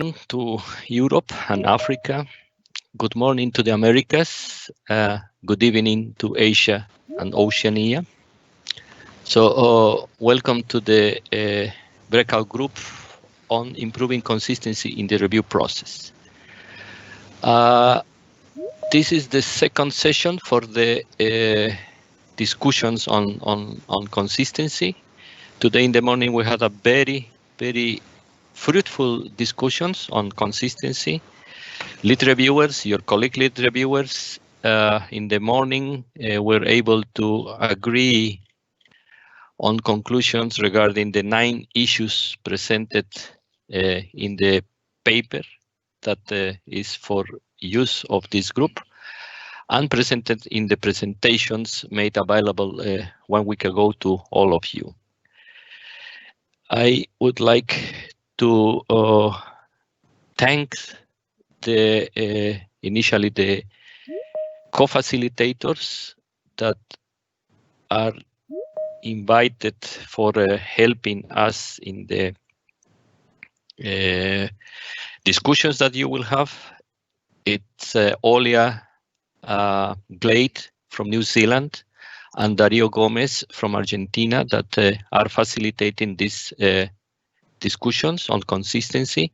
to Europe and Africa. Good morning to the Americas. Good evening to Asia and Oceania. So welcome to the breakout group on improving consistency in the review process. This is the second session for the discussions on consistency. Today in the morning we had a very fruitful discussions on consistency. Lead reviewers, your colleague lead reviewers, in the morning were able to agree on conclusions regarding the 9 issues presented in the paper that is for use of this group and presented in the presentations made available 1 week ago to all of you. I would like to thank initially the co-facilitators that are invited for helping us in the discussions that you will have. It's Olia Glade from New Zealand and Dario Gomez from Argentina that are facilitating these discussions on consistency.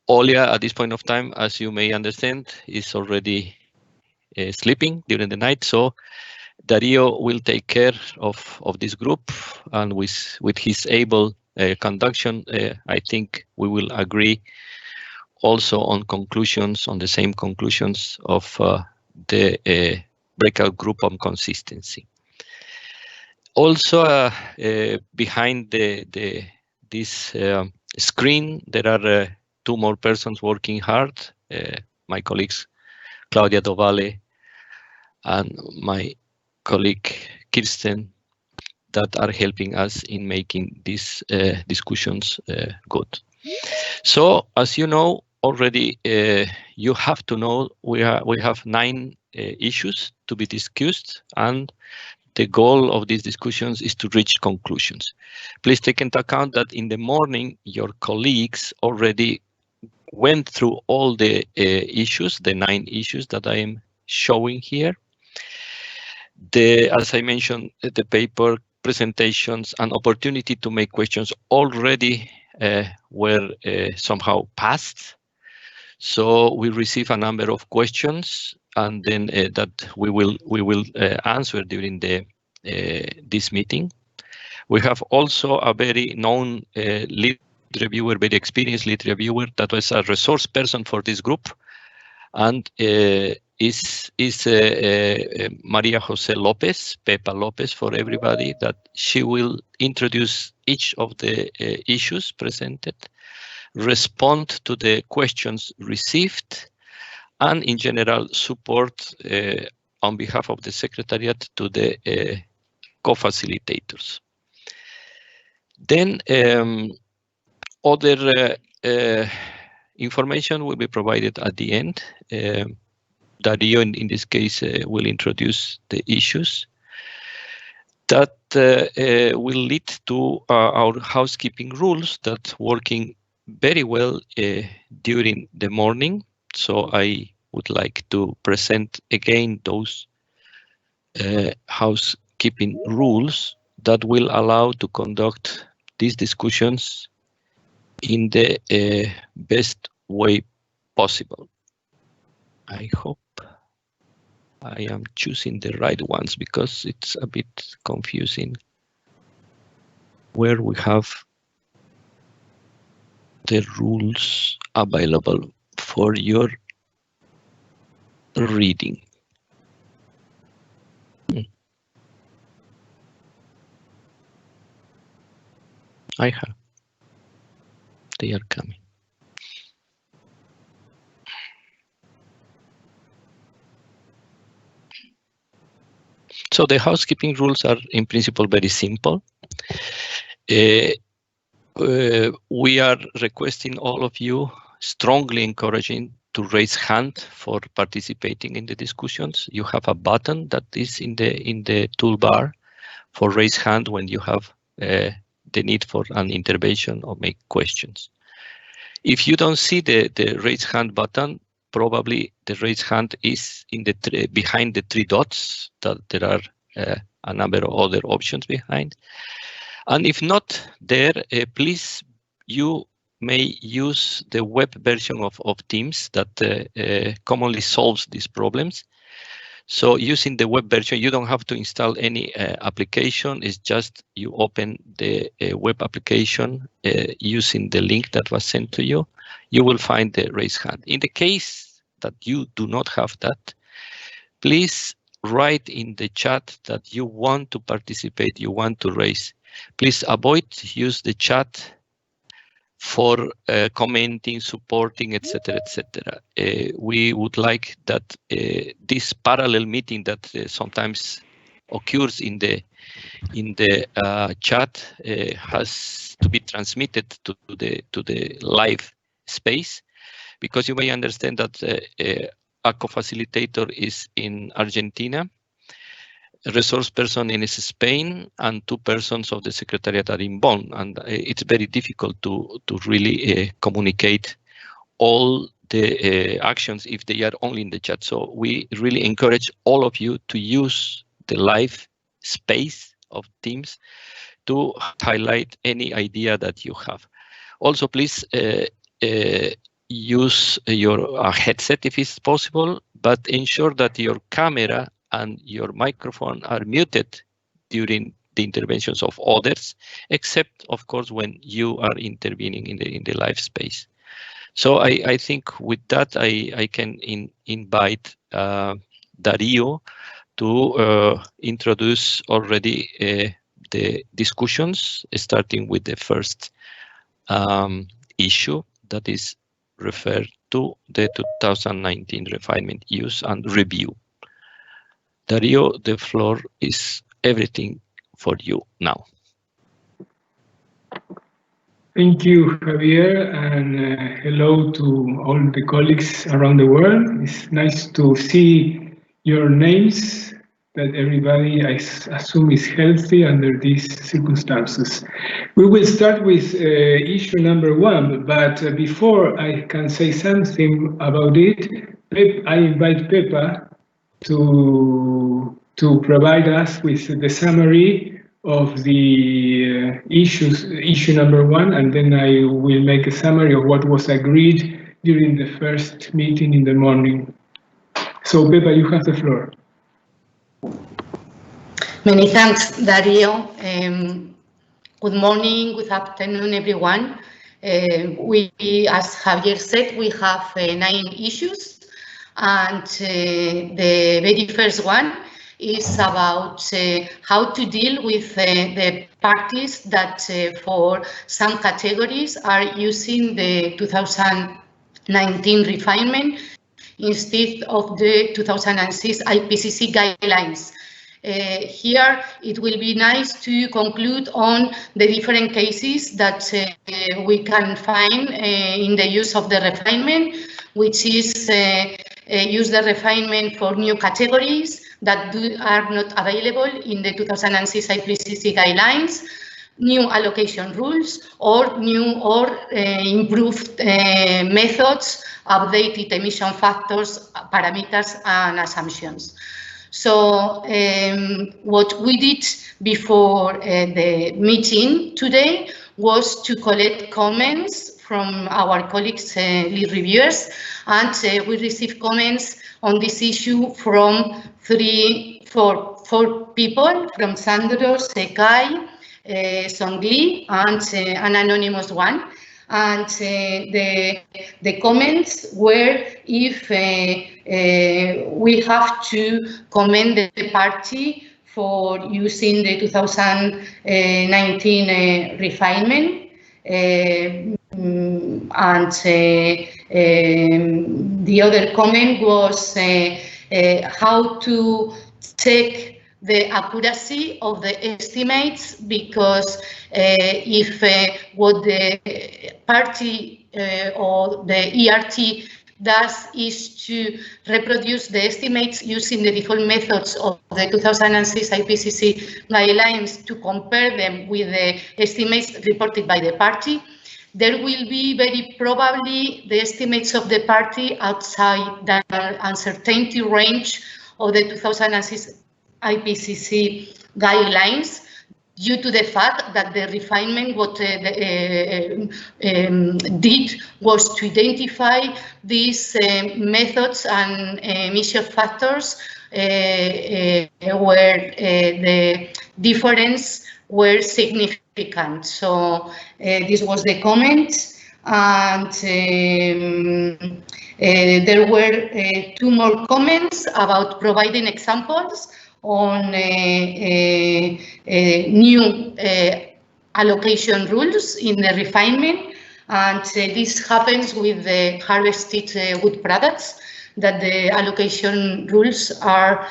Olia, at this point of time, as you may understand, is already sleeping during the night, so Dario will take care of this group, and with his able conduction, I think we will agree also on conclusions, on the same conclusions of the breakout group on consistency. Also, behind this screen, there are 2 more persons working hard, my colleagues Claudia Dovale and my colleague Kirsten, that are helping us in making these discussions good. So, as you know already, you have to know we have 9 issues to be discussed, and the goal of these discussions is to reach conclusions. Please take into account that in the morning your colleagues already went through all the issues, the 9 issues that I am showing here. As I mentioned, the paper, presentations, and opportunity to make questions already were somehow passed. So we receive a number of questions, and then that we will answer during this meeting. We have also a very known lead reviewer, very experienced lead reviewer that was a resource person for this group, and is Maria Jose Lopez, Pepa Lopez for everybody, that she will introduce each of the issues presented, respond to the questions received, and in general support on behalf of the Secretariat to the co-facilitators. Then other information will be provided at the end. Dario, in this case, will introduce the issues that will lead to our housekeeping rules that working very well during the morning. So I would like to present again those housekeeping rules that will allow to conduct these discussions in the best way possible. I hope I am choosing the right ones because it's a bit confusing where we have the rules available for your reading. I have. They are coming. So the housekeeping rules are in principle very simple. We are requesting all of you, strongly encouraging to raise hand for participating in the discussions. You have a button that is in the toolbar for raise hand when you have the need for an intervention or make questions. If you don't see the raise hand button, probably the raise hand is in the behind the three dots. That there are a number of other options behind. And if not there, please, you may use the web version of Teams that commonly solves these problems. So using the web version, you don't have to install any application. It's just you open the web application using the link that was sent to you. You will find the raise hand. In the case that you do not have that, please write in the chat that you want to participate, you want to raise. Please avoid use the chat for commenting, supporting, etc., etc. We would like that this parallel meeting that sometimes occurs in the chat has to be transmitted to the live space, because you may understand that a co-facilitator is in Argentina, a resource person in Spain, and 2 persons of the Secretariat are in Bonn, and it's very difficult to really communicate all the actions if they are only in the chat. So we really encourage all of you to use the live space of Teams to highlight any idea that you have. Also, please use your headset if it's possible, but ensure that your camera and your microphone are muted during the interventions of others, except, of course, when you are intervening in the live space. So I think with that, I can invite Dario to introduce already the discussions, starting with the first issue that is referred to the 2019 refinement use and review. Dario, the floor is everything for you now. Thank you, Javier, and hello to all the colleagues around the world. It's nice to see your names, that everybody, I assume, is healthy under these circumstances. We will start with issue number 1, but before I can say something about it, I invite Pepa to provide us with the summary of the issue number 1, and then I will make a summary of what was agreed during the first meeting in the morning. So, Pepa, you have the floor. Many thanks, Dario. Good morning, good afternoon, everyone. As Javier said, we have 9 issues. And the very first one is about how to deal with the parties that for some categories are using the 2019 refinement instead of the 2006 IPCC guidelines. Here, it will be nice to conclude on the different cases that we can find in the use of the refinement, which is use the refinement for new categories that are not available in the 2006 IPCC guidelines, new allocation rules, or new or improved methods, updated emission factors, parameters, and assumptions. So what we did before the meeting today was to collect comments from our colleagues, lead reviewers, and we received comments on this issue from 4 people, from Sandro, Sekai, Songli, and an anonymous one. And the comments were if we have to commend the party for using the 2019 refinement, and the other comment was how to check the accuracy of the estimates, because if what the party or the ERT does is to reproduce the estimates using the default methods of the 2006 IPCC guidelines to compare them with the estimates reported by the party, There will be very probably the estimates of the party outside the uncertainty range of the 2006 IPCC guidelines, due to the fact that the refinement what did was to identify these methods and emission factors where the difference were significant. So this was the comment, and there were 2 more comments about providing examples on new allocation rules in the refinement, and this happens with the harvested wood products, that the allocation rules are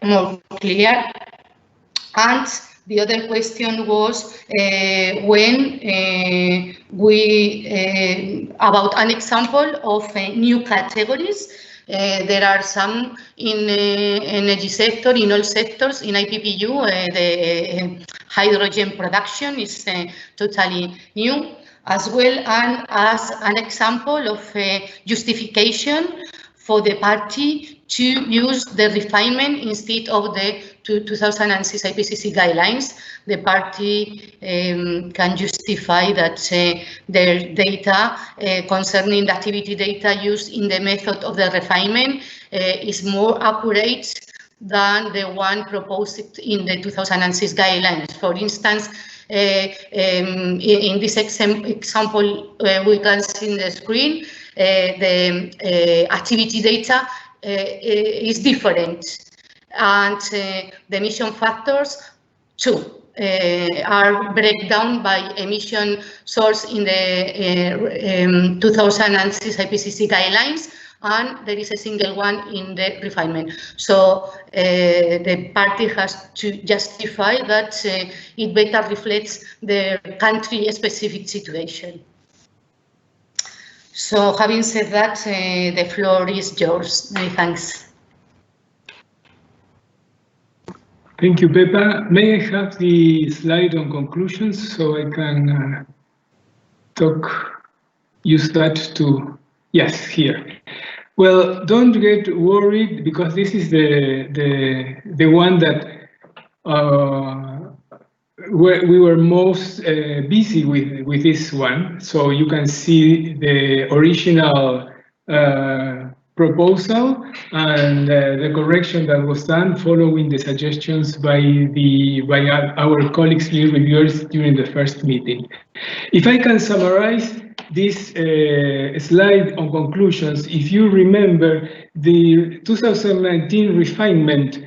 more clear. And the other question was when about an example of new categories. There are some in energy sector, in all sectors, in IPPU, the hydrogen production is totally new, as well as an example of justification for the party to use the refinement instead of the 2006 IPCC guidelines. The party can justify that their data concerning the activity data used in the method of the refinement is more accurate than the one proposed in the 2006 guidelines. For instance, in this example we can see in the screen, the activity data is different, and the emission factors too are breakdown by emission source in the 2006 IPCC guidelines, and there is a single one in the refinement. So the party has to justify that it better reflects the country-specific situation. So having said that, the floor is yours. Many thanks. Thank you, Pepa. May I have the slide on conclusions so I can use that to, yes, here. Well, don't get worried, because this is the one that we were most busy with this one. So you can see the original proposal and the correction that was done following the suggestions by our colleagues lead reviewers during the first meeting. If I can summarize this slide on conclusions, if you remember the 2019 refinement,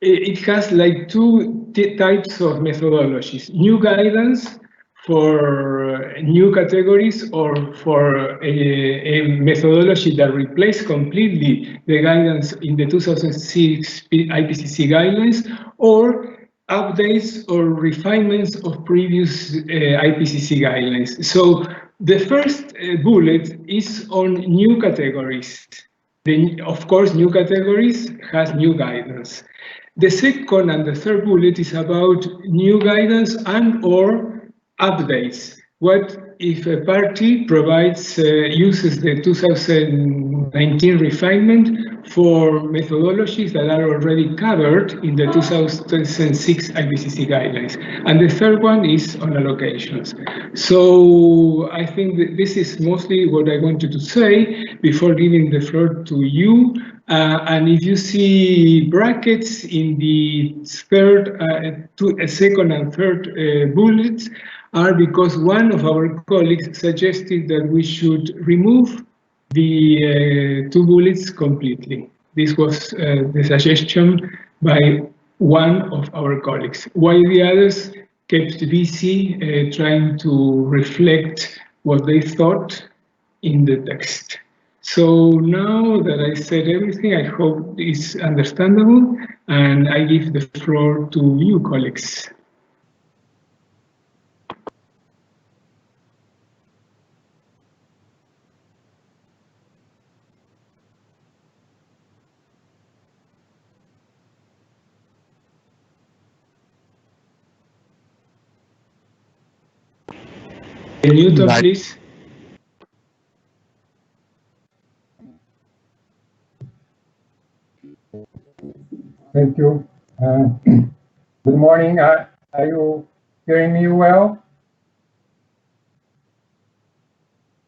it has like 2 types of methodologies: new guidance for new categories, or for a methodology that replaced completely the guidance in the 2006 IPCC guidelines, or updates or refinements of previous IPCC guidelines. So the first bullet is on new categories. Then, of course, new categories has new guidance. The second and the third bullet is about new guidance and or updates. What if a party provides, uses the 2019 refinement for methodologies that are already covered in the 2006 IPCC guidelines? And the third one is on allocations. So I think that this is mostly what I wanted to say before giving the floor to you. And if you see brackets in the second and third bullets, are because one of our colleagues suggested that we should remove the 2 bullets completely. This was the suggestion by one of our colleagues, while the others kept busy trying to reflect what they thought in the text. So now that I said everything, I hope it's understandable, and I give the floor to you, colleagues. Newton, please. Thank you. Good morning. Are you hearing me well?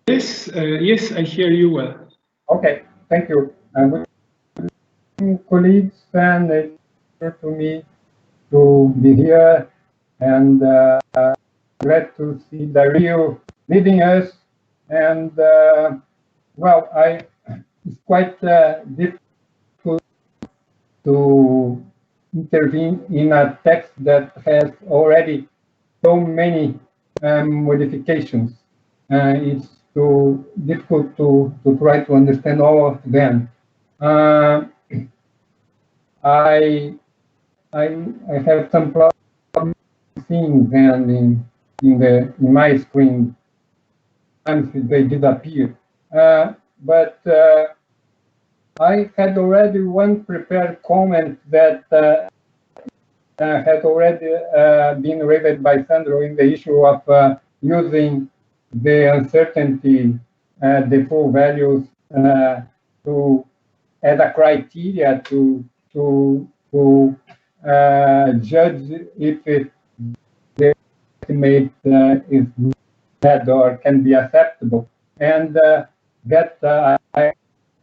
Yes, yes, I hear you well. Okay, thank you. Good morning, colleagues, and it's good to me to be here, and glad to see Dario leading us. And well, it's quite difficult to intervene in a text that has already so many modifications. It's too difficult to try to understand all of them. I have some problems seeing them in my screen. Sometimes they disappear. But I had already one prepared comment that had already been raised by Sandro in the issue of using the uncertainty default values to as a criteria to judge if the estimate is bad or can be acceptable, and that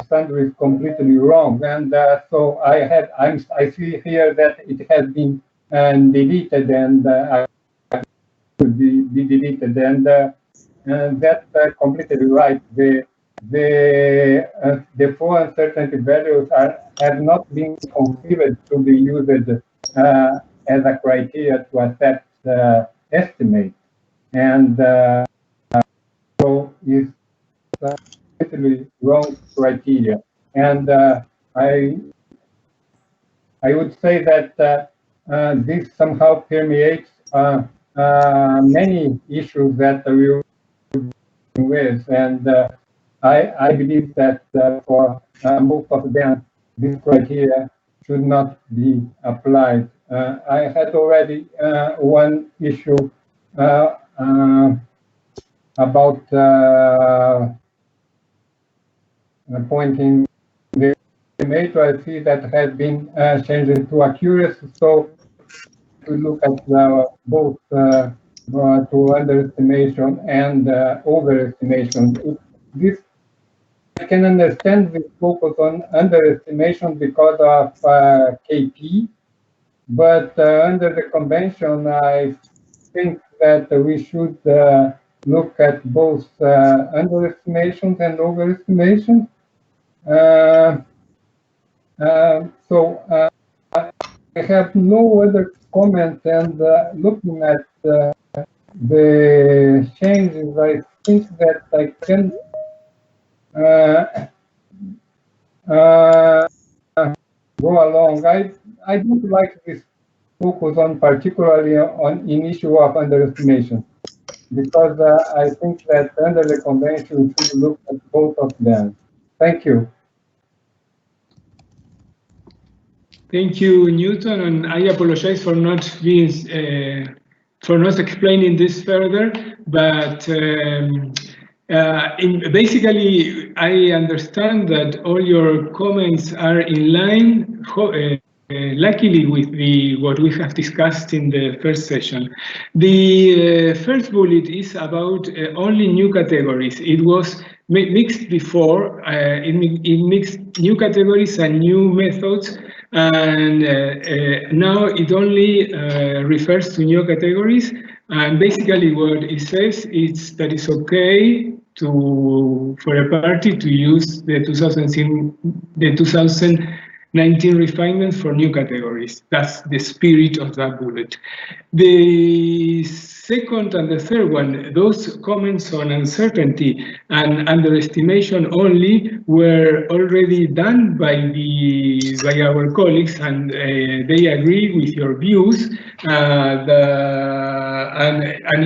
Sandro is completely wrong, and so I see here that it has been deleted, and should be deleted, and that's completely right. The full uncertainty values have not been configured to be used as a criteria to accept estimate, and so it's completely wrong criteria. And I would say that this somehow permeates many issues that we are with, and I believe that for most of them, this criteria should not be applied. I had already one issue about pointing the estimate. I see that has been changed to accuracy, so to look at both to underestimation and overestimation. This I can understand the focus on underestimation because of KP, but under the convention, I think that we should look at both underestimations and overestimations. So I have no other comment, and looking at the changes, I think that I can go along. I don't like this focus on particularly on an issue of underestimation, because I think that under the convention we should look at both of them. Thank you. Thank you, Newton, and I apologize for not being for not explaining this further. But basically, I understand that all your comments are in line, luckily, with what we have discussed in the first session. The first bullet is about only new categories. It was mixed before. It mixed new categories and new methods. And now it only refers to new categories, and basically what it says is that it's okay for a party to use the 2019 refinements for new categories. That's the spirit of that bullet. The second and the third one, those comments on uncertainty and underestimation only were already done by our colleagues, and they agree with your views. And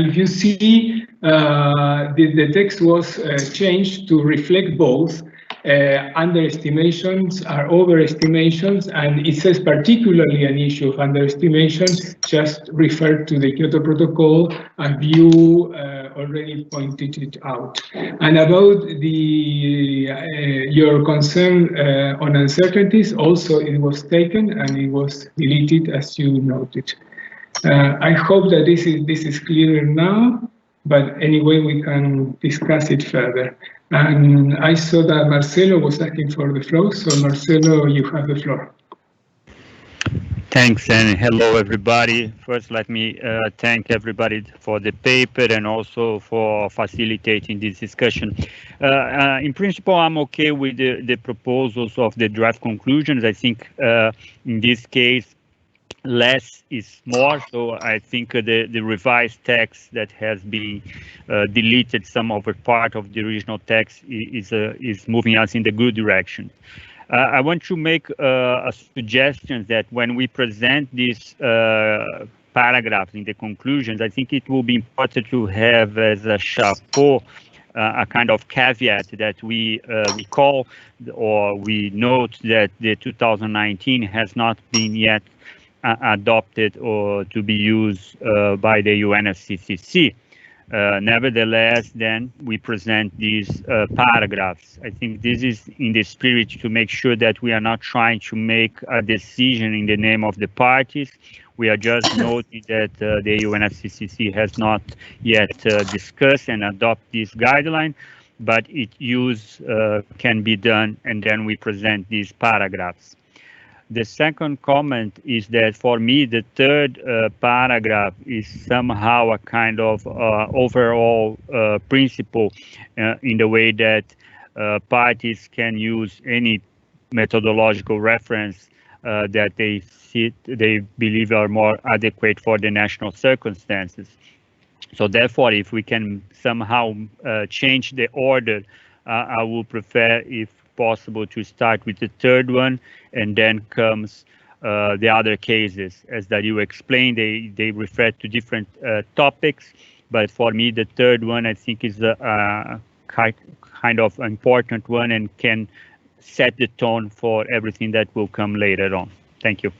if you see, the text was changed to reflect both. underestimations are overestimations, and it says particularly an issue of underestimation, just refer to the Kyoto Protocol, and you already pointed it out. And about your concern on uncertainties, also it was taken and it was deleted, as you noted. I hope that this is clearer now, but anyway, we can discuss it further. And I saw that Marcelo was asking for the floor, so Marcelo, you have the floor. Thanks, and hello everybody. First, let me thank everybody for the paper and also for facilitating this discussion. In principle, I'm okay with the proposals of the draft conclusions. I think in this case, less is more, so I think the revised text that has been deleted, some of a part of the original text, is moving us in the good direction. I want to make a suggestion that when we present these paragraphs in the conclusions, I think it will be important to have as a chapeau a kind of caveat that we recall or we note that the 2019 has not been yet adopted or to be used by the Unfccc. Nevertheless, then we present these paragraphs. I think this is in the spirit to make sure that we are not trying to make a decision in the name of the parties. We are just noting that the Unfccc has not yet discussed and adopted this guideline, but its use can be done, and then we present these paragraphs. The second comment is that for me, the third paragraph is somehow a kind of overall principle in the way that parties can use any methodological reference that they believe are more adequate for the national circumstances. So therefore, if we can somehow change the order, I would prefer, if possible, to start with the third one, and then comes the other cases. As that you explained, they refer to different topics, but for me, the third one, I think, is a kind of important one and can set the tone for everything that will come later on. Thank you.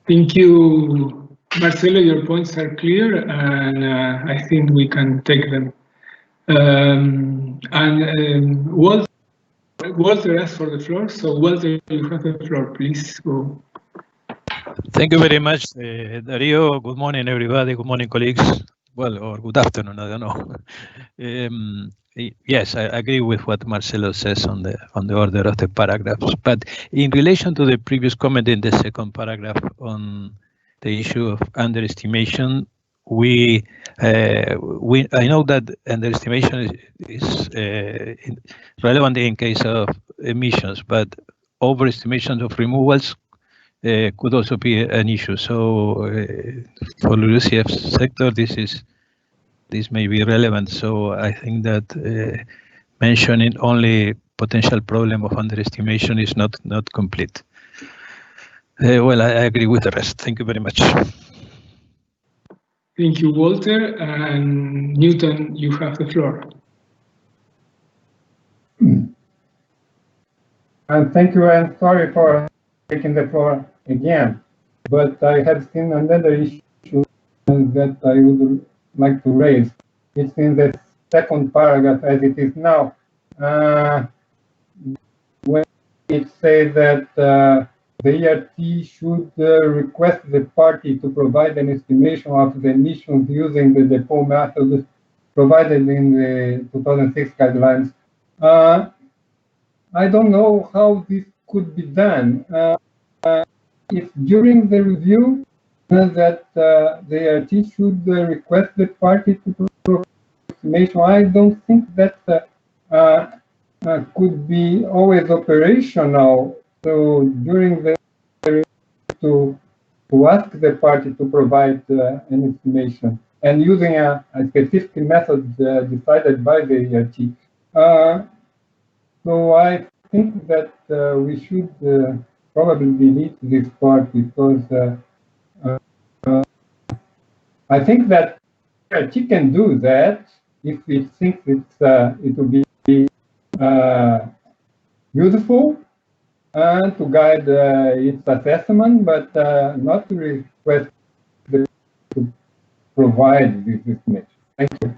Thank you, Marcelo. Your points are clear, and I think we can take them. Walter asked for the floor, so Walter, you have the floor. Please go. Thank you very much, Dario. Good morning, everybody. Good morning, colleagues. Well, or good afternoon, I don't know. Yes, I agree with what Marcelo says on the order of the paragraphs. But in relation to the previous comment in the second paragraph on the issue of underestimation, I know that underestimation is relevant in case of emissions, but overestimation of removals could also be an issue. So for LULUCF's sector, this may be relevant. So I think that mentioning only potential problem of underestimation is not complete. Well, I agree with the rest. Thank you very much. Thank you, Walter. And Newton, you have the floor. And thank you, and sorry for taking the floor again, but I have seen another issue that I would like to raise. It's in the second paragraph as it is now, when it says that the ERT should request the party to provide an estimation of the emissions using the depot method provided in the 2006 guidelines. I don't know how this could be done. If during the review that the ERT should request the party to provide estimation, I don't think that could be always operational. So during the to ask the party to provide an estimation and using a specific method decided by the ERT. So I think that we should probably delete this part, because I think that ERT can do that if it thinks it will be useful and to guide its assessment, but not to request to provide this information. Thank you.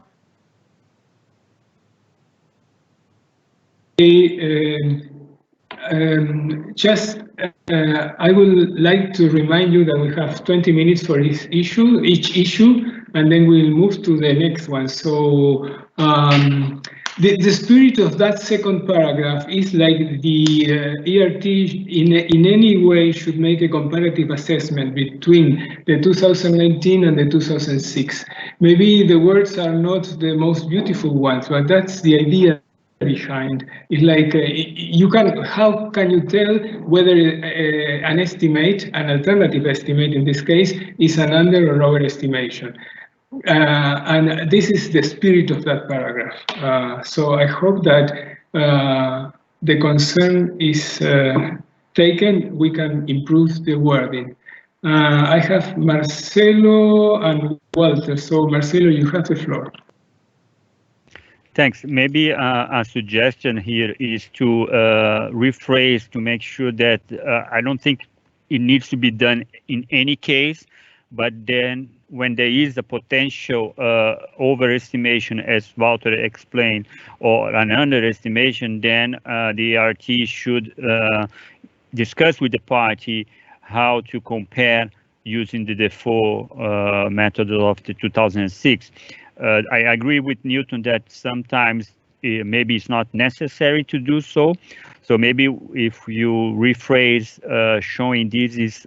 I would like to remind you that we have 20 minutes for each issue, and then we'll move to the next one. So the spirit of that second paragraph is like the ERT in any way should make a comparative assessment between the 2019 and the 2006. Maybe the words are not the most beautiful ones, but that's the idea behind. It's like how can you tell whether an estimate, an alternative estimate in this case, is an under or overestimation? And this is the spirit of that paragraph. So I hope that the concern is taken. We can improve the wording. I have Marcelo and Walter. So Marcelo, you have the floor. Thanks. Maybe a suggestion here is to rephrase to make sure that I don't think it needs to be done in any case, but then when there is a potential overestimation, as Walter explained, or an underestimation, then the ERT should discuss with the party how to compare using the default method of the 2006. I agree with Newton that sometimes maybe it's not necessary to do so. So maybe if you rephrase showing this is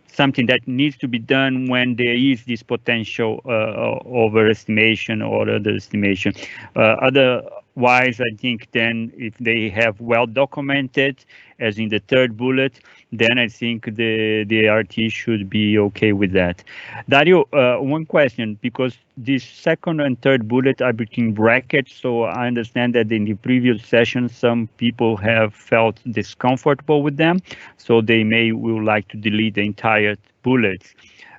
something that needs to be done when there is this potential overestimation or underestimation. Otherwise, I think then if they have well documented, as in the third bullet, then I think the RT should be okay with that. Dario, one question, because this second and third bullet are between brackets, so I understand that in the previous session, some people have felt discomfortable with them, so they will like to delete the entire bullets.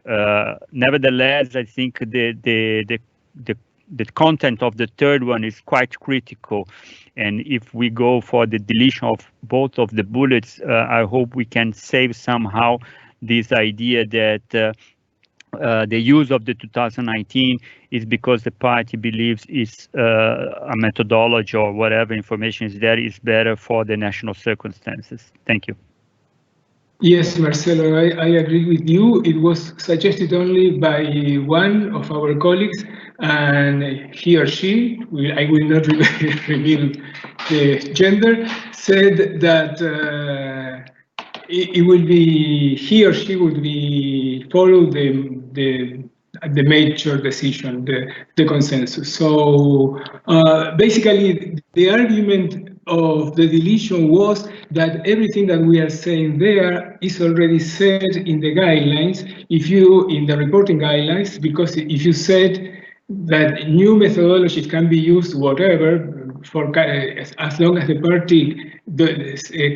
Nevertheless, I think the content of the third one is quite critical. And if we go for the deletion of both of the bullets, I hope we can save somehow this idea that the use of the 2019 is because the party believes is a methodology or whatever information is there is better for the national circumstances. Thank you. Yes, Marcelo, I agree with you. It was suggested only by one of our colleagues, and he or she, I will not reveal the gender, said that it will be, he or she would be follow the major decision, the consensus. So basically, the argument of the deletion was that everything that we are saying there is already said in the guidelines, in the reporting guidelines, because if you said that new methodologies can be used, whatever, as long as the party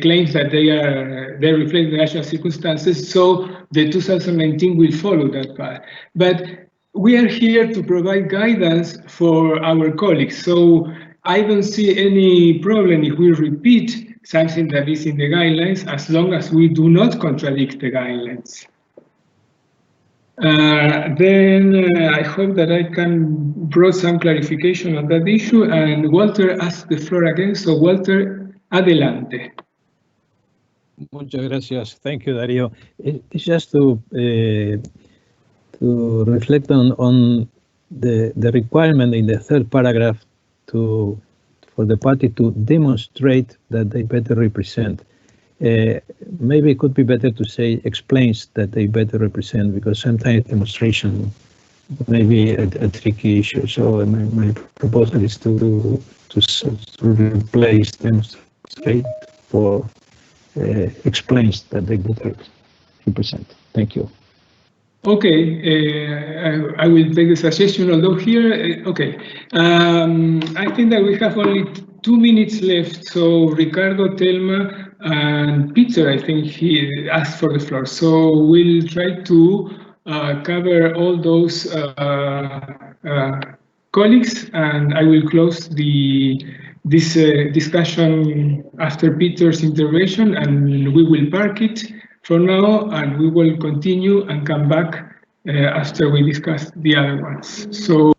claims that they reflect the national circumstances, so the 2019 will follow that path. But we are here to provide guidance for our colleagues, so I don't see any problem if we repeat something that is in the guidelines, as long as we do not contradict the guidelines. Then I hope that I can bring some clarification on that issue, and Walter asked the floor again, so Walter, adelante. Muchas gracias. Thank you, Dario. It's just to reflect on the requirement in the third paragraph for the party to demonstrate that they better represent. Maybe it could be better to say explains that they better represent, because sometimes demonstration may be a tricky issue. So my proposal is to replace demonstrate for explains that they better represent. Thank you. Okay, I will take the suggestion, although here, okay. I think that we have only 2 minutes left, so Ricardo, Telma, and Peter, I think he asked for the floor. So we'll try to cover all those colleagues, and I will close the this discussion after Peter's intervention, and we will park it for now, and we will continue and come back after we discuss the other ones. So.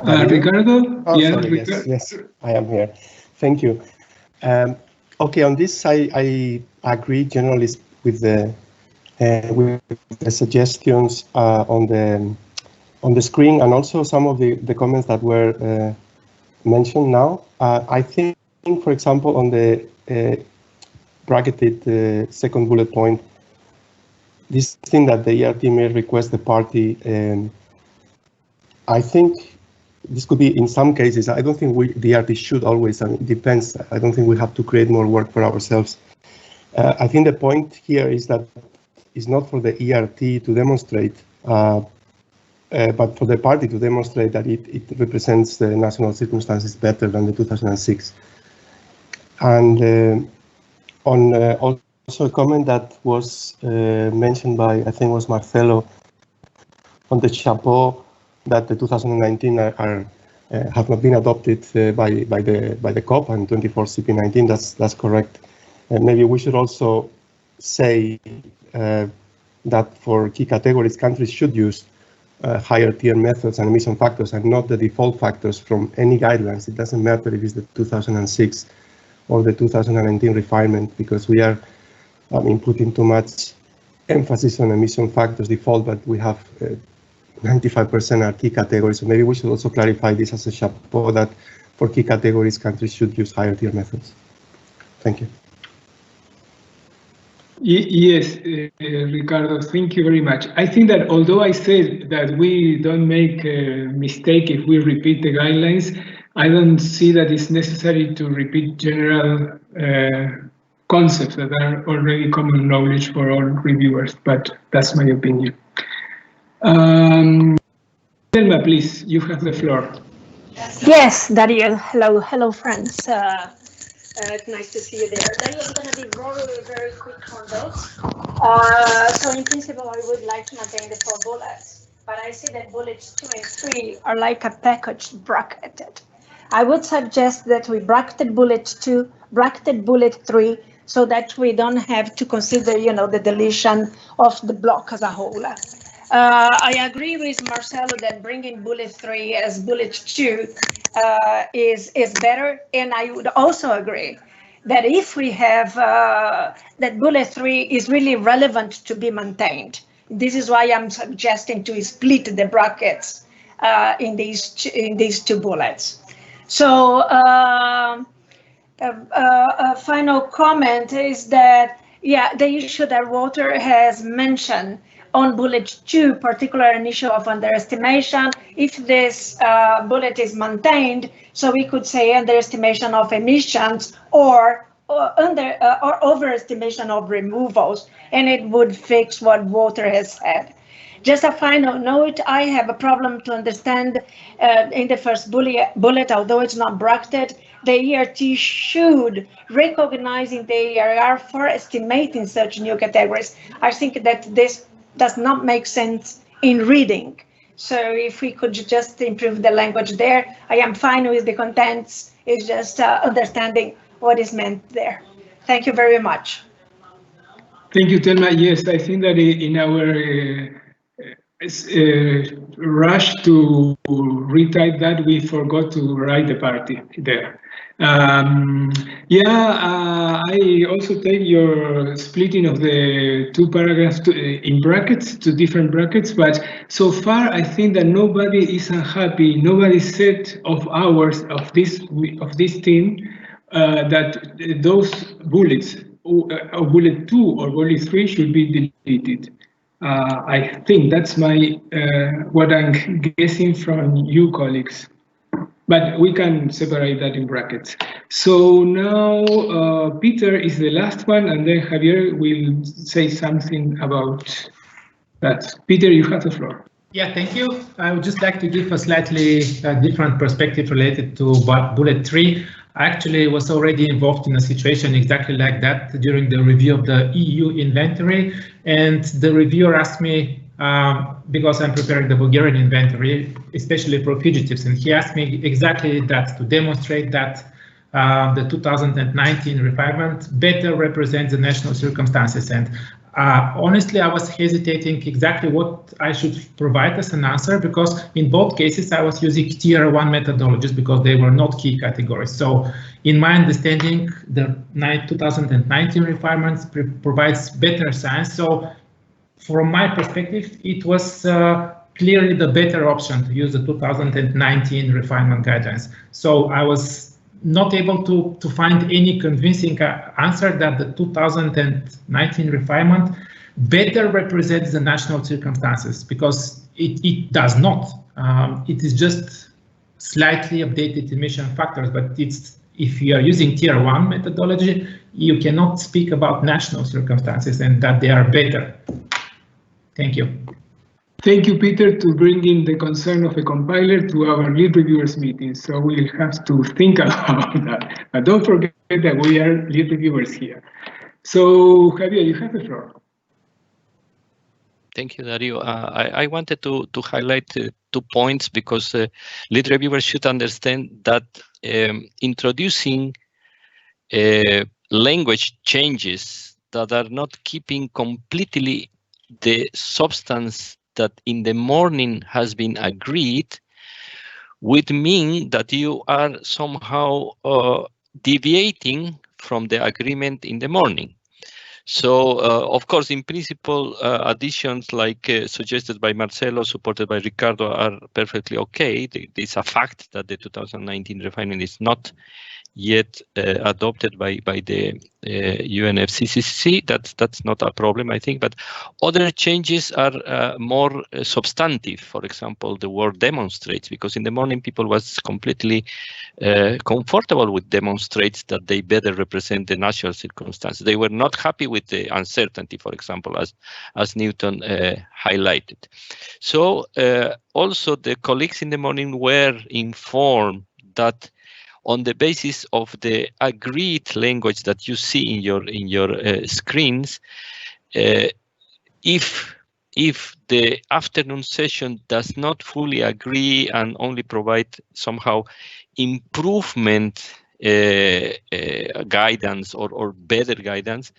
Ricardo? Oh, yeah, sorry, yes, I am here. Thank you. Okay, on this, I agree generally with the suggestions on the screen, and also some of the comments that were mentioned now. I think, for example, on the bracketed second bullet point, this thing that the ERT may request the party, I think this could be in some cases. I don't think the ERT should always, it depends. I don't think we have to create more work for ourselves. I think the point here is that it's not for the ERT to demonstrate, but for the party to demonstrate that it represents the national circumstances better than the 2006. And also a comment that was mentioned by, I think it was Marcelo, on the chapeau, that the 2019 have not been adopted by the COP and 24 CP19. That's correct. And maybe we should also say that for key categories, countries should use higher tier methods and emission factors, and not the default factors from any guidelines. It doesn't matter if it's the 2006 or the 2019 refinement, because we are putting too much emphasis on emission factors default, but we have 95% are key categories. So maybe we should also clarify this as a chapeau, that for key categories, countries should use higher tier methods. Thank you. Yes, Ricardo, thank you very much. I think that although I said that we don't make a mistake if we repeat the guidelines, I don't see that it's necessary to repeat general concepts that are already common knowledge for all reviewers, but that's my opinion. Thelma, please, you have the floor. Yes, Dario. Hello, friends. It's nice to see you there. Dario, I'm going to be very quick on those. So in principle, I would like to maintain the 4 bullets, but I see that bullets 2 and 3 are like a package bracketed. I would suggest that we bracketed bullet 2, bracketed bullet 3, so that we don't have to consider, the deletion of the block as a whole. I agree with Marcelo that bringing bullet 3 as bullet 2 is better, and I would also agree that if we have that bullet 3 is really relevant to be maintained. This is why I'm suggesting to split the brackets in these 2 bullets. So a final comment is that, the issue that Walter has mentioned on bullet 2, particular an issue of underestimation. If this bullet is maintained, so we could say underestimation of emissions or overestimation of removals, and it would fix what Walter has said. Just a final note, I have a problem to understand in the first bullet, although it's not bracketed, the ERT should recognize in the ARR for estimating such new categories. I think that this does not make sense in reading. So if we could just improve the language there, I am fine with the contents. It's just understanding what is meant there. Thank you very much. Thank you, Thelma. Yes, I think that in our rush to retype that, we forgot to write the party there. I also take your splitting of the 2 paragraphs in brackets to different brackets, but so far I think that nobody is unhappy. Nobody said of ours of this team that those bullets, bullet 2 or bullet 3, should be deleted. I think that's my what I'm guessing from you colleagues. But we can separate that in brackets. So now Peter is the last one, and then Javier will say something about that. Peter, you have the floor. Yeah, thank you. I would just like to give a slightly different perspective related to bullet 3. I actually was already involved in a situation exactly like that during the review of the EU inventory, and the reviewer asked me, because I'm preparing the Bulgarian inventory, especially for fugitives, and he asked me exactly that, to demonstrate that the 2019 refinement better represents the national circumstances. And honestly, I was hesitating exactly what I should provide as an answer, because in both cases I was using tier 1 methodologies because they were not key categories. So in my understanding, the 2019 refinements provides better science. So from my perspective, it was clearly the better option to use the 2019 refinement guidelines. So I was not able to find any convincing answer that the 2019 refinement better represents the national circumstances, because it does not. It is just slightly updated emission factors, but if you are using tier 1 methodology, you cannot speak about national circumstances and that they are better. Thank you. Thank you, Peter, to bring in the concern of a compiler to our lead reviewers meeting. So we'll have to think about that. But don't forget that we are lead reviewers here. So Javier, you have the floor. Thank you, Dario. I wanted to highlight 2 points, because lead reviewers should understand that introducing language changes that are not keeping completely the substance that in the morning has been agreed would mean that you are somehow deviating from the agreement in the morning. So, of course, in principle, additions like suggested by Marcelo, supported by Ricardo, are perfectly okay. It's a fact that the 2019 refinement is not yet adopted by the Unfccc. That's not a problem, I think. But other changes are more substantive. For example, the word demonstrates, because in the morning people was completely comfortable with demonstrates that they better represent the national circumstances. They were not happy with the uncertainty, for example, as Newton highlighted. So also the colleagues in the morning were informed that on the basis of the agreed language that you see in your screens, if the afternoon session does not fully agree and only provide somehow improvement guidance or better guidance,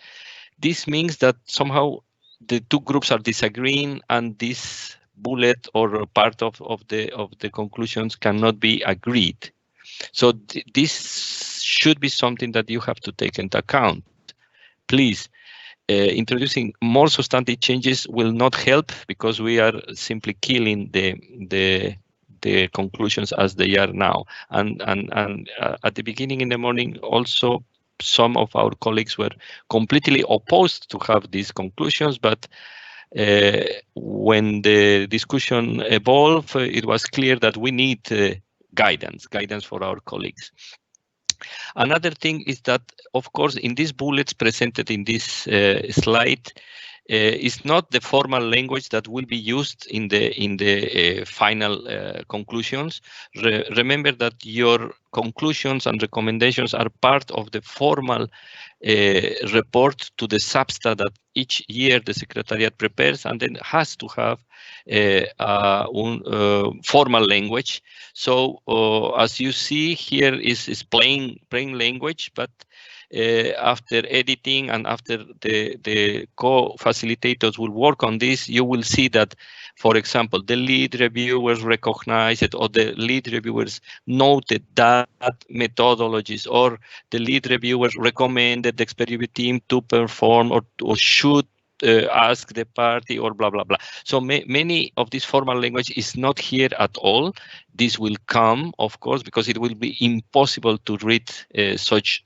this means that somehow the 2 groups are disagreeing, and this bullet or part of the conclusions cannot be agreed. So this should be something that you have to take into account. Please, introducing more substantive changes will not help, because we are simply killing the conclusions as they are now. And at the beginning in the morning, also some of our colleagues were completely opposed to have these conclusions, but when the discussion evolved, it was clear that we need guidance for our colleagues. Another thing is that, of course, in these bullets presented in this slide, is not the formal language that will be used in the final conclusions. Remember that your conclusions and recommendations are part of the formal report to the SAPSTA that each year the Secretariat prepares, and then has to have formal language. So as you see here is plain language, but after editing and after the co-facilitators will work on this, you will see that, for example, the lead reviewers recognize it, or the lead reviewers noted that methodologies, or the lead reviewers recommended the experiment team to perform or should ask the party, or blah, blah, blah. So many of this formal language is not here at all. This will come, of course, because it will be impossible to read such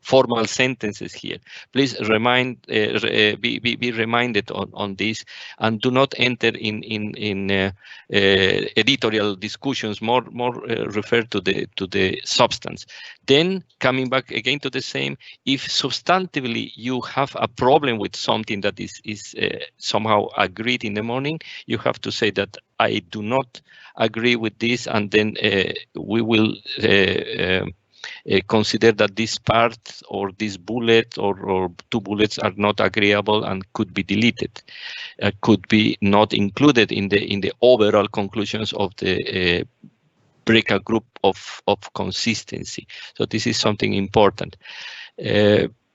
formal sentences here. Please be reminded on this, and do not enter in editorial discussions. More refer to the substance. Then coming back again to the same, if substantively you have a problem with something that is somehow agreed in the morning, you have to say that I do not agree with this, and then we will consider that this part or this bullet or 2 bullets are not agreeable and could be deleted, could be not included in the overall conclusions of the breakout group of consistency. So this is something important.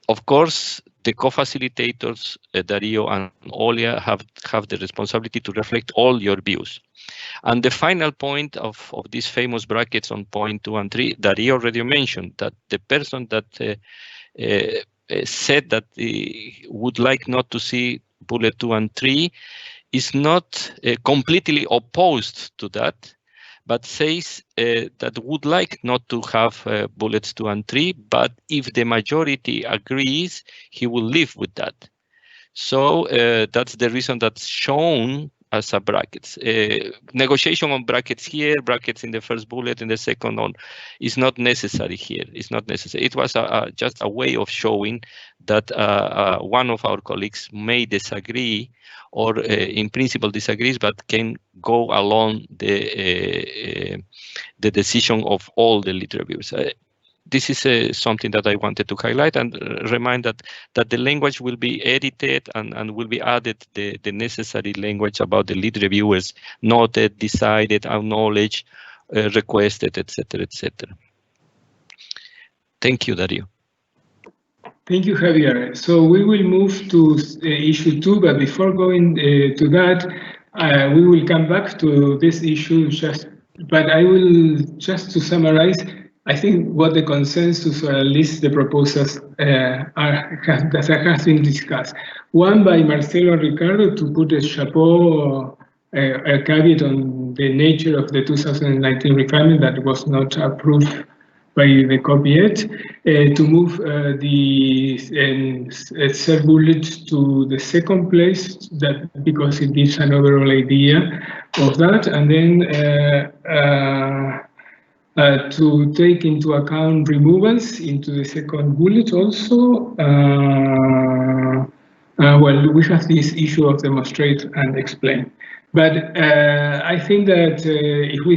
Of course, the co-facilitators, Dario and Olia, have the responsibility to reflect all your views. And the final point of these famous brackets on point 2 and 3, Dario already mentioned that the person that said that he would like not to see bullet 2 and 3 is not completely opposed to that, but says that would like not to have bullets 2 and 3, but if the majority agrees, he will live with that. So that's the reason that's shown as a brackets. Negotiation on brackets here, brackets in the first bullet, in the second on, is not necessary here. It's not necessary. It was just a way of showing that one of our colleagues may disagree or in principle disagrees, but can go along the decision of all the lead reviewers. This is something that I wanted to highlight and remind that the language will be edited and will be added the necessary language about the lead reviewers, noted, decided, acknowledged, requested, etc., etc. Thank you, Dario. Thank you, Javier. So we will move to issue 2, but before going to that, we will come back to this issue but I will just to summarize, I think what the consensus or at least the proposals that has been discussed. One by Marcelo and Ricardo to put a chapeau, a caveat on the nature of the 2019 refinement that was not approved by the COP yet, to move the third bullet to the second place, that because it gives an overall idea of that, and then to take into account removals into the second bullet also. Well, we have this issue of demonstrate and explain. But I think that if we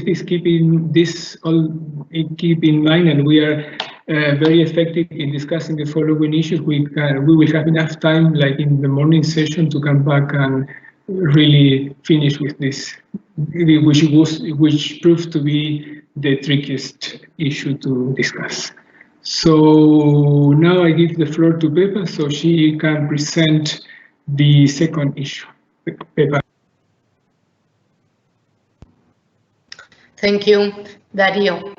keep in mind, and we are very effective in discussing the following issues, we will have enough time, like in the morning session, to come back and really finish with this, which proved to be the trickiest issue to discuss. So now I give the floor to Pepa so she can present the second issue. Pepa. Thank you, Dario.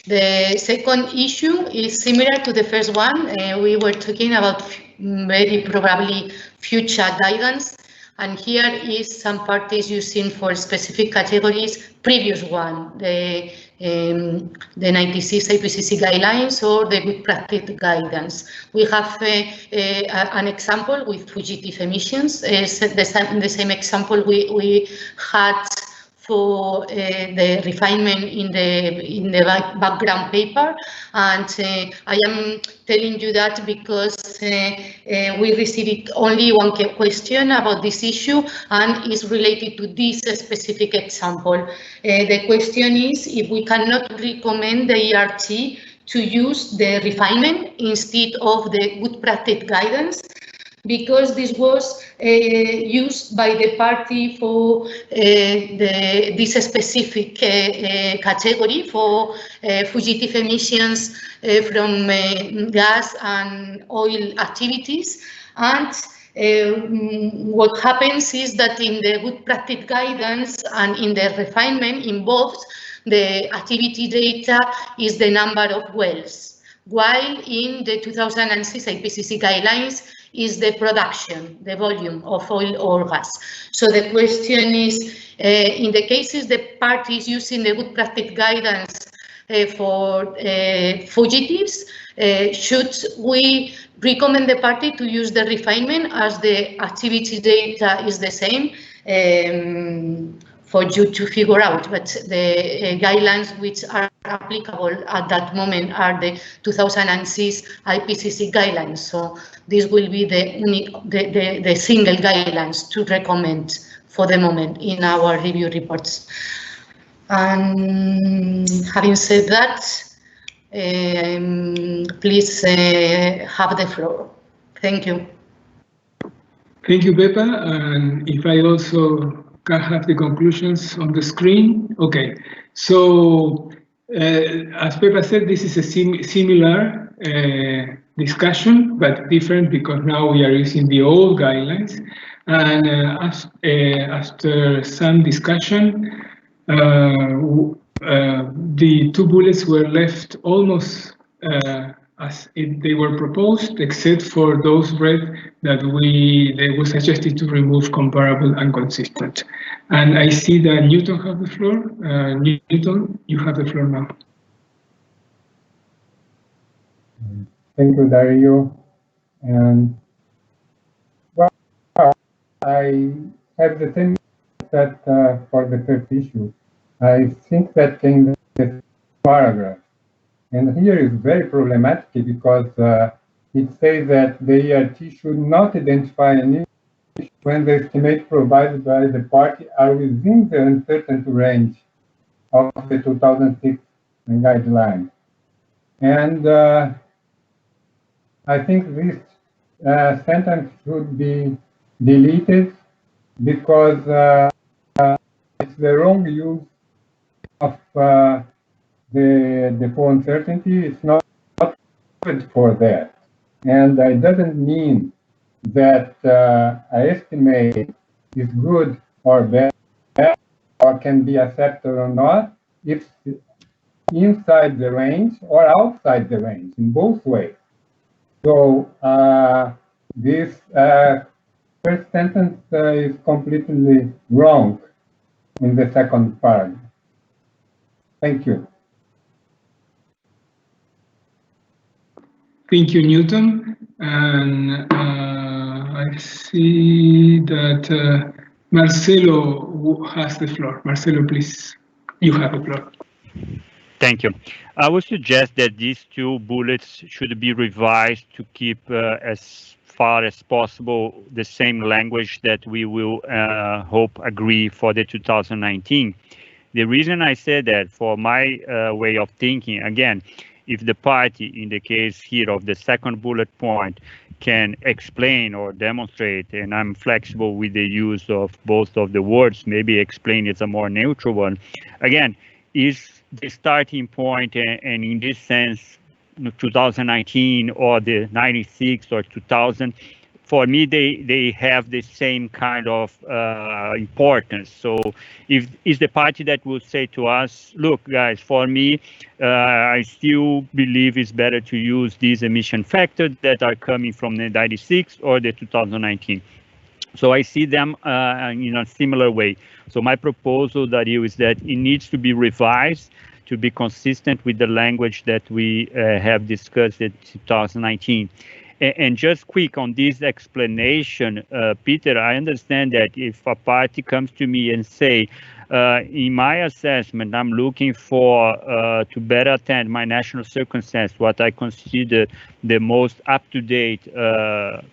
The second issue is similar to the first one. We were talking about very probably future guidance, and here is some parties using for specific categories previous one, the 96 IPCC guidelines or the good practice guidance. We have an example with fugitive emissions. The same example we had for the refinement in the background paper, and I am telling you that because we received only one question about this issue and is related to this specific example. The question is if we cannot recommend the ERT to use the refinement instead of the good practice guidance, because this was used by the party for this specific category for fugitive emissions from gas and oil activities. And what happens is that in the good practice guidance and in the refinement involved, the activity data is the number of wells, while in the 2006 IPCC guidelines is the production, the volume of oil or gas. So the question is, in the cases the parties using the good practice guidance for fugitives, should we recommend the party to use the refinement as the activity data is the same? For you to figure out, but the guidelines which are applicable at that moment are the 2006 IPCC guidelines. So this will be the single guidelines to recommend for the moment in our review reports. And having said that, please have the floor. Thank you. Thank you, Pepa. And if I also can have the conclusions on the screen. Okay, so as Pepa said, this is a similar discussion, but different because now we are using the old guidelines. And after some discussion, the two bullets were left almost as they were proposed, except for those read that they were suggested to remove comparable and consistent. And I see that Newton have the floor. Newton, you have the floor now. Thank you, Dario. And well, I have the same that for the first issue. I think that in the paragraph, and here is very problematic because it says that the ERT should not identify an issue when the estimate provided by the party are within the uncertainty range of the 2006 guideline. And I think this sentence should be deleted because it's the wrong use of the full uncertainty. It's not good for that. And it doesn't mean that an estimate is good or bad or can be accepted or not. It's inside the range or outside the range in both ways. So this first sentence is completely wrong in the second paragraph. Thank you. Thank you, Newton. And I see that Marcelo has the floor. Marcelo, please, you have the floor. Thank you. I would suggest that these two bullets should be revised to keep as far as possible the same language that we will hope agree for the 2019. The reason I said that, for my way of thinking, again, if the party, in the case here of the second bullet point, can explain or demonstrate, and I'm flexible with the use of both of the words, maybe explain is a more neutral one, again, is the starting point, and in this sense, 2019 or the 96 or 2000, for me, they have the same kind of importance. So if it's the party that will say to us, look, guys, for me, I still believe it's better to use these emission factors that are coming from the 96 or the 2019. So I see them in a similar way. So my proposal, Dario, is that it needs to be revised to be consistent with the language that we have discussed in 2019. And just quick on this explanation, Peter, I understand that if a party comes to me and say, in my assessment, I'm looking for to better attend my national circumstance, what I consider the most up-to-date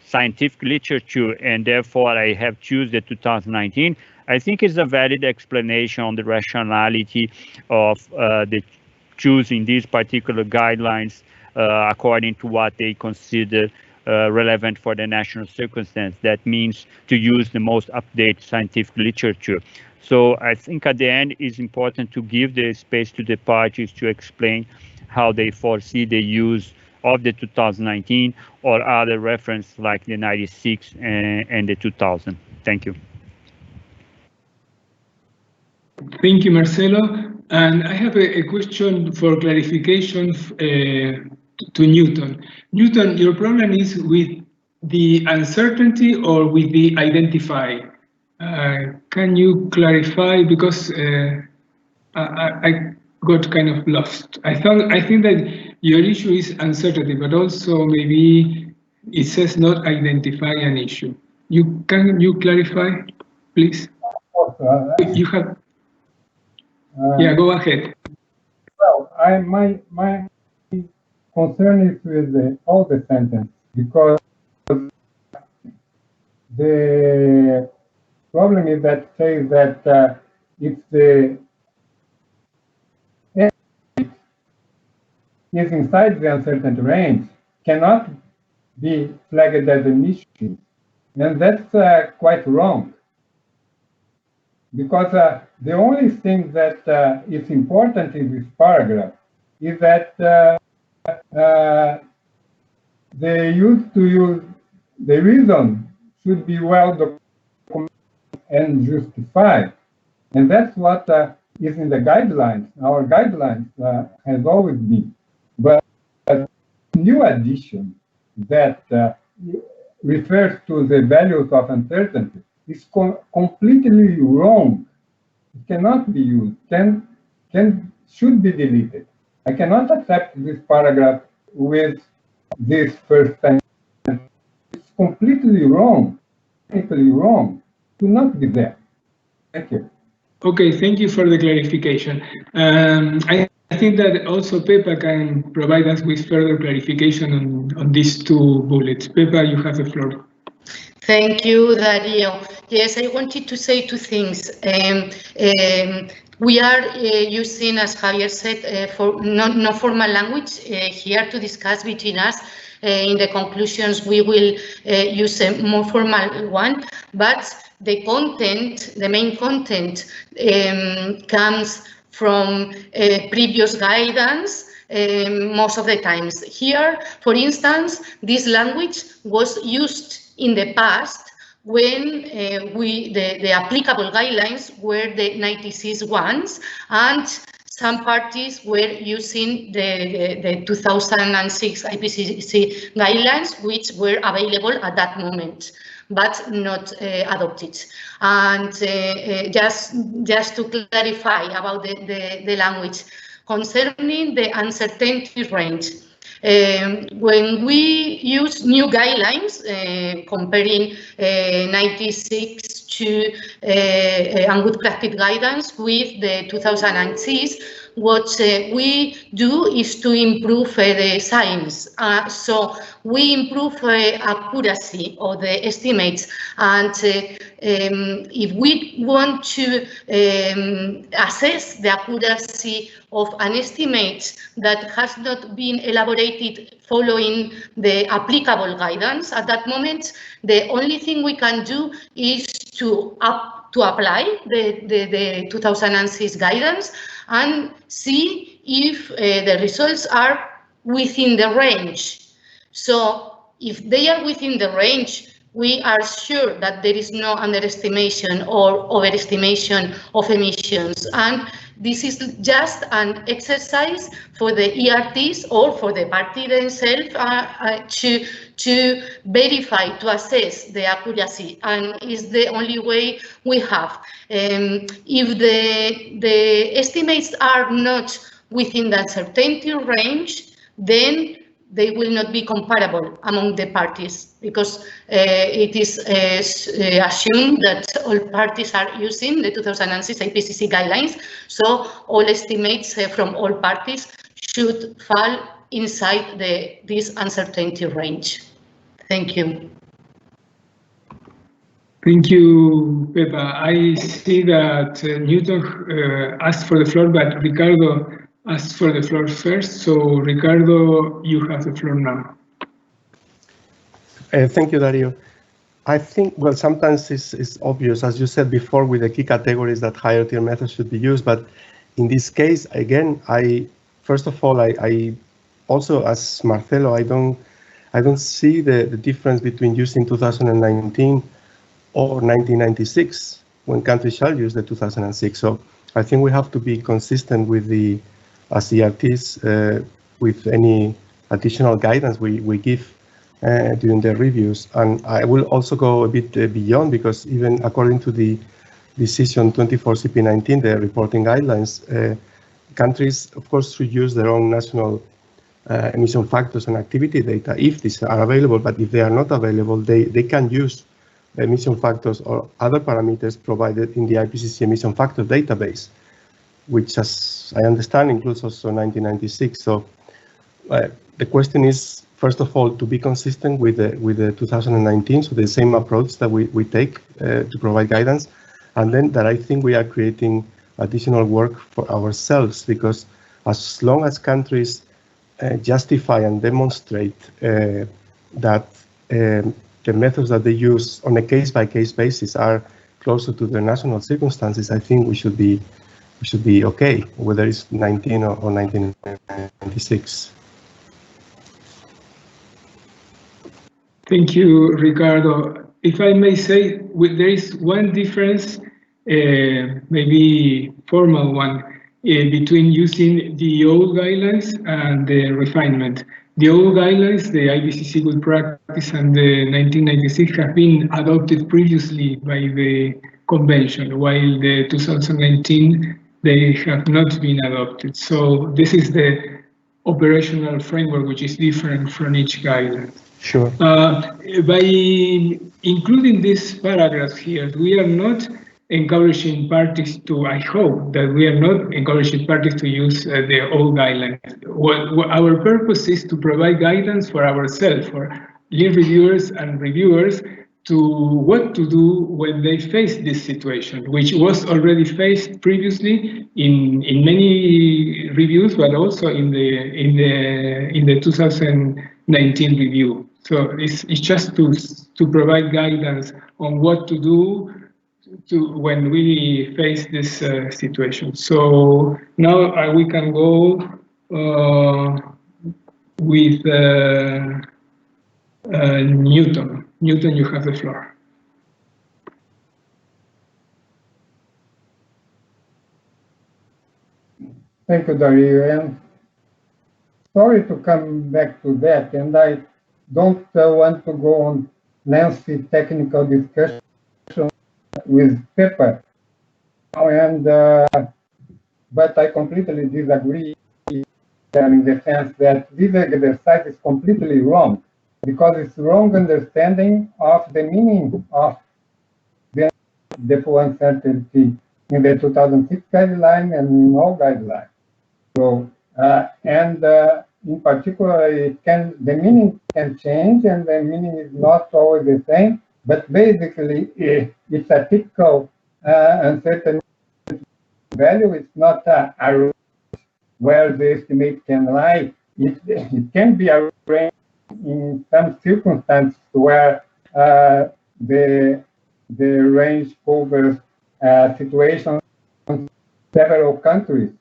scientific literature, and therefore I have chosen the 2019, I think it's a valid explanation on the rationality of the choosing these particular guidelines according to what they consider relevant for the national circumstance. That means to use the most up-to-date scientific literature. So I think at the end it's important to give the space to the parties to explain how they foresee the use of the 2019 or other reference like the 96 and the 2000. Thank you. Thank you, Marcelo. And I have a question for clarification to Newton. Newton, your problem is with the uncertainty or with the identify? Can you clarify? Because I got kind of lost. I think that your issue is uncertainty, but also maybe it says not identify an issue. Can you clarify, please? You have. Yeah, go ahead. Well, my concern is with all the sentence, because the problem is that says that it's the is inside the uncertainty range cannot be flagged as an issue. And that's quite wrong. Because the only thing that is important in this paragraph is that the reason should be well documented and justified. And that's what is in the guidelines. Our guidelines has always been. But a new addition that refers to the values of uncertainty is completely wrong. It cannot be used, should be deleted. I cannot accept this paragraph with this first sentence. It's completely wrong, technically wrong, to not be there. Thank you. Okay, thank you for the clarification. I think that also Pepa can provide us with further clarification on these two bullets. Pepa, you have the floor. Thank you, Dario. Yes, I wanted to say two things. We are using, as Javier said, for no formal language here to discuss between us. In the conclusions, we will use a more formal one, but the content, the main content, comes from previous guidance most of the times. Here, for instance, this language was used in the past when the applicable guidelines were the 96 ones, and some parties were using the 2006 IPCC guidelines, which were available at that moment, but not adopted. And just to clarify about the language concerning the uncertainty range. When we use new guidelines, comparing 96 to and good practice guidance with the 2006, what we do is to improve the science. So we improve accuracy of the estimates, and if we want to assess the accuracy of an estimate that has not been elaborated following the applicable guidance at that moment, the only thing we can do is to apply the 2006 guidance and see if the results are within the range. So if they are within the range, we are sure that there is no underestimation or overestimation of emissions. And this is just an exercise for the ERTs or for the party themselves to verify, to assess the accuracy, and is the only way we have. If the estimates are not within the uncertainty range, then they will not be comparable among the parties, because it is assumed that all parties are using the 2006 IPCC guidelines, so all estimates from all parties should fall inside this uncertainty range. Thank you. Thank you, Pepa. I see that Newton asked for the floor, but Ricardo asked for the floor first. So, Ricardo, you have the floor now. Thank you, Dario. I think, well, sometimes it's obvious, as you said before, with the key categories that higher tier methods should be used. But in this case, again, first of all, I also, as Marcelo, I don't see the difference between using 2019 or 1996 when countries shall use the 2006. So I think we have to be consistent with the as ERTs with any additional guidance we give during the reviews. And I will also go a bit beyond, because even according to the decision 24 CP19, the reporting guidelines, countries, of course, should use their own national emission factors and activity data if these are available. But if they are not available, they can use emission factors or other parameters provided in the IPCC emission factor database, which, as I understand, includes also 1996. So the question is, first of all, to be consistent with the 2019, so the same approach that we take to provide guidance, and then that I think we are creating additional work for ourselves, because as long as countries justify and demonstrate that the methods that they use on a case-by-case basis are closer to their national circumstances, I think we should be okay, whether it's 19 or 1996. Thank you, Ricardo. If I may say, there is one difference, maybe formal one, between using the old guidelines and the refinement. The old guidelines, the IBCC Good Practice and the 1996, have been adopted previously by the convention, while the 2019, they have not been adopted. So this is the operational framework, which is different from each guideline. Sure. By including these paragraphs here, we are not encouraging parties to, I hope that we are not encouraging parties to use the old guidelines. What our purpose is to provide guidance for ourselves, for lead reviewers and reviewers, to what to do when they face this situation, which was already faced previously in many reviews, but also in the 2019 review. So it's just to provide guidance on what to do when we face this situation. So now we can go with Newton. Newton, you have the floor. Thank you, Dario. And sorry to come back to that, and I don't want to go on lengthy technical discussion with paper. And but I completely disagree in the sense that this exercise is completely wrong, because it's wrong understanding of the meaning of the default uncertainty in the 2006 guideline and in all guidelines. So in particular, the meaning can change, and the meaning is not always the same. But basically, it's a typical uncertainty value. It's not a range where the estimate can lie. It can be a range in some circumstances where the range covers situations in several countries.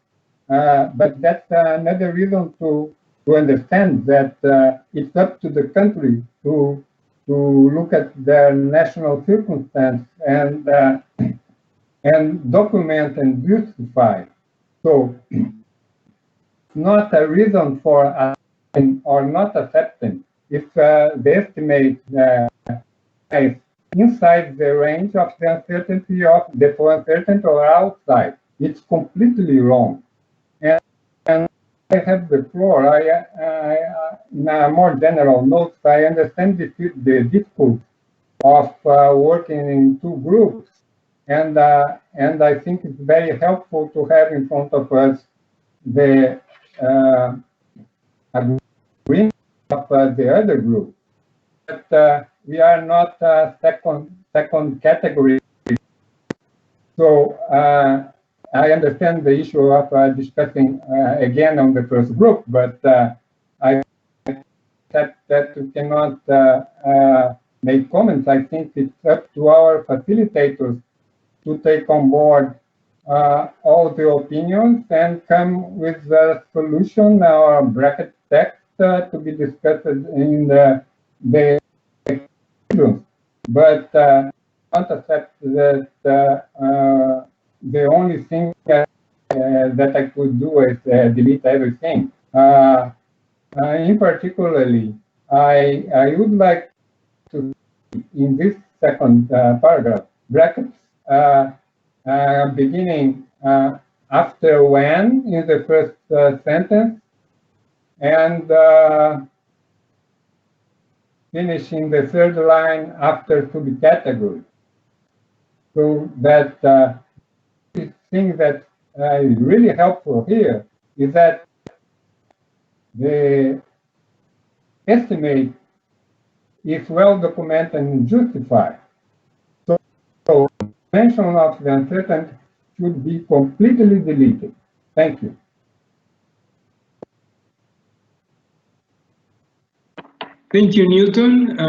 But that's another reason to understand that it's up to the country to look at their national circumstance and document and justify. So not a reason for accepting or not accepting if the estimate is inside the range of the uncertainty of the uncertainty or outside. It's completely wrong. And I have the floor. In a more general note, I understand the difficulty of working in two groups, and I think it's very helpful to have in front of us the agreement of the other group. But we are not a second category. So I understand the issue of discussing again on the first group, but I accept that we cannot make comments. I think it's up to our facilitators to take on board all the opinions and come with a solution or bracket text to be discussed in the but not accept that the only thing that I could do is delete everything. In particularly, I would like to, in this second paragraph, brackets beginning after when in the first sentence, and finishing the third line after to be category. So that the thing that is really helpful here is that the estimate is well documented and justified. So mention of the uncertainty should be completely deleted. Thank you. Thank you, Newton.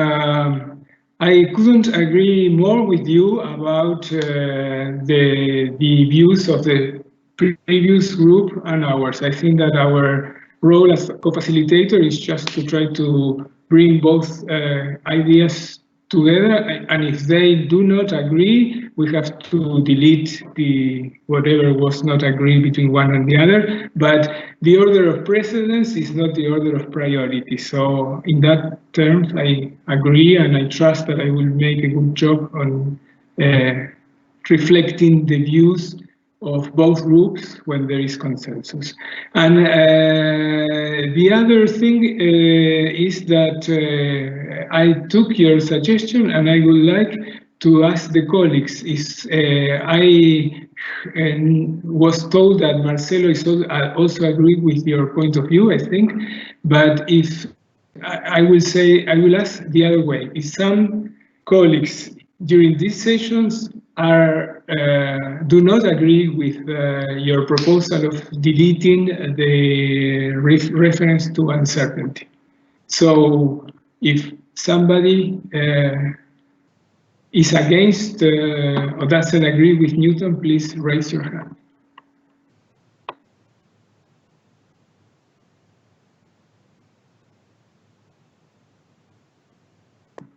I couldn't agree more with you about the views of the previous group and ours. I think that our role as co-facilitator is just to try to bring both ideas together, and if they do not agree, we have to delete the whatever was not agreed between one and the other. But the order of precedence is not the order of priority. So in that terms, I agree, and I trust that I will make a good job on reflecting the views of both groups when there is consensus. And the other thing is that I took your suggestion, and I would like to ask the colleagues. I was told that Marcelo is also agreed with your point of view, I think, but if I will ask the other way. If some colleagues during these sessions do not agree with your proposal of deleting the reference to uncertainty. So if somebody is against or doesn't agree with Newton, please raise your hand.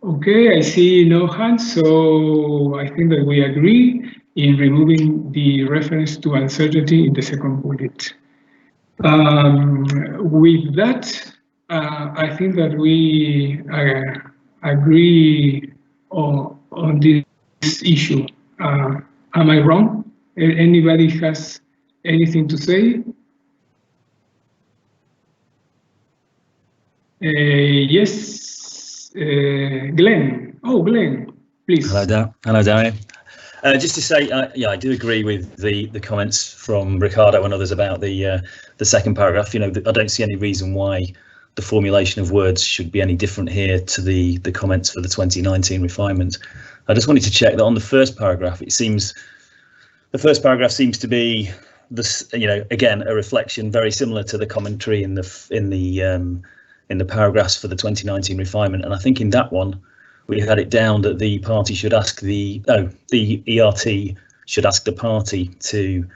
Okay, I see no hands, so I think that we agree in removing the reference to uncertainty in the second bullet. With that, I think that we agree on this issue. Am I wrong? Anybody has anything to say? Yes. Glenn. Oh, Glenn, please. Hello, Dario. Just to say, yeah, I do agree with the comments from Ricardo and others about the second paragraph. You know, I don't see any reason why the formulation of words should be any different here to the comments for the 2019 refinement. I just wanted to check that on the first paragraph, the first paragraph seems to be this, you know, again, a reflection very similar to the commentary in the paragraphs for the 2019 refinement, and I think in that one we had it down that the party should ask the ERT should ask the party to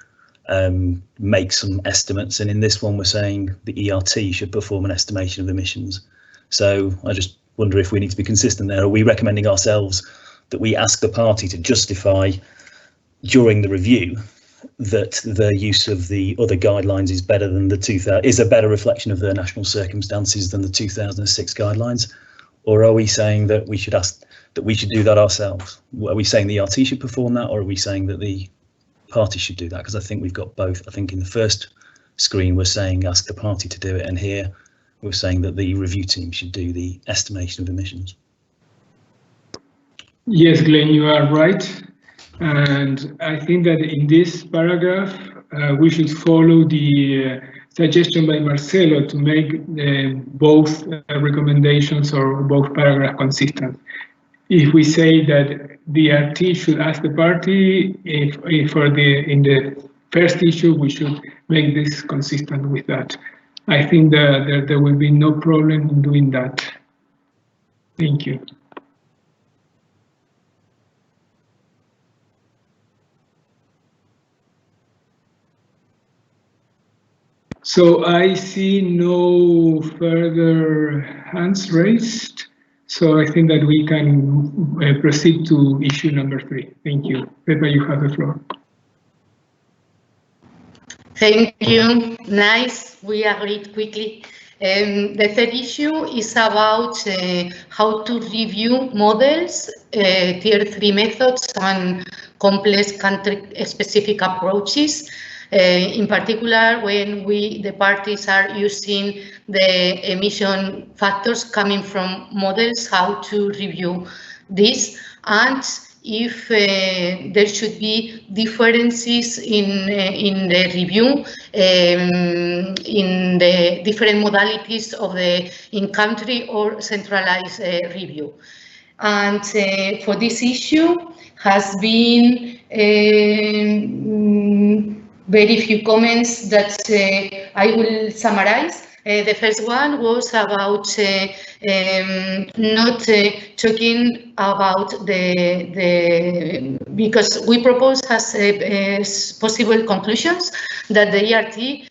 make some estimates, and in this one we're saying the ERT should perform an estimation of emissions. So I just wonder if we need to be consistent there. Are we recommending ourselves that we ask the party to justify during the review that the use of the other guidelines is better than is a better reflection of the national circumstances than the 2006 guidelines? Or are we saying that we should do that ourselves? Are we saying the RT should perform that, or are we saying that the party should do that? Because I think we've got both. I think in the first screen we're saying ask the party to do it, and here we're saying that the review team should do the estimation of emissions. Yes, Glenn, you are right. And I think that in this paragraph, we should follow the suggestion by Marcelo to make both recommendations or both paragraphs consistent. If we say that the RT should ask the party, in the first issue, we should make this consistent with that. I think that there will be no problem in doing that. Thank you. So I see no further hands raised. So I think that we can proceed to issue number 3. Thank you. Pepa, you have the floor. Thank you. Nice. We agreed quickly. The third issue is about how to review models, tier 3 methods, and complex country-specific approaches. In particular, when the parties are using the emission factors coming from models, how to review this, and if there should be differences in the review, in the different modalities of the in-country or centralized review. And for this issue has been very few comments that I will summarize. The first one was about not talking about because we propose as possible conclusions that the ERT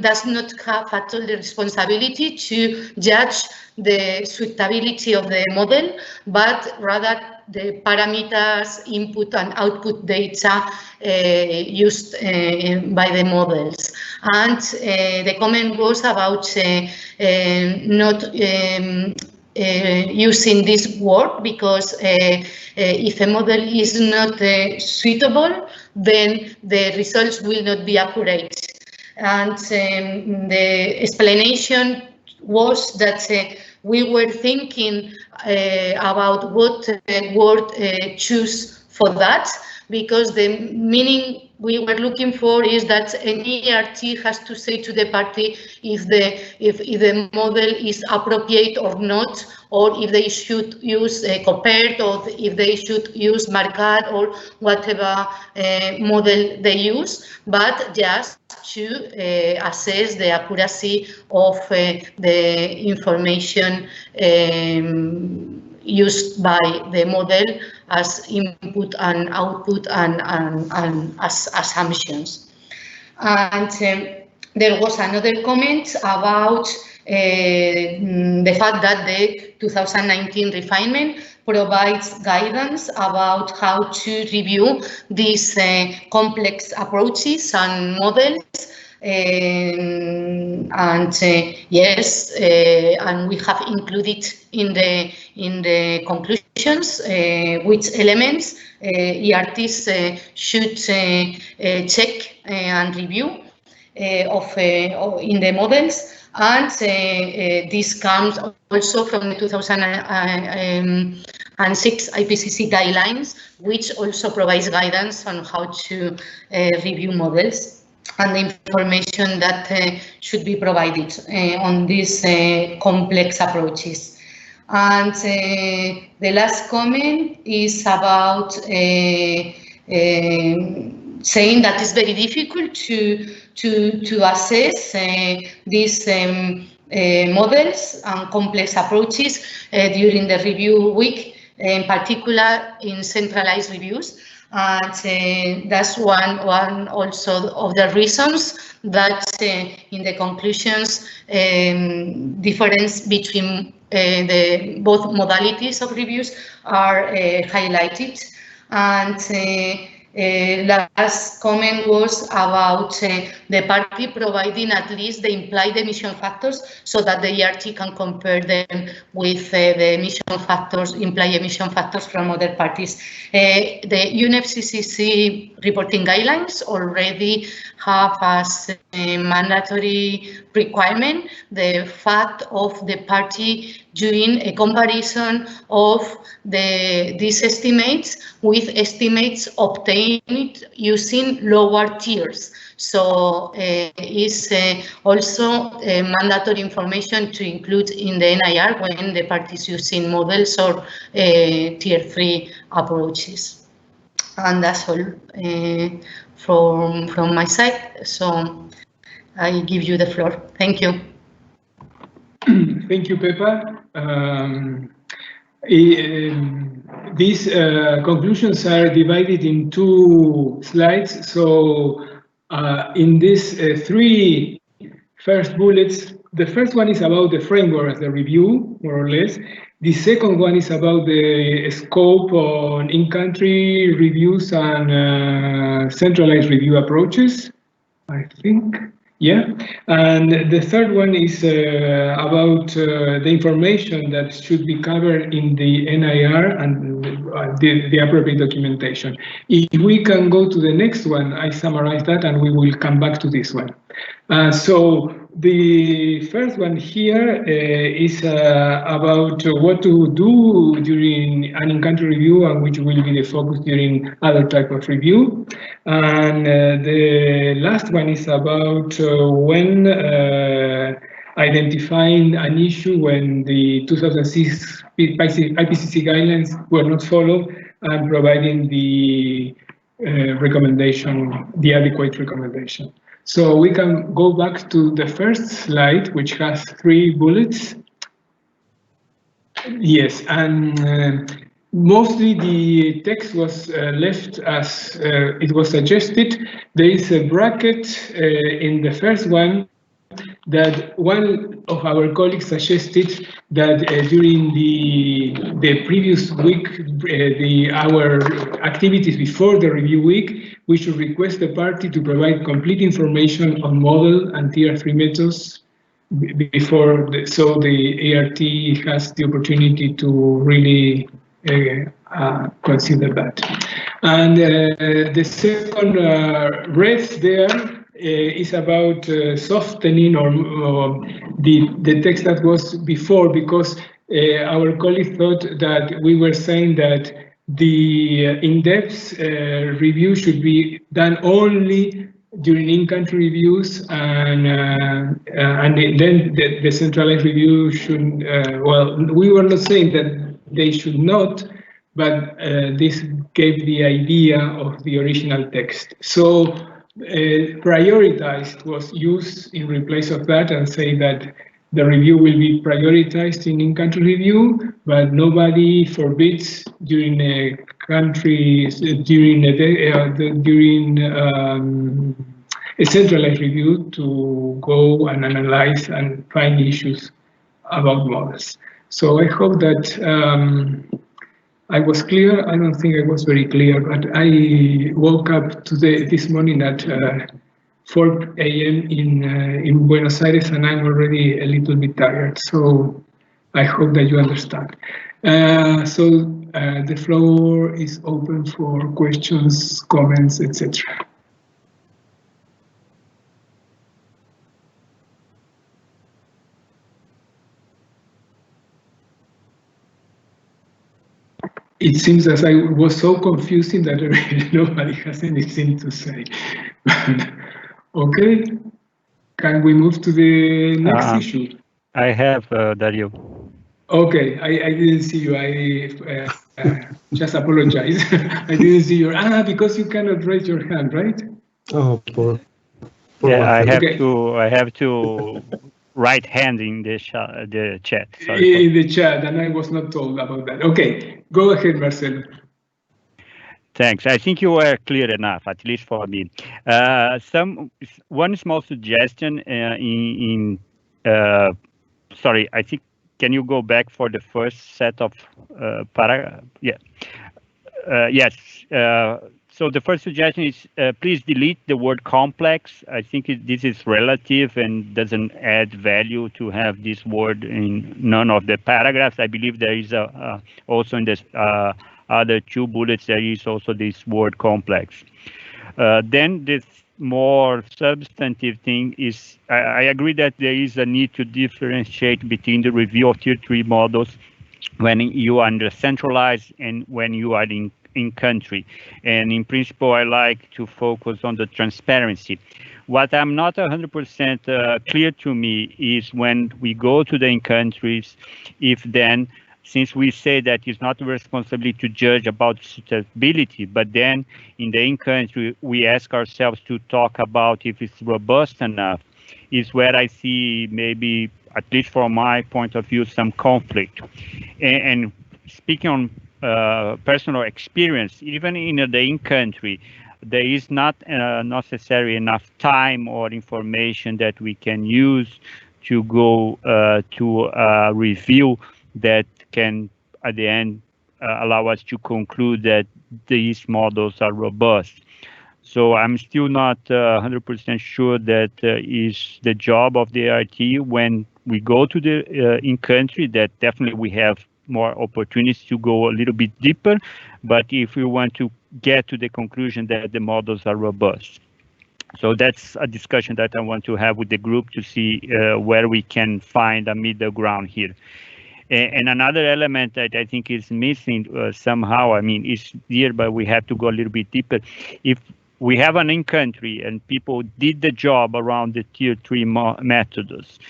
does not have at all the responsibility to judge the suitability of the model, but rather the parameters, input and output data used by the models. And the comment was about not using this word because if a model is not suitable, then the results will not be accurate. And the explanation was that we were thinking about what word choose for that, because the meaning we were looking for is that an ERT has to say to the party if the model is appropriate or not, or if they should use Copert, or if they should use Marquardt, or whatever model they use, but just to assess the accuracy of the information used by the model as input and output and as assumptions. And there was another comment about the fact that the 2019 refinement provides guidance about how to review these complex approaches and models. Yes, and we have included in the conclusions which elements ERTs should check and review in the models. And this comes also from the 2006 IPCC guidelines, which also provides guidance on how to review models and the information that should be provided on these complex approaches. And the last comment is about saying that it's very difficult to assess these models and complex approaches during the review week, in particular in centralized reviews. And that's one also of the reasons that in the conclusions difference between both modalities of reviews are highlighted. And last comment was about the party providing at least the implied emission factors so that the ERT can compare them with the emission factors, implied emission factors from other parties. The Unfccc reporting guidelines already have as a mandatory requirement the fact of the party doing a comparison of these estimates with estimates obtained using lower tiers. So it's also mandatory information to include in the NIR when the party is using models or tier 3 approaches. And that's all from my side. So I give you the floor. Thank you. Thank you, Pepa. These conclusions are divided in 2 slides. So in these 3 first bullets, the first one is about the framework as the review, more or less. The second one is about the scope on in-country reviews and centralized review approaches, I think. Yeah, and the third one is about the information that should be covered in the NIR and the appropriate documentation. If we can go to the next one, I summarize that and we will come back to this one. So the first one here is about what to do during an in-country review and which will be the focus during other type of review. And the last one is about when identifying an issue when the 2006 IPCC guidelines were not followed and providing the recommendation, the adequate recommendation. So we can go back to the first slide, which has 3 bullets. Yes, and mostly the text was left as it was suggested. There is a bracket in the first one that one of our colleagues suggested that during the previous week, our activities before the review week, we should request the party to provide complete information on model and tier 3 methods before, so the ART has the opportunity to really consider that. And the second red there is about softening or the text that was before, because our colleague thought that we were saying that the in-depth review should be done only during in-country reviews, and then the centralized review should, well, we were not saying that they should not, but this gave the idea of the original text. So prioritized was used in replace of that, and say that the review will be prioritized in in-country review, but nobody forbids during a country, during a centralized review to go and analyze and find issues about models. So I hope that I was clear. I don't think I was very clear, but I woke up this morning at 4 a.m. in Buenos Aires, and I'm already a little bit tired. So I hope that you understand. The floor is open for questions, comments, etc. It seems as I was so confusing that nobody has anything to say. Okay, can we move to the next issue? I have, Dario. Okay, I didn't see you. I just apologize. I didn't see your, because you cannot raise your hand, right? Oh, poor Yeah, I have okay. I have to right hand in the chat. Sorry in the chat, and I was not told about that. Okay, go ahead, Marcelo. Thanks. I think you were clear enough, at least for me. One small suggestion sorry, I think, can you go back for the first set of paragraph? Yeah. Yes. So the first suggestion is please delete the word complex. I think this is relative and doesn't add value to have this word in none of the paragraphs. I believe there is also in this other 2 bullets, there is also this word complex. Then this more substantive thing is, I agree that there is a need to differentiate between the review of tier 3 models when you are under centralized and when you are in country. And in principle, I like to focus on the transparency. What I'm not 100% clear to me is when we go to the in-countries, if then, since we say that it's not a responsibility to judge about suitability, but then in the in-country, we ask ourselves to talk about if it's robust enough, is where I see maybe, at least from my point of view, some conflict. And speaking on personal experience, even in the in-country, there is not necessarily enough time or information that we can use to go to a review that can, at the end, allow us to conclude that these models are robust. So I'm still not 100% sure that is the job of the ART when we go to the in-country, that definitely we have more opportunities to go a little bit deeper. But if we want to get to the conclusion that the models are robust. So that's a discussion that I want to have with the group to see where we can find a middle ground here. And another element that I think is missing somehow, I mean, it's here, but we have to go a little bit deeper. If we have an in-country and people did the job around the tier 3 methods,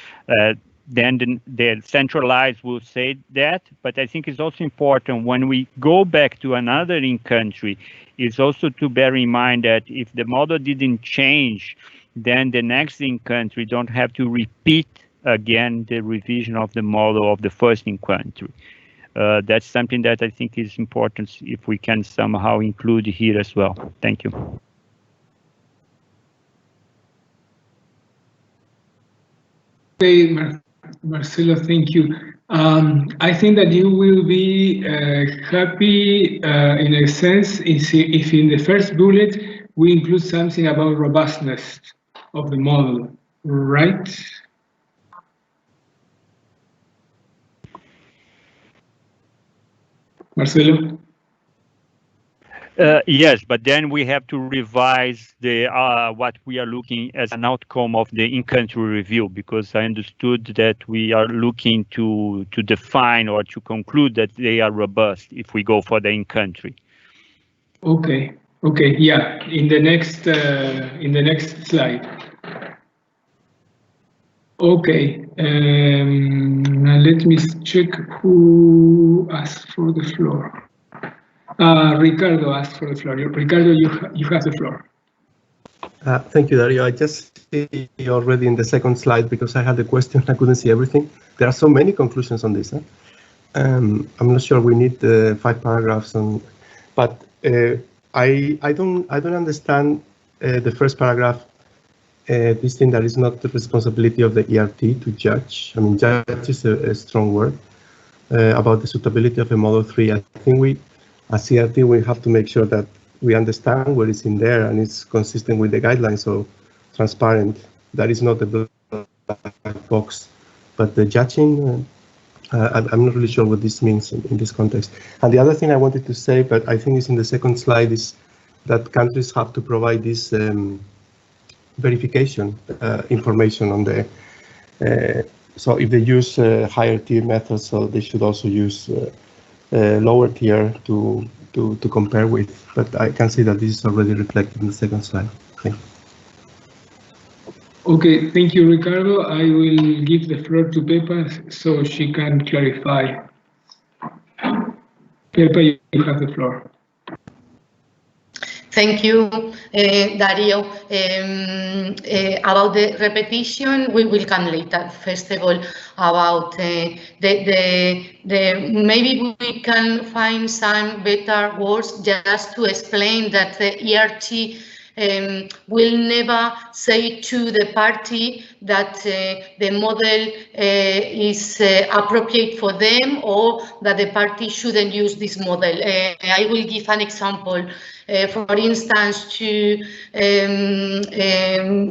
then the centralized will say that. But I think it's also important when we go back to another in-country, is also to bear in mind that if the model didn't change then the next in-country don't have to repeat again the revision of the model of the first in-country. That's something that I think is important if we can somehow include here as well. Thank you. Okay, Marcelo, thank you. I think that you will be happy in a sense if in the first bullet we include something about robustness of the model, right? Marcelo? Yes, but then we have to revise the what we are looking as an outcome of the in-country review, because I understood that we are looking to define or to conclude that they are robust if we go for the in-country. Okay. Okay. Yeah. In the next slide. Okay. Now let me check who asked for the floor. Ricardo asked for the floor. Ricardo, you have the floor. Thank you, Dario. I just see already in the second slide, because I had a question, I couldn't see everything. There are so many conclusions on this. I'm not sure we need the 5 paragraphs on, but I don't understand the first paragraph. This thing that is not the responsibility of the ERT to judge. I mean, judge is a strong word about the suitability of a Model 3. I think we, as ERT, we have to make sure that we understand what is in there and it's consistent with the guidelines, so transparent. That is not the black box, but the judging, I'm not really sure what this means in this context. And the other thing I wanted to say, but I think is in the second slide, is that countries have to provide this verification information on the, so if they use higher tier methods, so they should also use lower tier to compare with. But I can see that this is already reflected in the second slide. Thank you. Okay, thank you, Ricardo. I will give the floor to Pepa so she can clarify. Pepa, you have the floor. Thank you, Dario. About the repetition, we will come later. First of all, about maybe we can find some better words just to explain that the ERT will never say to the party that the model is appropriate for them, or that the party shouldn't use this model. I will give an example. For instance, to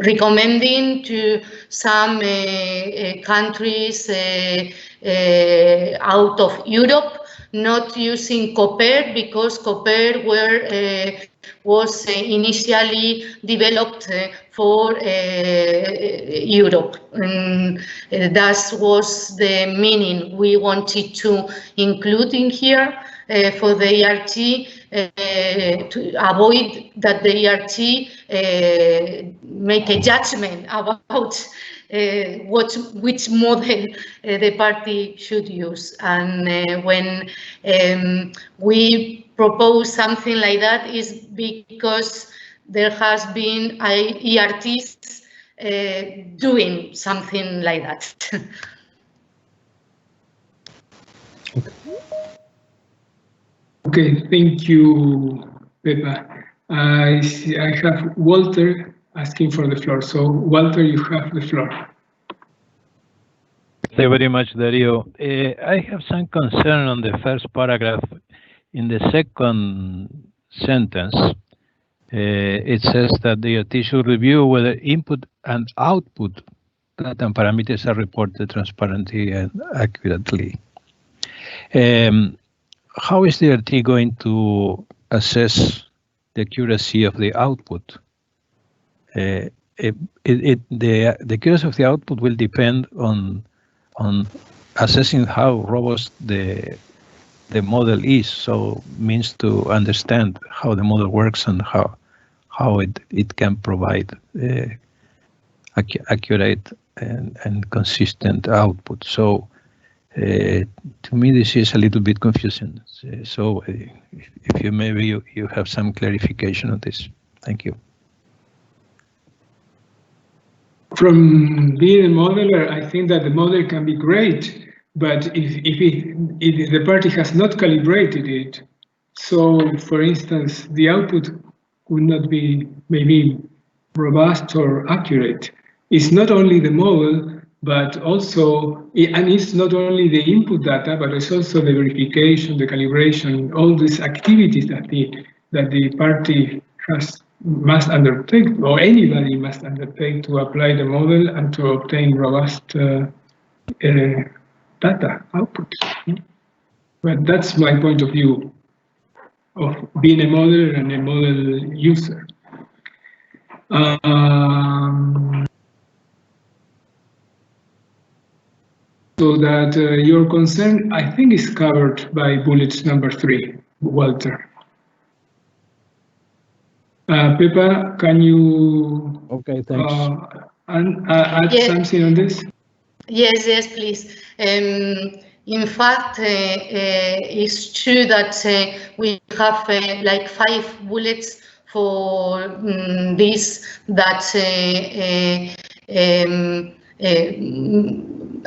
recommending to some countries out of Europe not using copper, because copper was initially developed for Europe. That was the meaning we wanted to include in here for the ERT, to avoid that the ERT make a judgment about which model the party should use. And when we propose something like that, is because there has been ERTs doing something like that. Okay, thank you, Pepa. I have Walter asking for the floor. So, Walter, you have the floor. Thank you very much, Dario. I have some concern on the first paragraph. In the second sentence, it says that the ERT should review whether input and output data and parameters are reported transparently and accurately. How is the ERT going to assess the accuracy of the output? The accuracy of the output will depend on assessing how robust the model is. So means to understand how the model works and how it can provide accurate and consistent output. So to me, this is a little bit confusing. So if you maybe you have some clarification on this. Thank you. From being a modeler, I think that the model can be great, but if the party has not calibrated it, so for instance, the output would not be maybe robust or accurate. It's not only the model, but also, and it's not only the input data, but it's also the verification, the calibration, all these activities that the party must undertake, or anybody must undertake to apply the model and to obtain robust data output. But that's my point of view of being a modeler and a model user. So that your concern, I think, is covered by bullet number 3, Walter. Pepa, can you add something on this? Yes, please. In fact, it's true that we have like 5 bullets for this that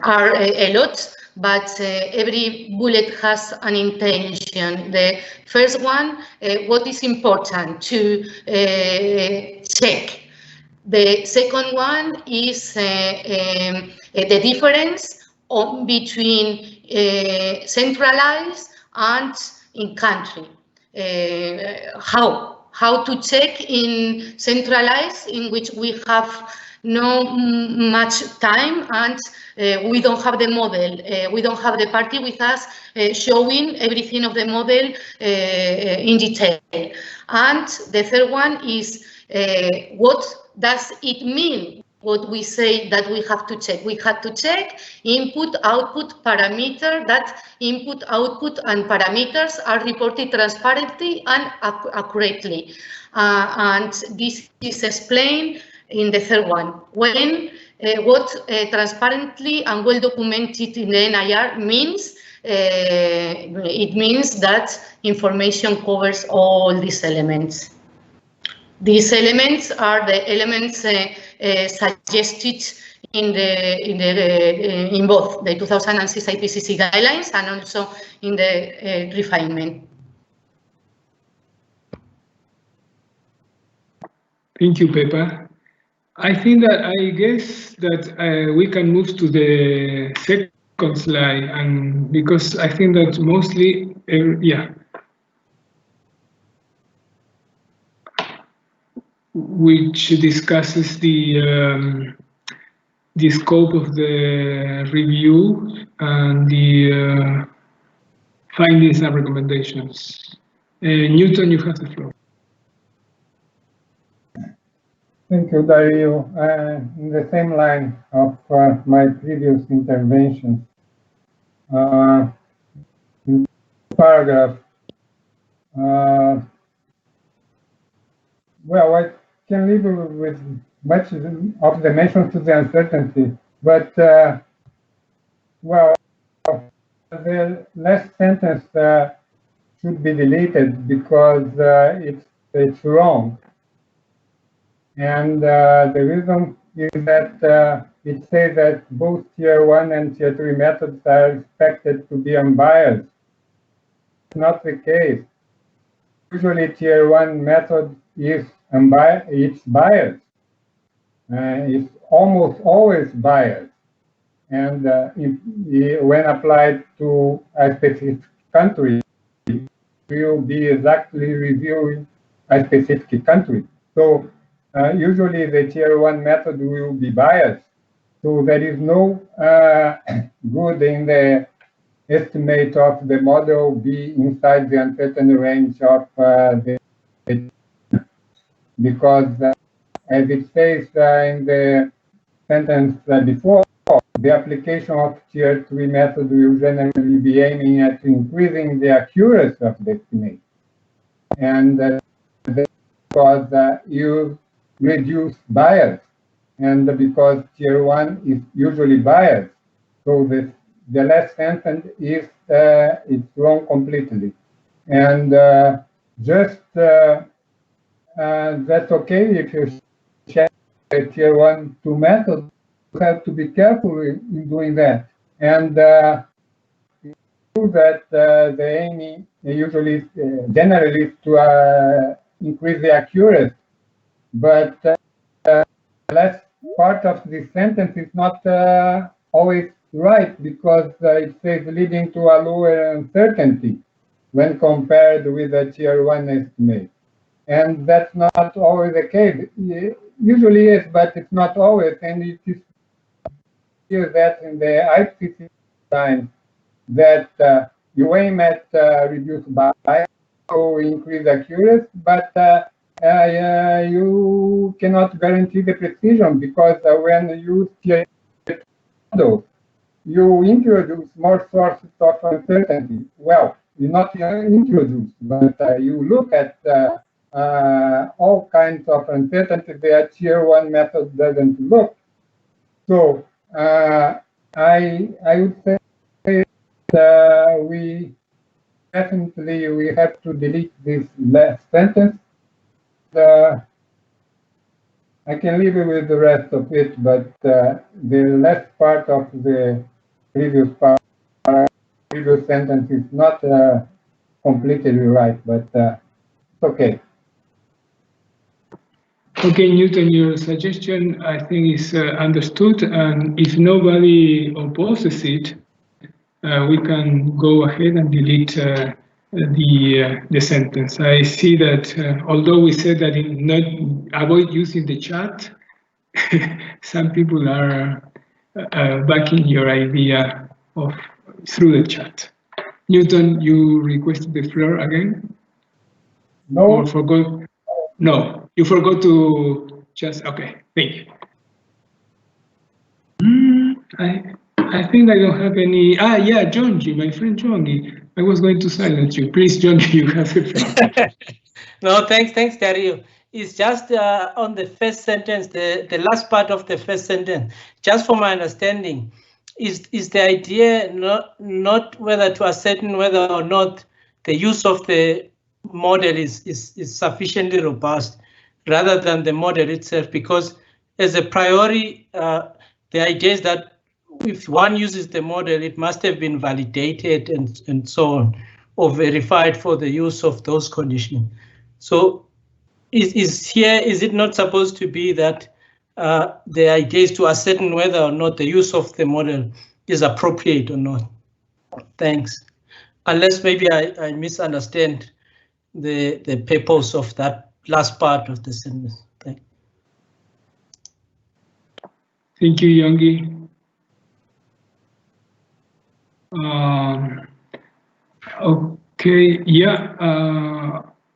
are a lot, but every bullet has an intention. The first one, what is important to check. The second one is the difference between centralized and in country. How to check in centralized, in which we have no much time and we don't have the model, we don't have the party with us showing everything of the model in detail. And the third one is what does it mean, what we say that we have to check? We have to check input, output, parameter, that input, output, and parameters are reported transparently and accurately. And this is explained in the third one. When what transparently and well documented in the NIR means, it means that information covers all these elements. These elements are the elements suggested in both the 2006 IPCC guidelines and also in the refinement. Thank you, Pepa. I guess that we can move to the second slide, and because I think that mostly, which discusses the scope of the review and the findings and recommendations. Newton, you have the floor. Thank you, Dario. In the same line of my previous intervention, in paragraph, well, I can live with much of the mention to the uncertainty, but well, the last sentence should be deleted because it's wrong. And the reason is that it says that both Tier 1 and Tier 3 methods are expected to be unbiased. It's not the case. Usually Tier 1 method is unbiased, it's biased. It's almost always biased. And when applied to a specific country, it will be exactly reviewing a specific country. So usually the Tier 1 method will be biased. So there is no good in the estimate of the model be inside the uncertain range of the because as it says in the sentence before, the application of Tier 3 method will generally be aiming at increasing the accuracy of the estimate. And because you reduce bias, and because Tier 1 is usually biased, so the last sentence is it's wrong completely. And just that's okay if you check tier 1, 2 method, you have to be careful in doing that. And that the aim usually, generally, is to increase the accuracy. But the last part of the sentence is not always right, because it says leading to a lower uncertainty when compared with a tier 1 estimate. And that's not always the case. Usually is, but it's not always. And it is clear that in the IFCC design that you aim at reduce bias to increase accuracy, but you cannot guarantee the precision, because when you use models, you introduce more sources of uncertainty. Well, you not introduce, but you look at all kinds of uncertainty that tier 1 method doesn't look. So I would say we definitely have to delete this last sentence. I can leave it with the rest of it, but the last part of the previous sentence is not completely right, but it's okay. Okay, Newton, your suggestion I think is understood, and if nobody opposes it, we can go ahead and delete the sentence. I see that although we said that not avoid using the chat, some people are backing your idea of through the chat. Newton, you requested the floor again? No. Or forgot? No, you forgot to just, okay, thank you. I think I don't have any, yeah, Jongi, my friend Jongi. I was going to silence you. Please, Jongi, you have the floor. No, thanks, Dario. It's just on the first sentence, the last part of the first sentence, just for my understanding, is the idea not whether to ascertain whether or not the use of the model is sufficiently robust, rather than the model itself, because as a priori, the idea is that if one uses the model, it must have been validated and so on, or verified for the use of those conditions. So is it not supposed to be that the idea is to ascertain whether or not the use of the model is appropriate or not? Thanks. Unless maybe I misunderstand the purpose of that last part of the sentence. Thank you, Yongi. Okay, yeah,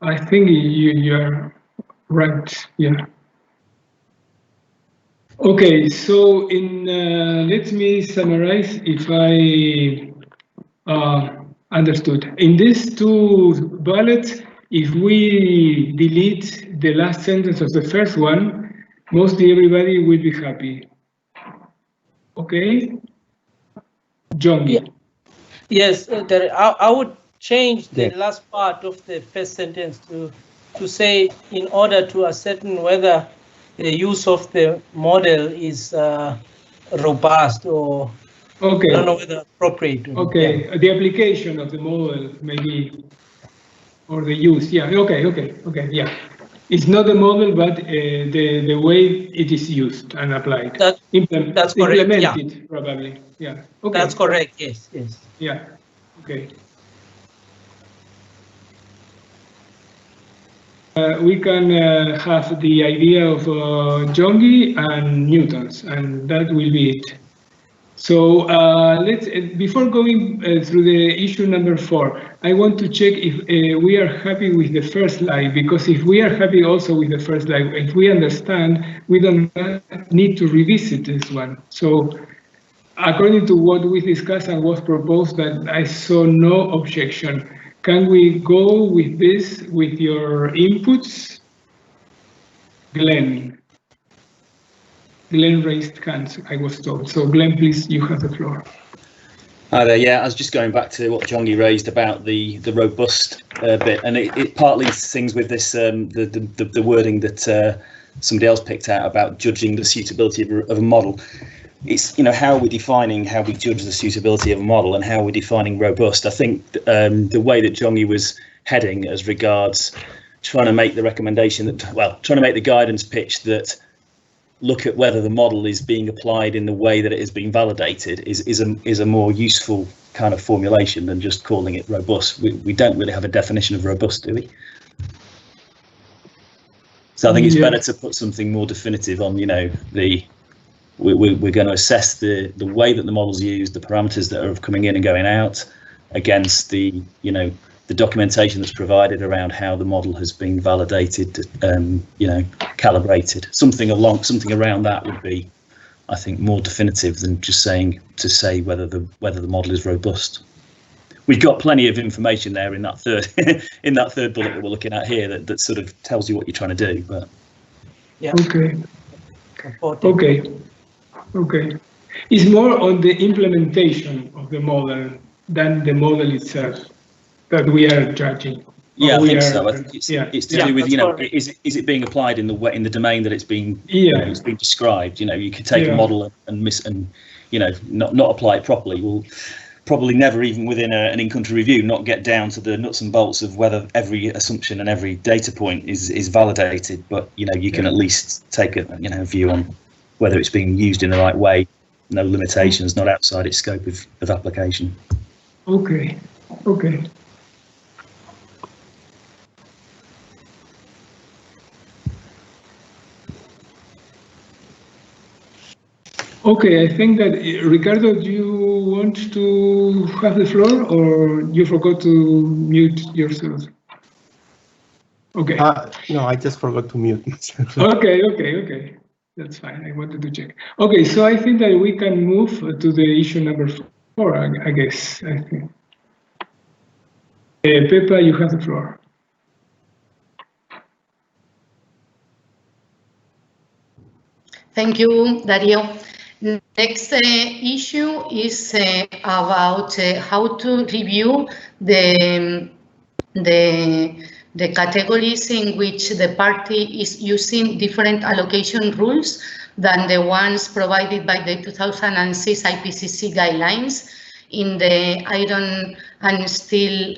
I think you're right, yeah. Okay, so let me summarize if I understood. In these two bullets, if we delete the last sentence of the first one, mostly everybody will be happy. Okay, John. Yeah. Yes, I would change the last part of the first sentence to say, in order to ascertain whether the use of the model is robust or okay. I don't know whether appropriate. Okay, yeah. The application of the model maybe, or the use. Yeah. Okay. Yeah. It's not the model, but the way it is used and applied. That's correct. Implemented, yeah. Probably. Yeah. Okay. That's correct. Yes. Yeah. Okay. We can have the idea of Jongi and Newtons, and that will be it. So let's, before going through the issue number 4, I want to check if we are happy with the first slide, because if we are happy also with the first slide, if we understand, we don't need to revisit this one. So according to what we discussed and was proposed, that I saw no objection. Can we go with this, with your inputs? Glenn raised hands, I was told. So Glenn, please, you have the floor. Hi there. Yeah, I was just going back to what Jongi raised about the robust bit, and it partly sings with this the wording that somebody else picked out about judging the suitability of a model. It's, you know, how we're defining how we judge the suitability of a model and how we're defining robust. I think the way that Jongi was heading as regards trying to make the recommendation that, well, trying to make the guidance pitch that look at whether the model is being applied in the way that it is being validated is a more useful kind of formulation than just calling it robust. We don't really have a definition of robust, do we? So I think it's better to put something more definitive on, you know, we're going to assess the way that the model's used, the parameters that are coming in and going out against the, you know, the documentation that's provided around how the model has been validated, you know, calibrated. Something around that would be, I think, more definitive than just saying whether the model is robust. We've got plenty of information there in that third bullet that we're looking at here that sort of tells you what you're trying to do. But yeah. Okay. It's more on the implementation of the model than the model itself that we are judging. Yeah, I think so. I think it's to do with, you know, is it being applied in the domain that it's being it's being described. You know, you could take a model and you know, not apply it properly. We'll probably never, even within an in-country review, not get down to the nuts and bolts of whether every assumption and every data point is validated. But you know, you can at least take a view on whether it's being used in the right way. No limitations, not outside its scope of application. Okay. Okay, I think that, Ricardo, do you want to have the floor, or you forgot to mute yourself? Okay. No, I just forgot to mute myself. Okay. That's fine. I wanted to check. Okay, so I think that we can move to the issue number 4, I guess. I think. Pepa, you have the floor. Thank you, Dario. Next issue is about how to review the categories in which the party is using different allocation rules than the ones provided by the 2006 IPCC guidelines. In the iron and steel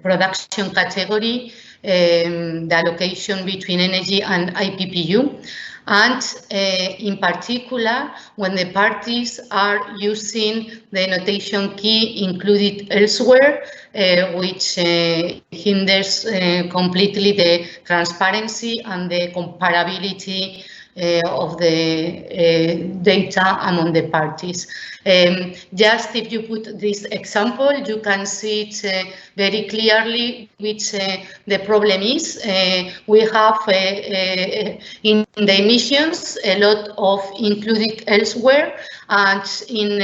production category, the allocation between energy and IPPU. And in particular, when the parties are using the notation key included elsewhere, which hinders completely the transparency and the comparability of the data among the parties. Just if you put this example, you can see it very clearly which the problem is. We have in the emissions a lot of included elsewhere, and in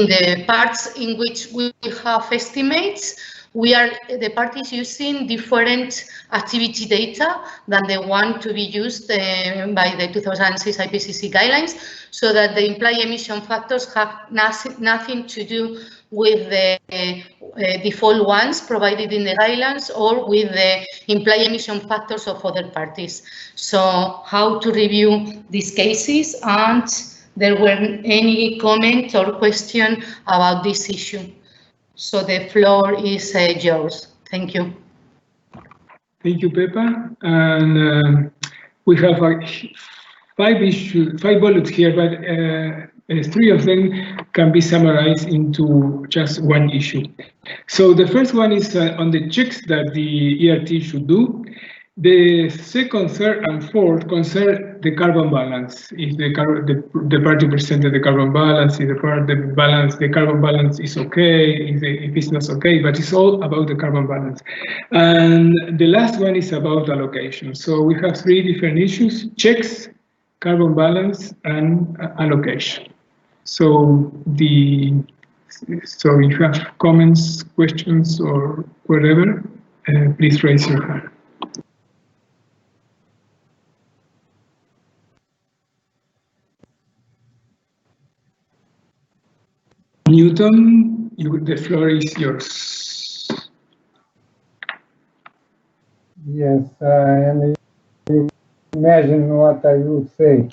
the parts in which we have estimates, the parties using different activity data than the one to be used by the 2006 IPCC guidelines, so that the implied emission factors have nothing to do with the default ones provided in the guidelines or with the implied emission factors of other parties. So how to review these cases, and there weren't any comment or question about this issue. So the floor is yours. Thank you. Thank you, Pepa. And we have 5 bullets here, but 3 of them can be summarized into just one issue. So the first one is on the checks that the ERT should do. The second, third, and fourth concern the carbon balance. If the party presented the carbon balance, if the carbon balance is okay, if it's not okay, but it's all about the carbon balance. And the last one is about allocation. So we have 3 different issues: checks, carbon balance, and allocation. So if you have comments, questions, or whatever, please raise your hand. Newton, the floor is yours. Yes, and imagine what I would say.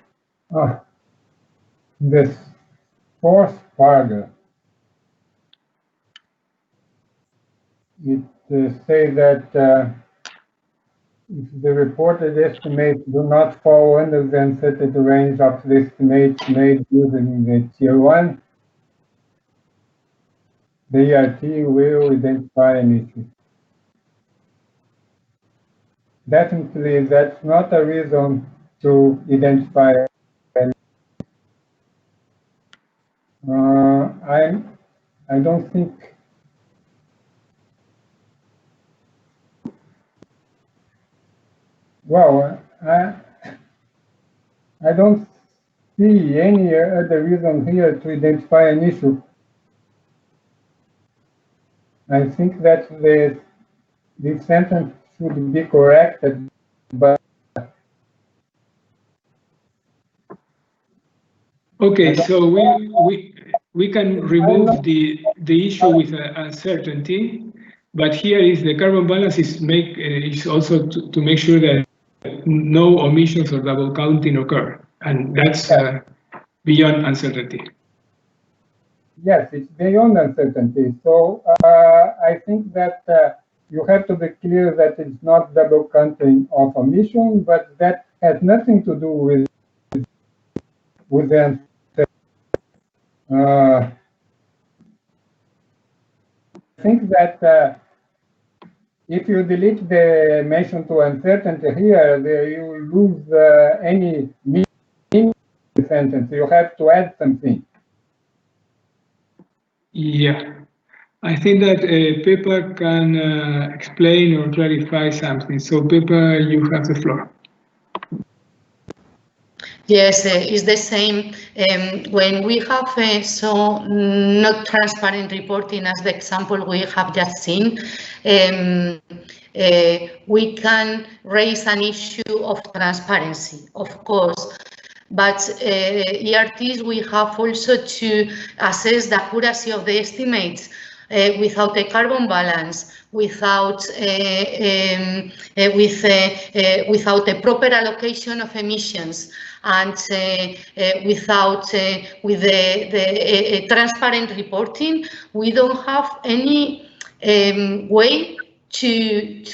This fourth paragraph, it says that if the reported estimates do not fall under the uncertainty range of the estimates made using the Tier 1, the ERT will identify an issue. Definitely, that's not a reason to identify an issue. I don't think well, I don't see any other reason here to identify an issue. I think that the sentence should be corrected, but okay, so we can remove the issue with uncertainty, but here is the carbon balance is also to make sure that no omissions or double counting occur, and that's beyond uncertainty. Yes, it's beyond uncertainty. So I think that you have to be clear that it's not double counting of omission, but that has nothing to do with the uncertainty. I think that if you delete the mention to uncertainty here, you will lose any meaning in the sentence. You have to add something. Yeah, I think that Pepper can explain or clarify something. So Pepper, you have the floor. Yes, it's the same. When we have so not transparent reporting as the example we have just seen, we can raise an issue of transparency, of course. But ERTs, we have also to assess the accuracy of the estimates without a carbon balance, without without a proper allocation of emissions, and without with the transparent reporting, we don't have any way to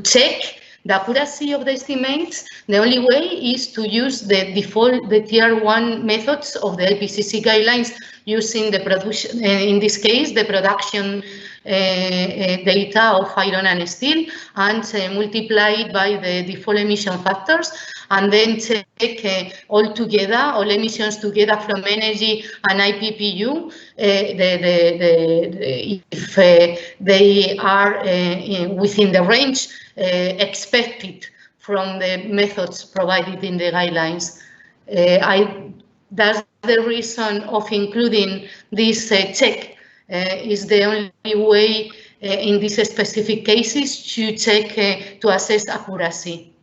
check the accuracy of the estimates. The only way is to use the default, the Tier 1 methods of the IPCC guidelines, using the production, in this case, the production data of iron and steel, and multiply it by the default emission factors, and then check all together, all emissions together from energy and IPPU, if they are within the range expected from the methods provided in the guidelines. That's the reason of including this check. Is the only way in these specific cases to check, to assess accuracy.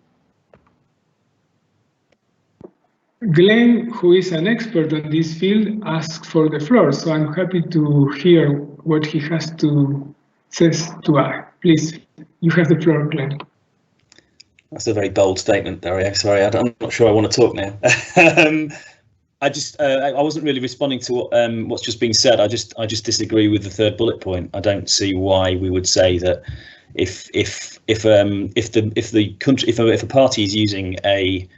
Glenn, who is an expert on this field, asked for the floor, so I'm happy to hear what he has to say to us. Please, you have the floor, Glenn. That's a very bold statement, Dario. Sorry, I'm not sure I want to talk now. I wasn't really responding to what's just been said. I just disagree with the third bullet point. I don't see why we would say that if a party is using a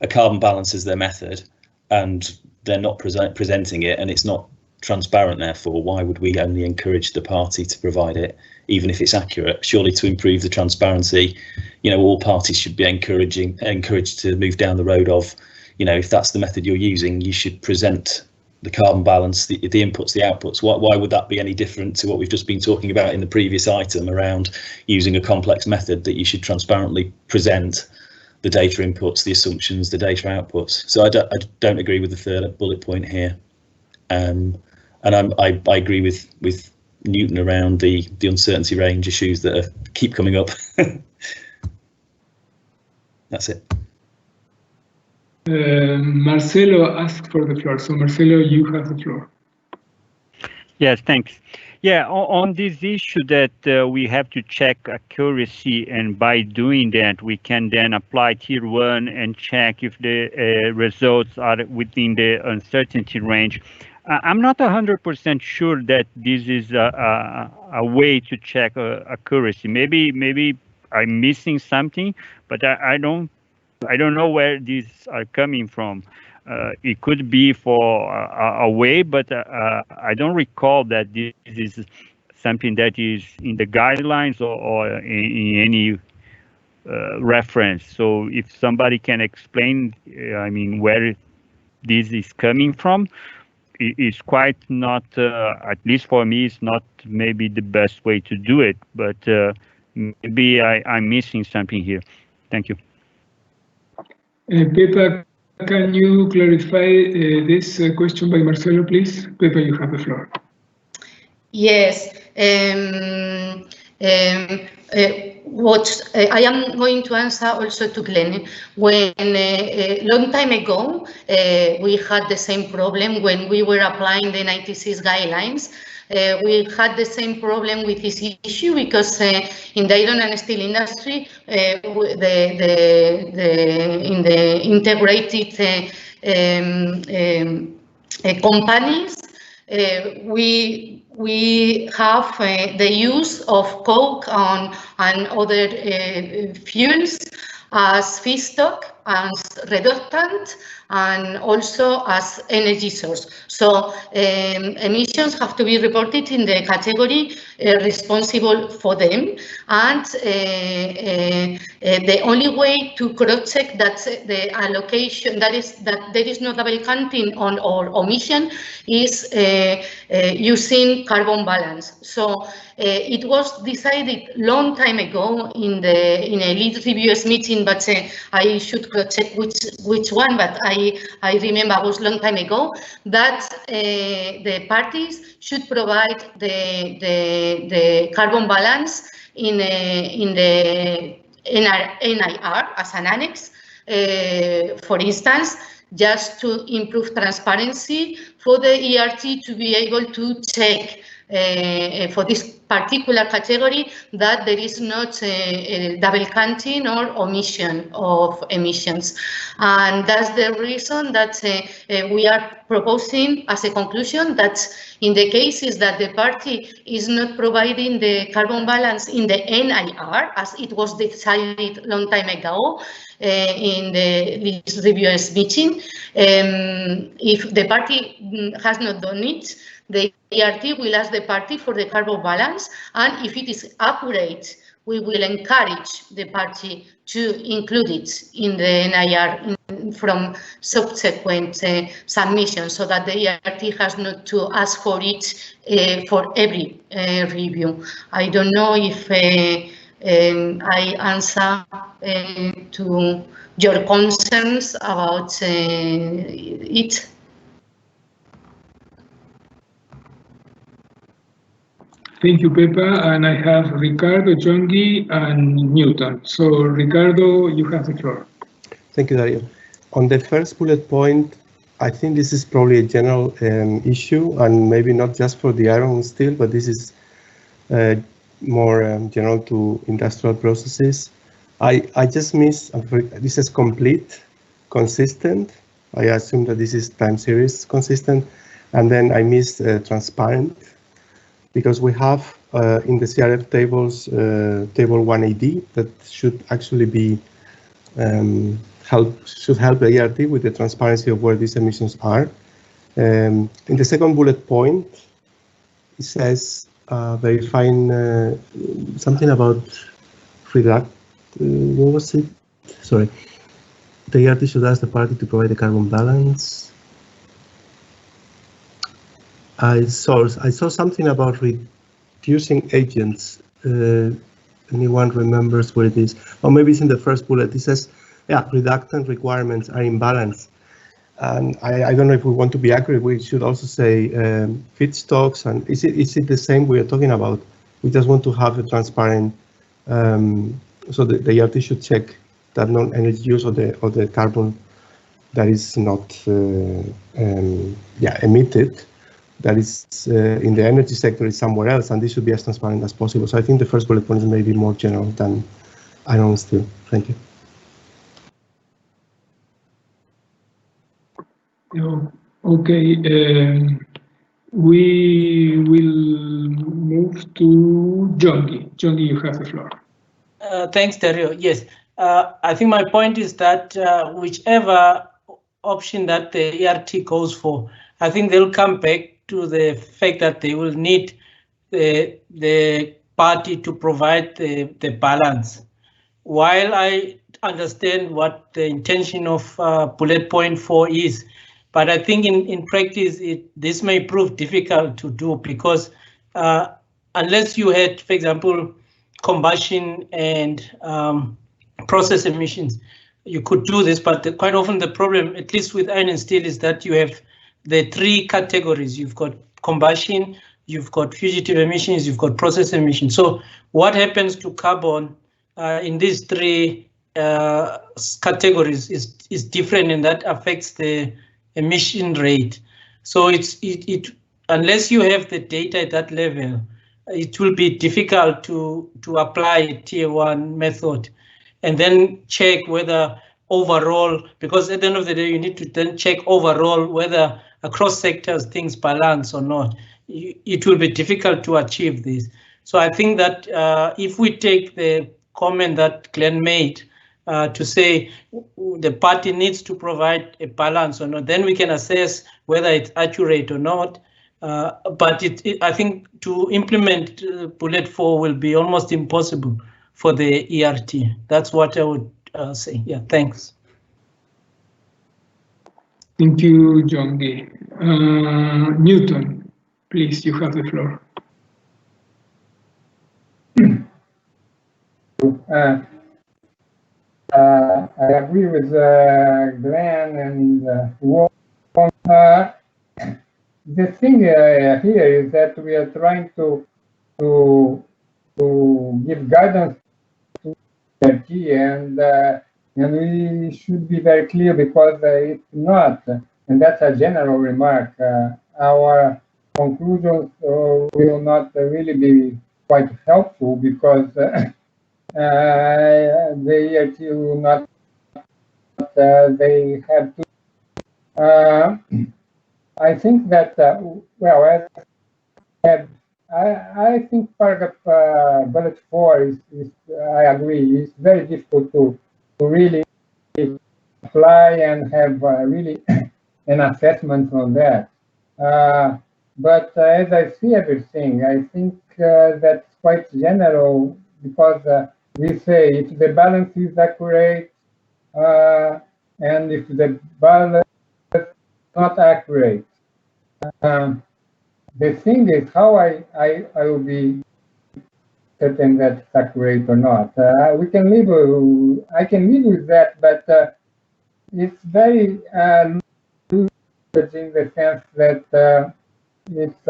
carbon balance as their method and they're not presenting it and it's not transparent, therefore, why would we only encourage the party to provide it, even if it's accurate? Surely to improve the transparency, all parties should be encouraged to move down the road of, if that's the method you're using, you should present the carbon balance, the inputs, the outputs. Why would that be any different to what we've just been talking about in the previous item around using a complex method, that you should transparently present the data inputs, the assumptions, the data outputs? So I don't agree with the third bullet point here. And I agree with Newton around the uncertainty range issues that keep coming up. That's it. Marcelo asked for the floor. So Marcelo, you have the floor. Yes, thanks. Yeah, on this issue that we have to check accuracy, and by doing that, we can then apply tier 1 and check if the results are within the uncertainty range. I'm not 100% sure that this is a way to check accuracy. Maybe I'm missing something, but I don't know where these are coming from. It could be for a way, but I don't recall that this is something that is in the guidelines or in any reference. So if somebody can explain, I mean, where this is coming from, it's quite not, at least for me, it's not maybe the best way to do it, but maybe I'm missing something here. Thank you. Pepa, can you clarify this question by Marcelo, please? Pepa, you have the floor. Yes. What I am going to answer also to Glenn. When a long time ago, we had the same problem when we were applying the 96 guidelines. We had the same problem with this issue because in the iron and steel industry, in the integrated companies, we have the use of coke and other fuels as feedstock, as reductant, and also as energy source. So emissions have to be reported in the category responsible for them, and the only way to cross-check that the allocation, that there is no double counting on or omission, is using carbon balance. So it was decided long time ago in a lead reviewers meeting, but I should check which one, but I remember it was long time ago that the parties should provide the carbon balance in the NIR as an annex, for instance, just to improve transparency for the ERT to be able to check for this particular category that there is not a double counting or omission of emissions. And that's the reason that we are proposing as a conclusion that in the cases that the party is not providing the carbon balance in the NIR, as it was decided long time ago in the lead reviewers meeting, if the party has not done it, the ERT will ask the party for the carbon balance, and if it is accurate, we will encourage the party to include it in the NIR from subsequent submissions, so that the ERT has not to ask for it for every review. I don't know if I answer to your concerns about it. Thank you, Pepa. And I have Ricardo, Jongi, and Newton. So, Ricardo, you have the floor. Thank you, Dario. On the first bullet point, I think this is probably a general issue, and maybe not just for the iron and steel, but this is more general to industrial processes. I just missed, this is complete, consistent. I assume that this is time series consistent, and then I missed transparent, because we have in the CRF tables, table 1AD, that should actually be should help the ERT with the transparency of where these emissions are. In the second bullet point, it says verifying something about what was it? Sorry. The ERT should ask the party to provide the carbon balance. I saw something about reducing agents. Anyone remembers where it is? Or maybe it's in the first bullet. It says, yeah, reductant requirements are in balance. And I don't know if we want to be accurate. We should also say feedstocks. And is it the same we are talking about? We just want to have a transparent, so the ERT should check that non-energy use of the carbon that is not emitted that is in the energy sector is somewhere else, and this should be as transparent as possible. So I think the first bullet point is maybe more general than iron and steel. Thank you. Okay, we will move to Jongi. Jongi, you have the floor. Thanks, Dario. Yes, I think my point is that whichever option that the ERT goes for, I think they'll come back to the fact that they will need the party to provide the balance. While I understand what the intention of bullet point 4 is, but I think in practice this may prove difficult to do, because unless you had, for example, combustion and process emissions, you could do this, but quite often the problem, at least with iron and steel, is that you have the three categories. You've got combustion, you've got fugitive emissions, you've got process emissions. So what happens to carbon in these three categories is different, and that affects the emission rate. So unless you have the data at that level, it will be difficult to apply a tier 1 method and then check whether overall, because at the end of the day you need to then check overall whether across sectors things balance or not. It will be difficult to achieve this. So I think that if we take the comment that Glenn made to say the party needs to provide a balance or not, then we can assess whether it's accurate or not. But I think to implement bullet 4 will be almost impossible for the ERT. That's what I would say. Yeah, thanks. Thank you, Jongi. Newton, please, you have the floor. I agree with Glenn and Wolf. The thing here is that we are trying to give guidance to ERT, and we should be very clear, because it's not, and that's a general remark. Our conclusions will not really be quite helpful, because the ERT will not. They have to. I think that well, as I think paragraph bullet 4 is I agree, it's very difficult to really apply and have really an assessment on that. But as I see everything, I think that's quite general, because we say if the balance is accurate and if the balance is not accurate. The thing is how I will be certain that it's accurate or not. We can live. I can live with that, but it's very loose in the sense that it's.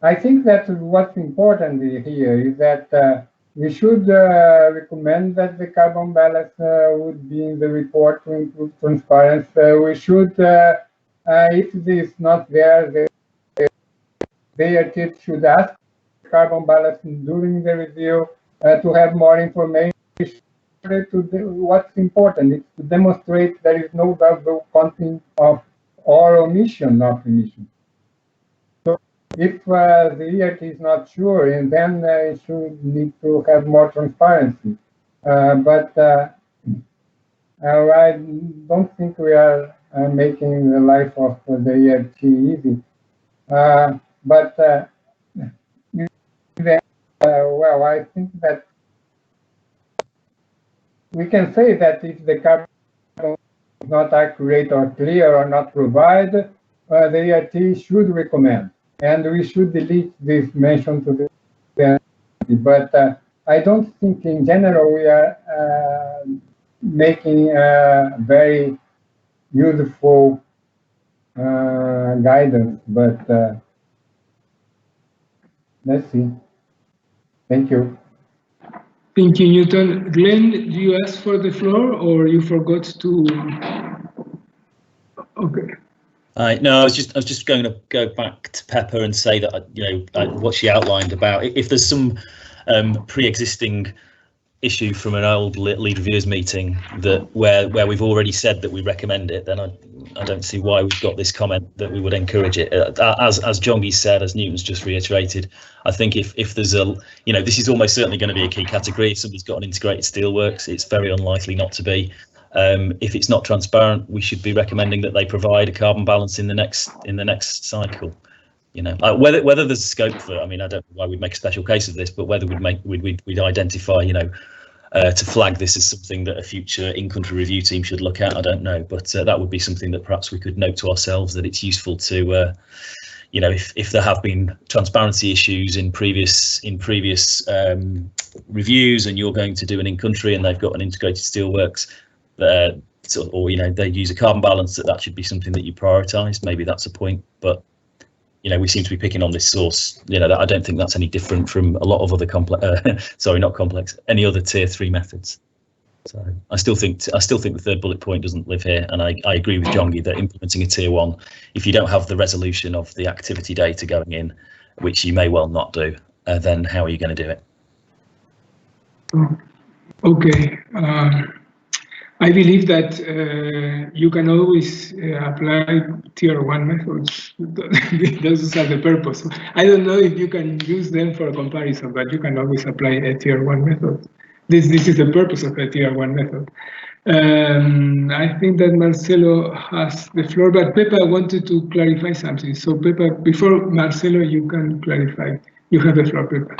I think that what's important here is that we should recommend that the carbon balance would be in the report to improve transparency. We should, if this is not there, the ERT should ask carbon balance during the review to have more information. What's important is to demonstrate there is no double content of or omission of emission. So if the ERT is not sure, and then it should need to have more transparency. But I don't think we are making the life of the ERT easy. But well, I think that we can say that if the carbon is not accurate or clear or not provided, the ERT should recommend, and we should delete this mention to the ERT. But I don't think in general we are making very useful guidance, but let's see. Thank you. Thank you, Newton. Glenn, do you ask for the floor or you forgot to? Okay. No, I was just going to go back to Pepper and say that what she outlined about if there's some pre-existing issue from an old lead reviewers meeting that where we've already said that we recommend it, then I don't see why we've got this comment that we would encourage it. As Jongi said, as Newton's just reiterated, I think if there's this is almost certainly going to be a key category. If somebody's got an integrated steelworks, it's very unlikely not to be. If it's not transparent, we should be recommending that they provide a carbon balance in the next cycle. Whether there's scope for, I don't know why we'd make a special case of this, but whether we'd identify, to flag this as something that a future in-country review team should look at, I don't know, but that would be something that perhaps we could note to ourselves, that it's useful to, if there have been transparency issues in previous reviews, and you're going to do an in-country and they've got an integrated steelworks, or they use a carbon balance, that should be something that you prioritise. Maybe that's a point, but we seem to be picking on this source. I don't think that's any different from a lot of other any other tier 3 methods. So I still think the third bullet point doesn't live here, and I agree with Jongi that implementing a tier 1, if you don't have the resolution of the activity data going in, which you may well not do, then how are you going to do it? Okay. I believe that you can always apply tier 1 methods. Those are the purpose. I don't know if you can use them for comparison, but you can always apply a tier 1 method. This is the purpose of a tier 1 method. I think that Marcelo has the floor, but Pepa wanted to clarify something. So Pepa, before Marcelo, you can clarify. You have the floor, Pepa.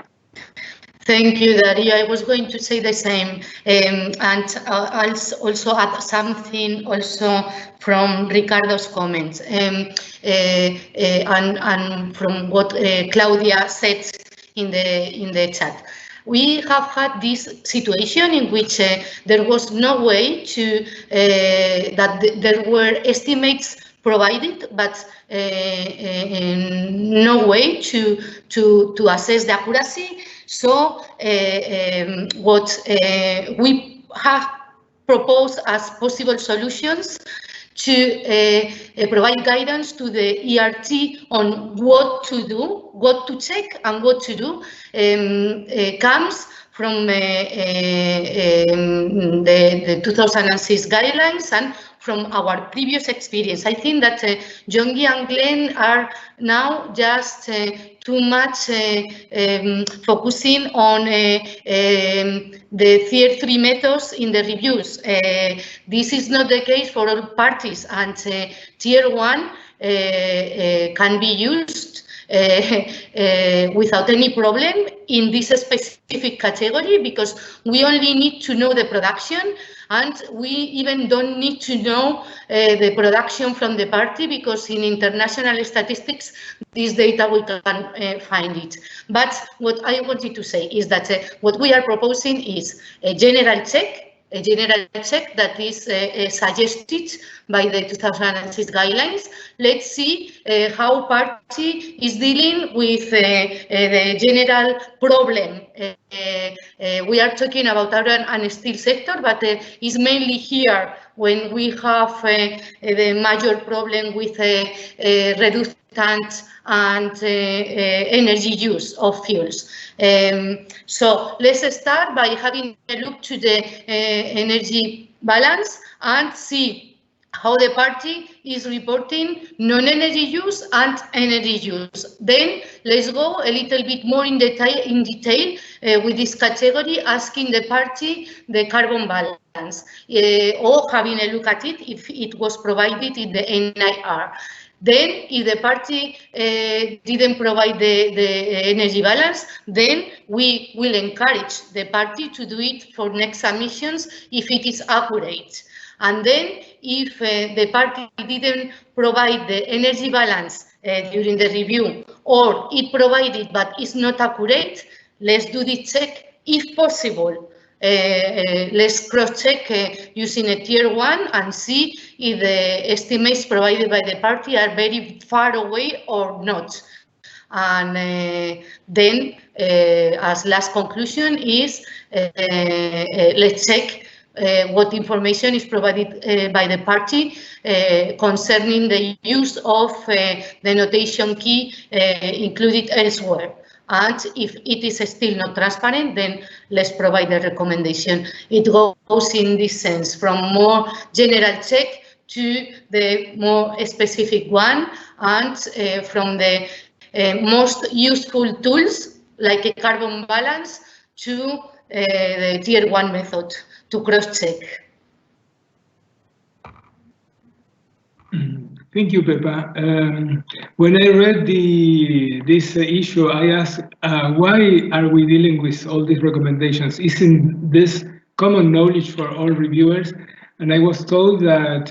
Thank you, Dario. I was going to say the same, and I'll also add something also from Ricardo's comments and from what Claudia said in the chat. We have had this situation in which there was no way to that there were estimates provided, but no way to assess the accuracy. So what we have proposed as possible solutions to provide guidance to the ERT on what to do, what to check and what to do comes from the 2006 guidelines and from our previous experience. I think that Jongi and Glenn are now just too much focusing on the tier 3 methods in the reviews. This is not the case for all parties, and tier 1 can be used without any problem in this specific category, because we only need to know the production, and we even don't need to know the production from the party, because in international statistics this data we can find it. But what I wanted to say is that what we are proposing is a general check that is suggested by the 2006 guidelines. Let's see how party is dealing with the general problem. We are talking about iron and steel sector, but it's mainly here when we have the major problem with reductant and energy use of fuels. So let's start by having a look to the energy balance and see how the party is reporting non-energy use and energy use. Then let's go a little bit more in detail with this category, asking the party the carbon balance, or having a look at it if it was provided in the NIR. Then, if the party didn't provide the energy balance, then we will encourage the party to do it for next submissions if it is accurate. And then, if the party didn't provide the energy balance during the review, or it provided but is not accurate, let's do the check if possible. Let's cross-check using a tier 1 and see if the estimates provided by the party are very far away or not. And then, as last conclusion is, let's check what information is provided by the party concerning the use of the notation key included elsewhere. And if it is still not transparent, then let's provide a recommendation. It goes in this sense, from more general check to the more specific one, and from the most useful tools, like a carbon balance, to the tier 1 method to cross-check. Thank you, Pepa. When I read this issue, I asked, why are we dealing with all these recommendations? Isn't this common knowledge for all reviewers? And I was told that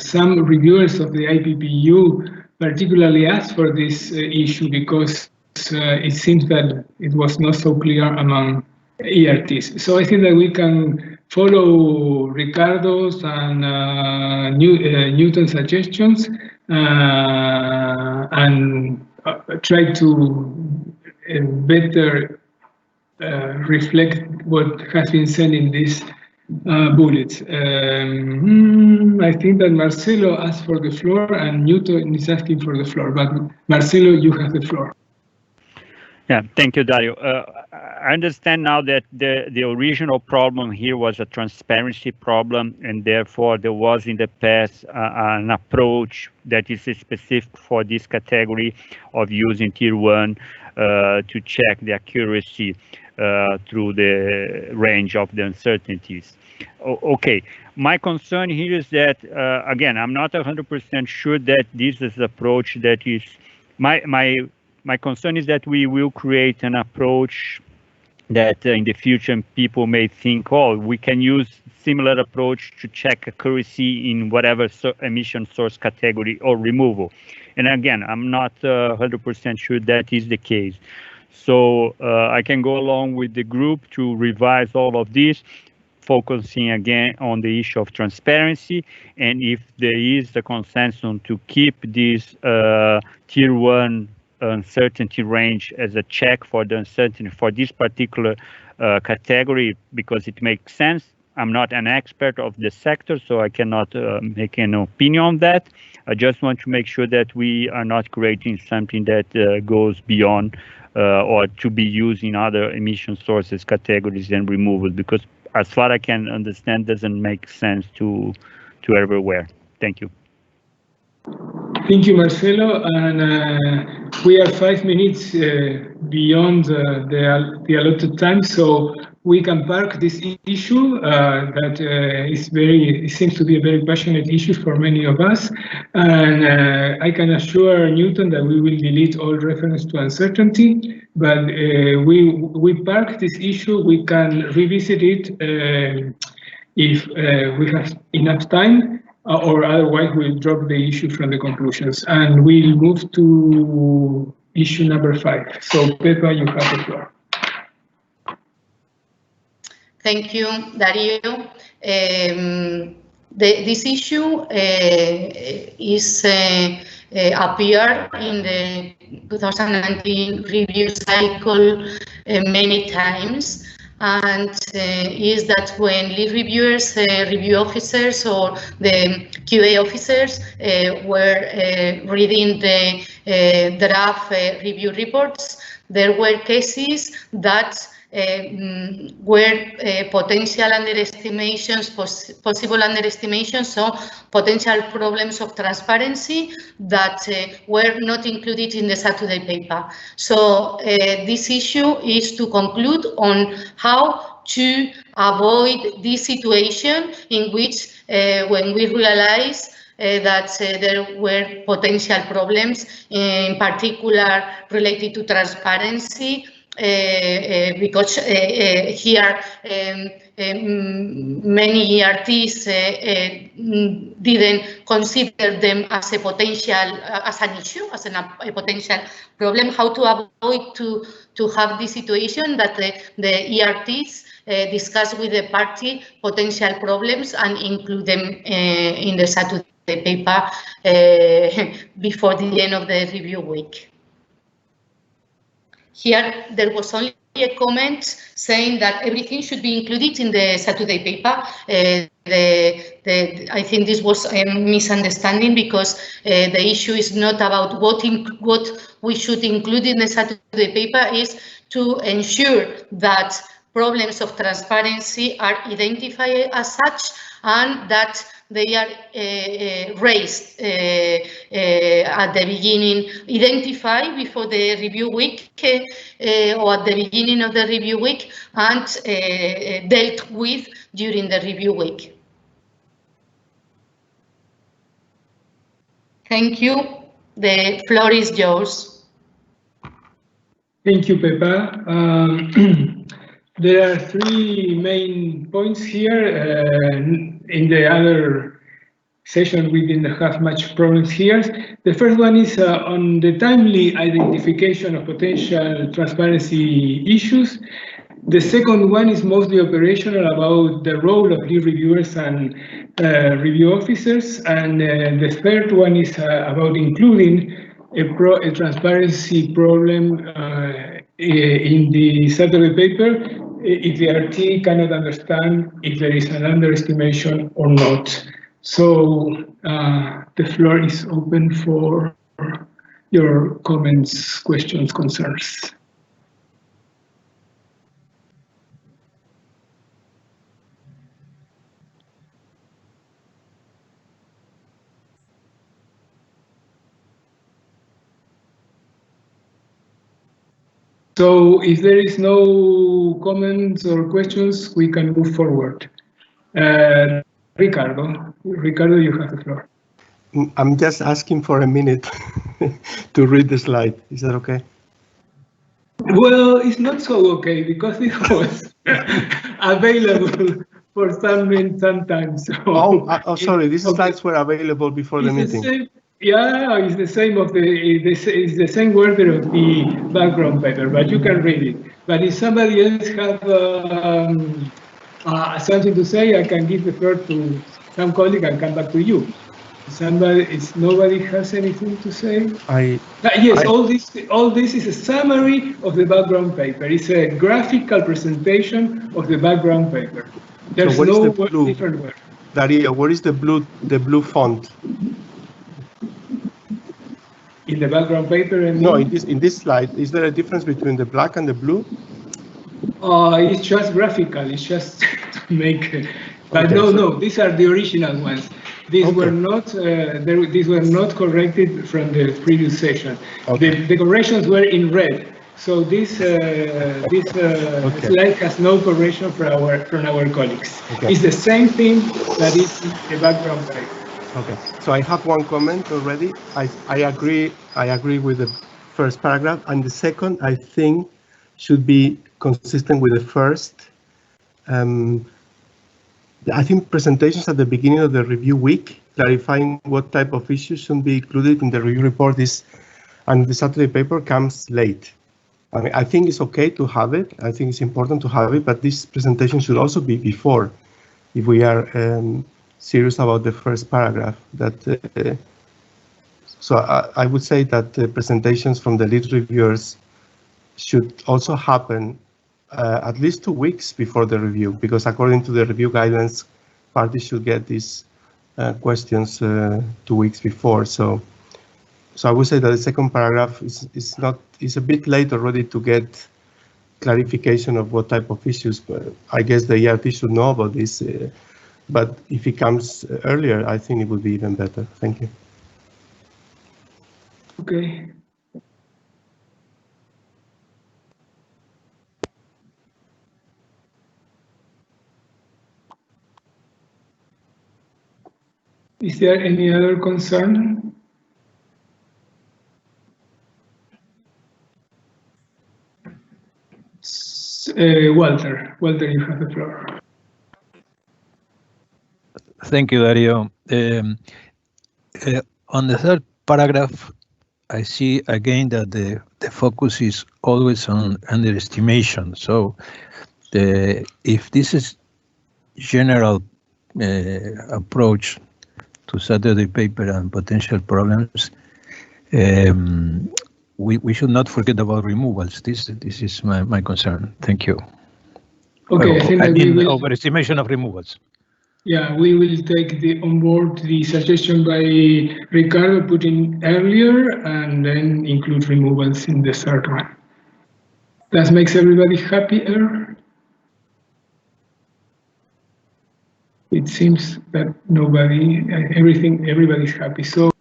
some reviewers of the IPPU particularly asked for this issue because it seems that it was not so clear among ERTs. So I think that we can follow Ricardo's and Newton's suggestions and try to better reflect what has been said in these bullets. I think that Marcelo asked for the floor and Newton is asking for the floor, but Marcelo, you have the floor. Yeah, thank you, Dario. I understand now that the original problem here was a transparency problem, and therefore there was in the past an approach that is specific for this category of using tier 1 to check the accuracy through the range of the uncertainties. Okay, my concern here is that, again, I'm not 100% sure that this is the approach that is, my concern is that we will create an approach that in the future people may think, oh, we can use similar approach to check accuracy in whatever emission source category or removal. And again, I'm not 100% sure that is the case. So I can go along with the group to revise all of this, focusing again on the issue of transparency. And if there is a consensus to keep this tier 1 uncertainty range as a check for the uncertainty for this particular category, because it makes sense. I'm not an expert of the sector, so I cannot make an opinion on that. I just want to make sure that we are not creating something that goes beyond or to be used in other emission sources categories and removal, because as far as I can understand, doesn't make sense to everywhere. Thank you. Thank you, Marcelo. And we are 5 minutes beyond the allotted time, so we can park this issue that is it seems to be a very passionate issue for many of us. And I can assure Newton that we will delete all reference to uncertainty, but we park this issue. We can revisit it if we have enough time. Or otherwise we'll drop the issue from the conclusions, and we'll move to issue number 5. So Pepa, you have the floor. Thank you, Dario. This issue is appeared in the 2019 review cycle many times. And is that when lead reviewers, review officers, or the QA officers were reading the draft review reports, there were cases that were potential underestimations, possible underestimations, so potential problems of transparency that were not included in the Saturday paper. So this issue is to conclude on how to avoid this situation in which when we realize that there were potential problems, in particular related to transparency, because here many ERTs didn't consider them as a potential, as an issue, as a potential problem. How to avoid to have this situation that the ERTs discuss with the party potential problems and include them in the Saturday paper before the end of the review week. Here, there was only a comment saying that everything should be included in the Saturday paper. I think this was a misunderstanding, because the issue is not about what we should include in the Saturday paper, is to ensure that problems of transparency are identified as such, and that they are raised at the beginning, identified before the review week or at the beginning of the review week, and dealt with during the review week. Thank you. The floor is yours. Thank you, Pepa. There are three main points here. In the other session, we didn't have much problems here. The first one is on the timely identification of potential transparency issues. The second one is mostly operational, about the role of lead reviewers and review officers. And the third one is about including a transparency problem in the Saturday paper if the RT cannot understand if there is an underestimation or not. So the floor is open for your comments, questions, concerns. So if there is no comments or questions, we can move forward. Ricardo, you have the floor. I'm just asking for a minute to read the slide. Is that okay? Well, it's not so okay, because it was available for some time. So oh, sorry, these slides were available before the meeting. Yeah, it's the same it's the same order of the background paper, but you can read it. But if somebody else have something to say, I can give the floor to some colleague and come back to you. Nobody has anything to say? Yes, all this is a summary of the background paper. It's a graphical presentation of the background paper. There's so no blue, different word. Dario, what is the blue font? In the background paper? And no, in this slide, is there a difference between the black and the blue? It's just graphical. It's just to make. But okay, no, these are the original ones. These were not. These were not corrected from the previous session. Okay. The corrections were in red. So this slide has no correction from our colleagues. Okay. It's the same thing that is in the background paper. Okay, so I have one comment already. I agree with the first paragraph, and the second I think should be consistent with the first. I think presentations at the beginning of the review week, clarifying what type of issues should be included in the review report and the Saturday paper comes late. I mean, I think it's okay to have it. I think it's important to have it, but this presentation should also be before, if we are serious about the first paragraph. So I would say that the presentations from the lead reviewers should also happen at least 2 weeks before the review, because according to the review guidance, parties should get these questions 2 weeks before. So I would say that the second paragraph is a bit late already to get clarification of what type of issues. But I guess the ERT should know about this. But if it comes earlier, I think it would be even better. Thank you. Okay. Is there any other concern? Walter, you have the floor. Thank you, Dario. On the third paragraph, I see again that the focus is always on underestimation. So if this is general approach to Saturday paper and potential problems, we should not forget about removals. This is my concern. Thank you. Okay, I think that we will overestimation of removals. Yeah, we will take on board the suggestion by Ricardo put in earlier and then include removals in the third one. That makes everybody happier. It seems that everybody's happy. So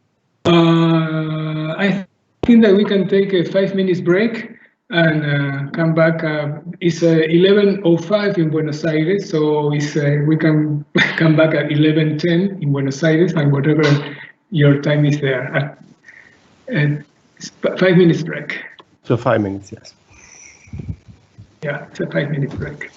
I think that we can take a 5 minutes break and come back. It's 11:05 in Buenos Aires, so we can come back at 11:10 in Buenos Aires and whatever your time is there. 5 minutes break. So 5 minutes, yes. Yeah, it's a 5 minute break.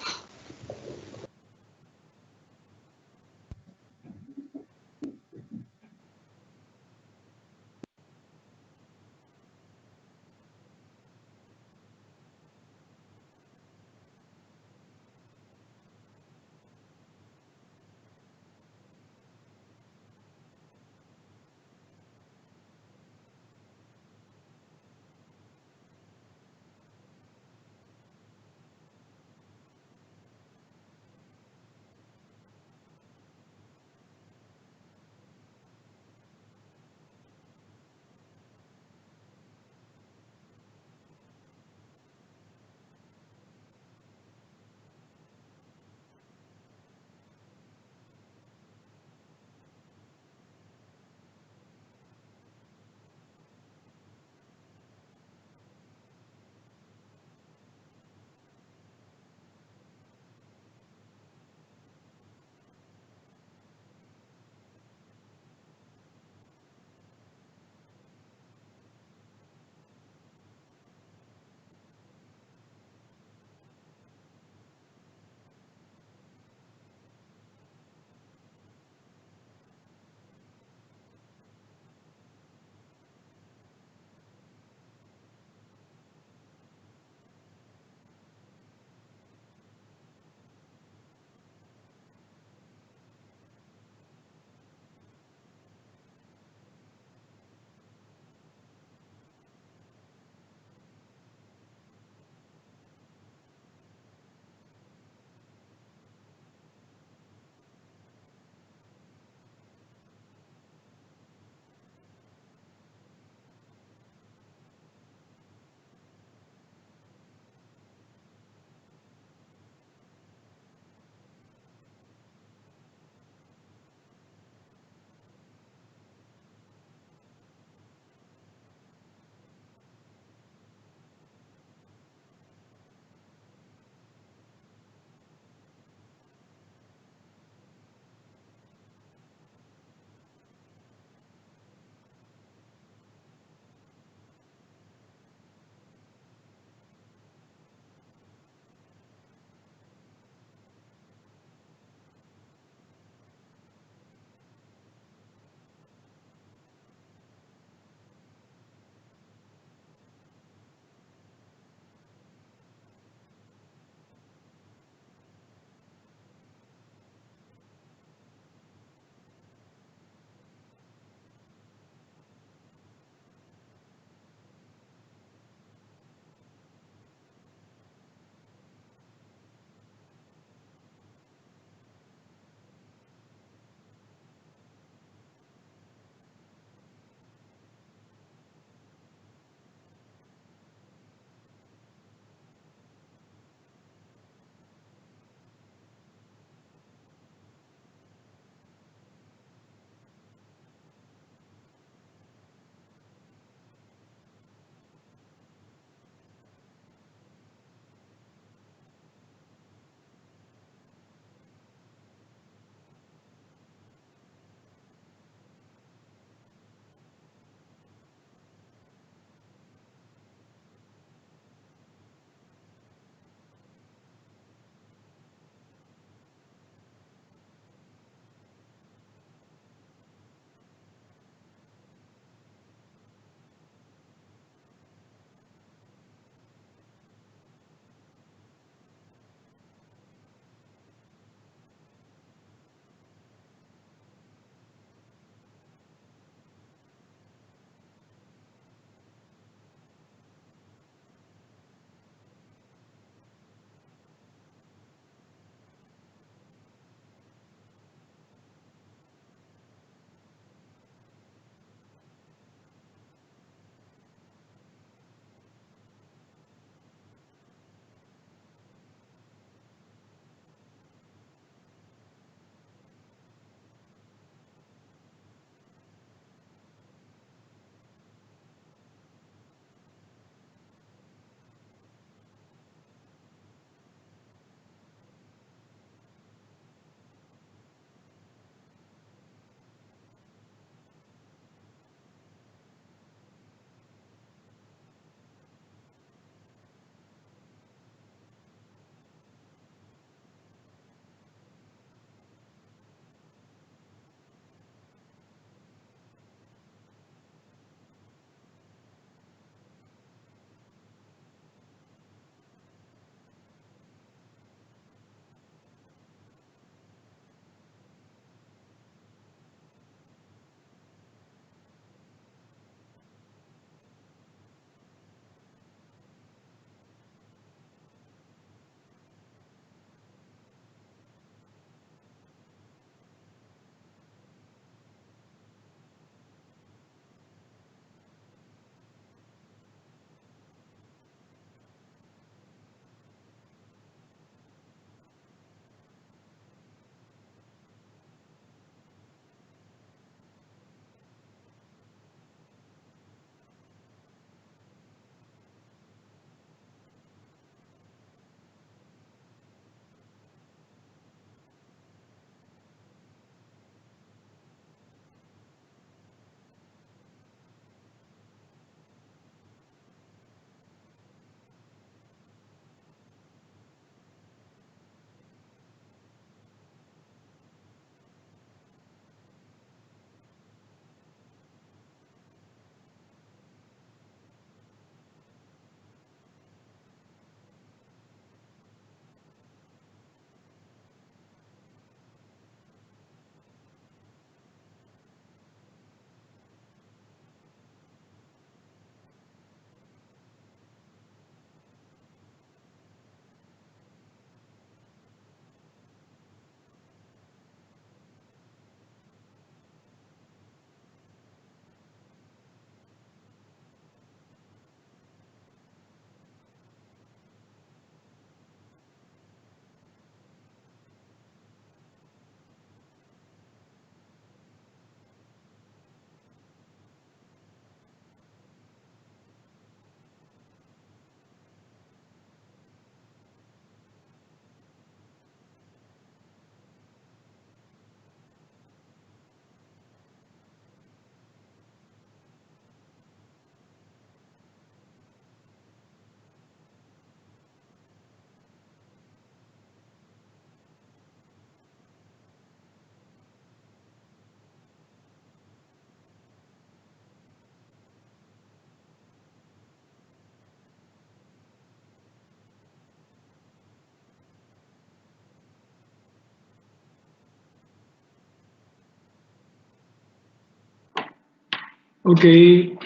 Okay,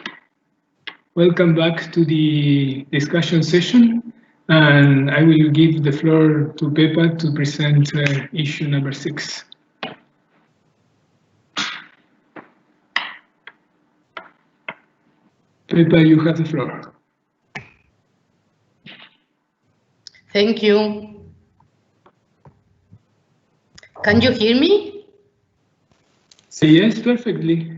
welcome back to the discussion session, and I will give the floor to Pepa to present issue number 6. Pepa, you have the floor. Thank you. Can you hear me? Yes, perfectly.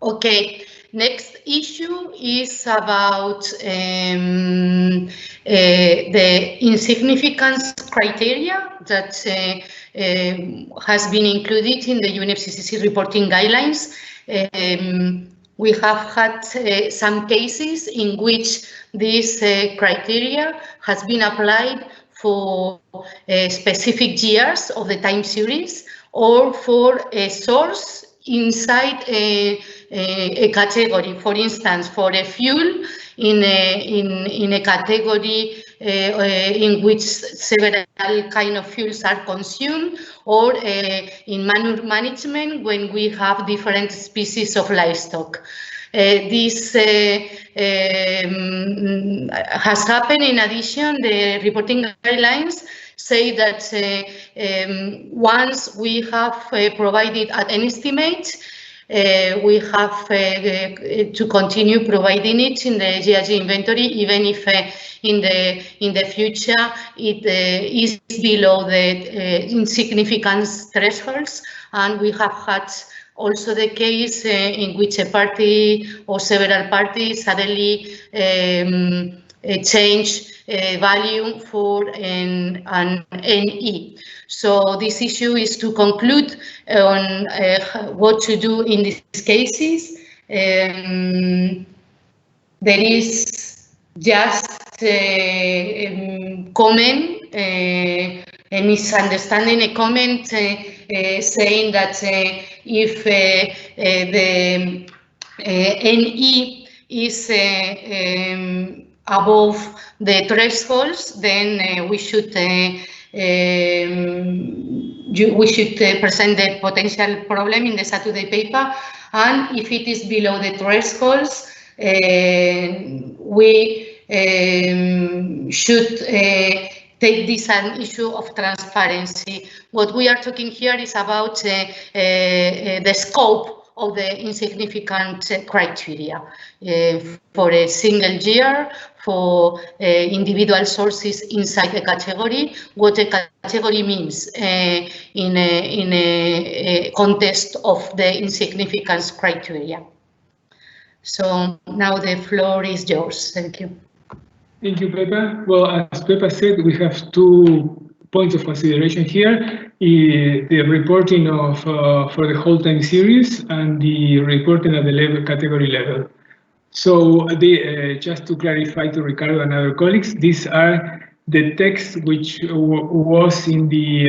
Okay, next issue is about the insignificance criteria that has been included in the Unfccc reporting guidelines. We have had some cases in which this criteria has been applied for specific years of the time series or for a source inside a category. For instance, for a fuel in a category in which several kind of fuels are consumed, or in manure management when we have different species of livestock. This has happened. In addition, the reporting guidelines say that once we have provided an estimate, we have to continue providing it in the GHG inventory, even if in the future it is below the insignificance thresholds. And we have had also the case in which a party or several parties suddenly change value for an NE. So this issue is to conclude on what to do in these cases. There is just a comment, a misunderstanding, a comment saying that if the NE is above the thresholds, then we should present the potential problem in the Saturday paper, and if it is below the thresholds, we should take this an issue of transparency. What we are talking here is about the scope of the insignificant criteria for a single year, for individual sources inside a category, what a category means in a context of the insignificance criteria. So now the floor is yours. Thank you. Thank you, Pepa. Well, as Pepa said, we have 2 points of consideration here: the reporting of for the whole time series and the reporting at the level category level. So just to clarify to Ricardo and other colleagues, these are the text which was in the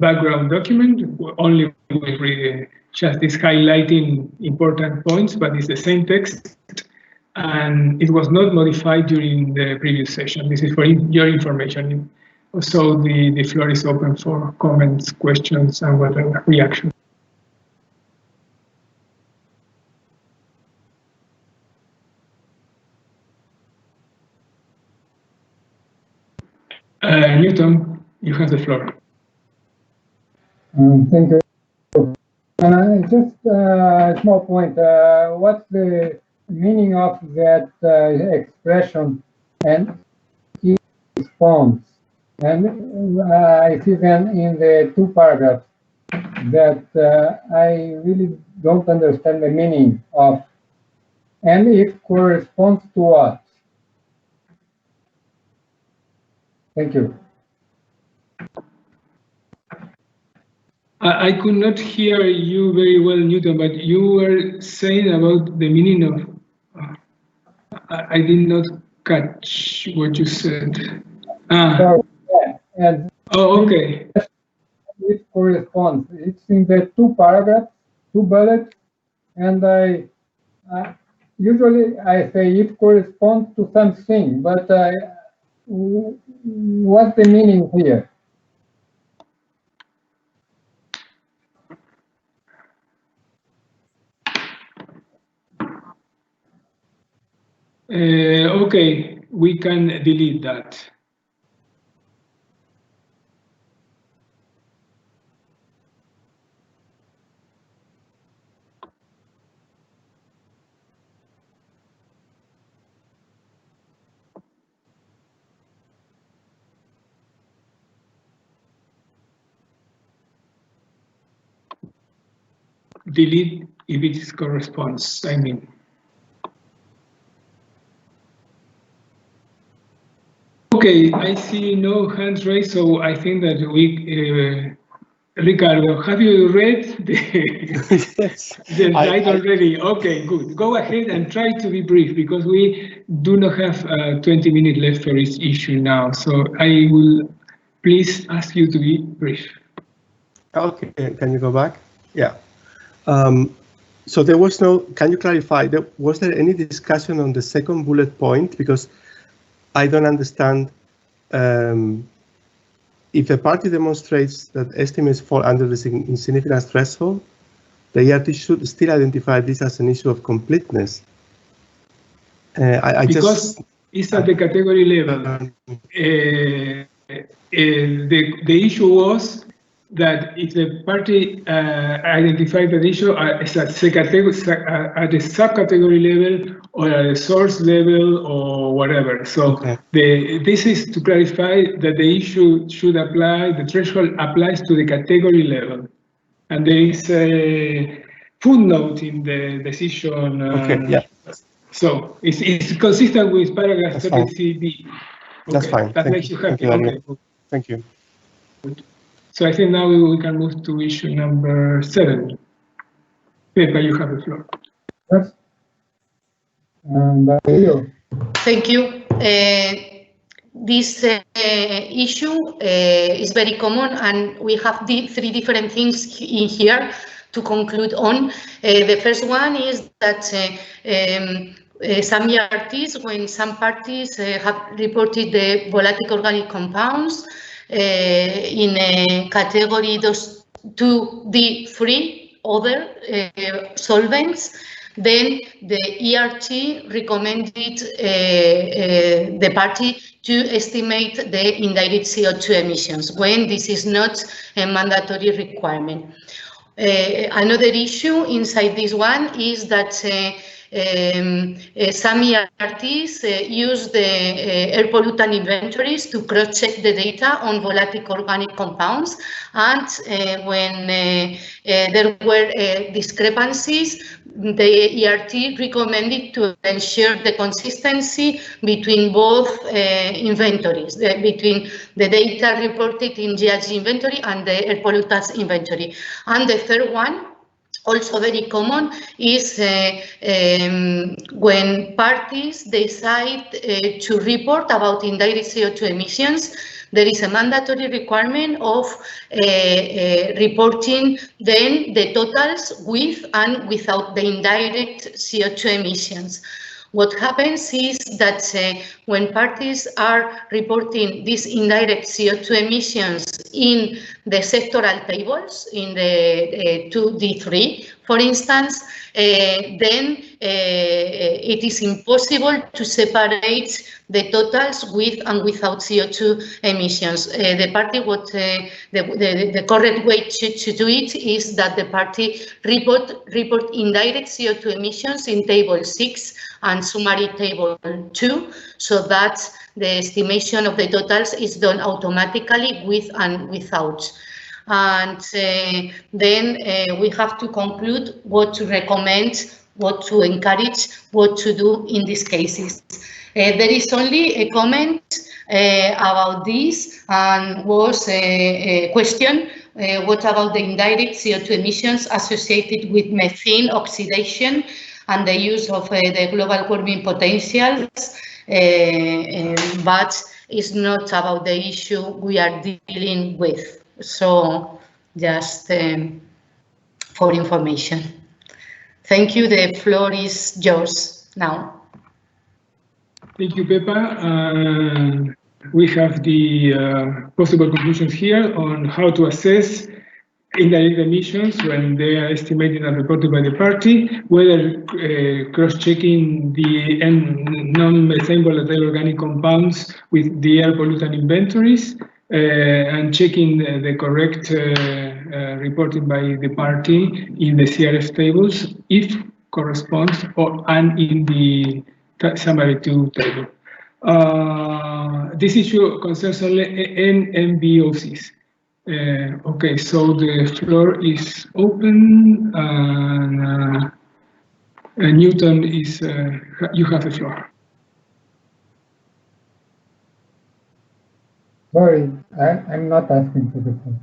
background document, only with just this highlighting important points, but it's the same text, and it was not modified during the previous session. This is for your information. So the floor is open for comments, questions, and whatever reaction. Newton, you have the floor. Thank you. Just a small point. What's the meaning of that expression and key response? And I see then in the 2 paragraphs that I really don't understand the meaning of, and it corresponds to what? Thank you. I could not hear you very well, Newton, but you were saying about the meaning of. I did not catch what you said. So, yeah, and okay. It corresponds. It's in the 2 paragraphs, 2 bullets, and I usually I say it corresponds to something, but what's the meaning here? Okay, we can delete that. Delete if it corresponds, I mean. Okay, I see no hands raised, so I think that we, Ricardo, have you read the, Yes, the slide already? Okay, good. Go ahead and try to be brief because we do not have 20 minutes left for each issue now. So I will please ask you to be brief. Okay, can you go back? Yeah. So there was no, can you clarify, was there any discussion on the second bullet point? Because I don't understand if a party demonstrates that estimates fall under the insignificance threshold, the ERT should still identify this as an issue of completeness. Because it's at the category level. The issue was that if the party identified the issue at a subcategory level or at a source level or whatever. So this is to clarify that the issue should apply, the threshold applies to the category level. And there is a footnote in the decision. So it's consistent with paragraph 33B. That's fine. That makes you happy. Okay. Thank you. Good. So I think now we can move to issue number 7. Pepa, you have the floor. Yes. Thank you. This issue is very common, and we have 3 different things in here to conclude on. The first one is that some ERTs, when some parties have reported the volatile organic compounds in a category 2D3, other solvents, then the ERT recommended the party to estimate the indirect CO2 emissions when this is not a mandatory requirement. Another issue inside this one is that some ERTs use the air pollutant inventories to cross-check the data on volatile organic compounds, and when there were discrepancies, the ERT recommended to ensure the consistency between both inventories, between the data reported in GHG inventory and the air pollutants inventory. And the third one, also very common, is when parties decide to report about indirect CO2 emissions, there is a mandatory requirement of reporting then the totals with and without the indirect CO2 emissions. What happens is that when parties are reporting these indirect CO2 emissions in the sectoral tables, in the 2D3, for instance, then it is impossible to separate the totals with and without CO2 emissions. The party, the correct way to do it is that the party report indirect CO2 emissions in table 6 and summary table 2, so that the estimation of the totals is done automatically with and without. And then we have to conclude what to recommend, what to encourage, what to do in these cases. There is only a comment about this, and was a question, what about the indirect CO2 emissions associated with methane oxidation and the use of the global warming potentials, but it's not about the issue we are dealing with. So just for information. Thank you. The floor is yours now. Thank you, Pepa. We have the possible conclusions here on how to assess indirect emissions when they are estimated and reported by the party, whether cross-checking the non-methane volatile organic compounds with the air pollutant inventories, and checking the correct reporting by the party in the CRF tables, if corresponds, and in the summary 2 table. This issue concerns only NMVOCs. Okay, so the floor is open, and Newton is, you have the floor. Sorry, I'm not asking for the floor.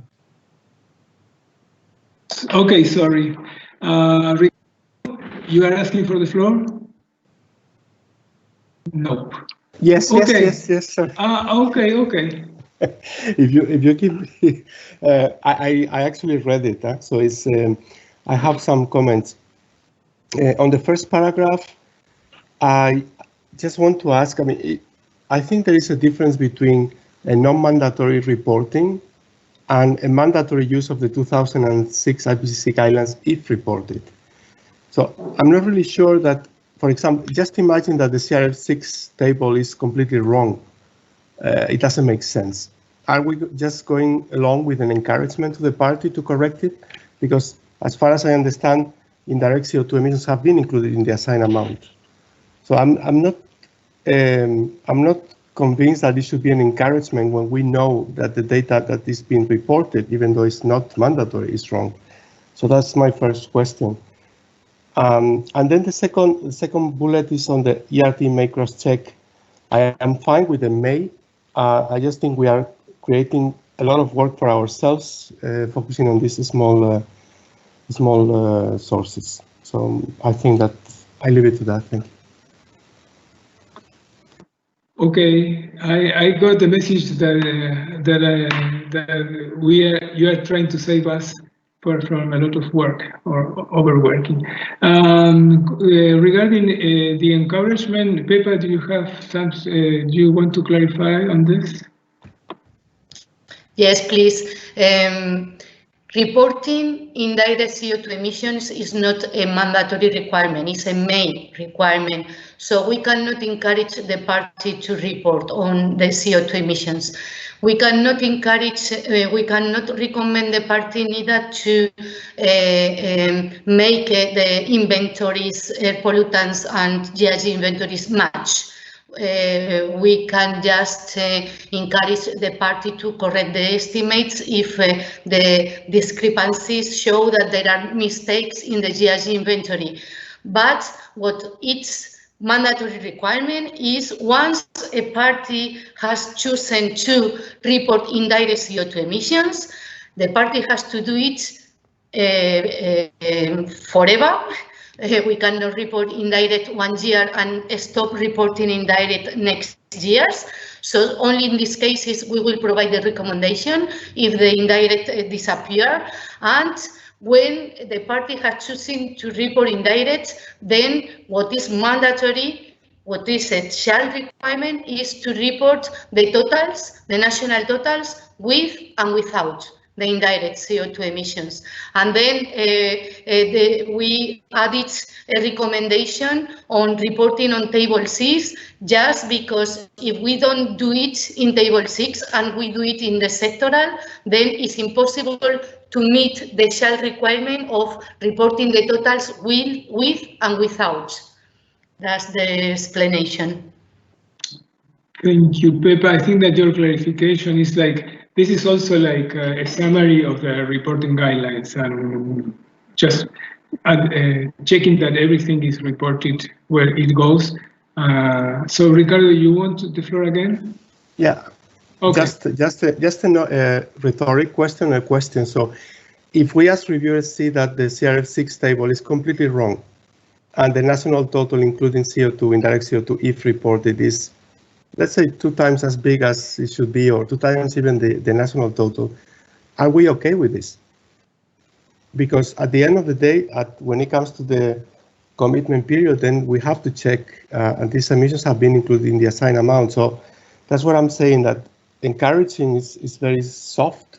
Okay, sorry. You are asking for the floor? No. Yes, okay. yes, sir. Okay. if you give me, I actually read it, so it's I have some comments on the first paragraph. I just want to ask. I mean, I think there is a difference between a non-mandatory reporting and a mandatory use of the 2006 IPCC guidelines if reported. So I'm not really sure that, for example, just imagine that the CRF6 table is completely wrong. It doesn't make sense. Are we just going along with an encouragement to the party to correct it? Because as far as I understand, indirect CO2 emissions have been included in the assigned amount. So I'm not convinced that it should be an encouragement when we know that the data that is being reported, even though it's not mandatory, is wrong. So that's my first question. And then the second bullet is on the ERT may cross-check. I am fine with the may. I just think we are creating a lot of work for ourselves, focusing on these small sources. So I think that I leave it to that. Thank you. Okay, I got the message that you are trying to save us from a lot of work or overworking. Regarding the encouragement, Pepa, do you have some? Do you want to clarify on this? Yes, please. Reporting indirect CO2 emissions is not a mandatory requirement, it's a may requirement. So we cannot encourage the party to report on the CO2 emissions. We cannot recommend the party neither to make the inventories, pollutants and GHG inventories match. We can just encourage the party to correct the estimates if the discrepancies show that there are mistakes in the GHG inventory. But what its mandatory requirement is, once a party has chosen to report indirect CO2 emissions, the party has to do it forever. We cannot report indirect 1 year and stop reporting indirect next years. So only in these cases we will provide the recommendation if the indirect disappear. And when the party has chosen to report indirect, then what is mandatory, what is a shall requirement, is to report the totals, the national totals, with and without the indirect CO2 emissions. And then we added a recommendation on reporting on table 6, just because if we don't do it in table 6 and we do it in the sectoral, then it's impossible to meet the shall requirement of reporting the totals with and without. That's the explanation. Thank you, Pepa. I think that your clarification is like, this is also like a summary of the reporting guidelines, and just checking that everything is reported where it goes. So Ricardo, you want the floor again? Yeah. Okay. Just a rhetoric question, a question. So if we as reviewers see that the CRF6 table is completely wrong, and the national total, including CO2, indirect CO2, if reported, is, let's say, 2 times as big as it should be, or 2 times even the national total, are we okay with this? Because at the end of the day, when it comes to the commitment period, then we have to check, and these emissions have been included in the assigned amount. So that's what I'm saying, that encouraging is very soft.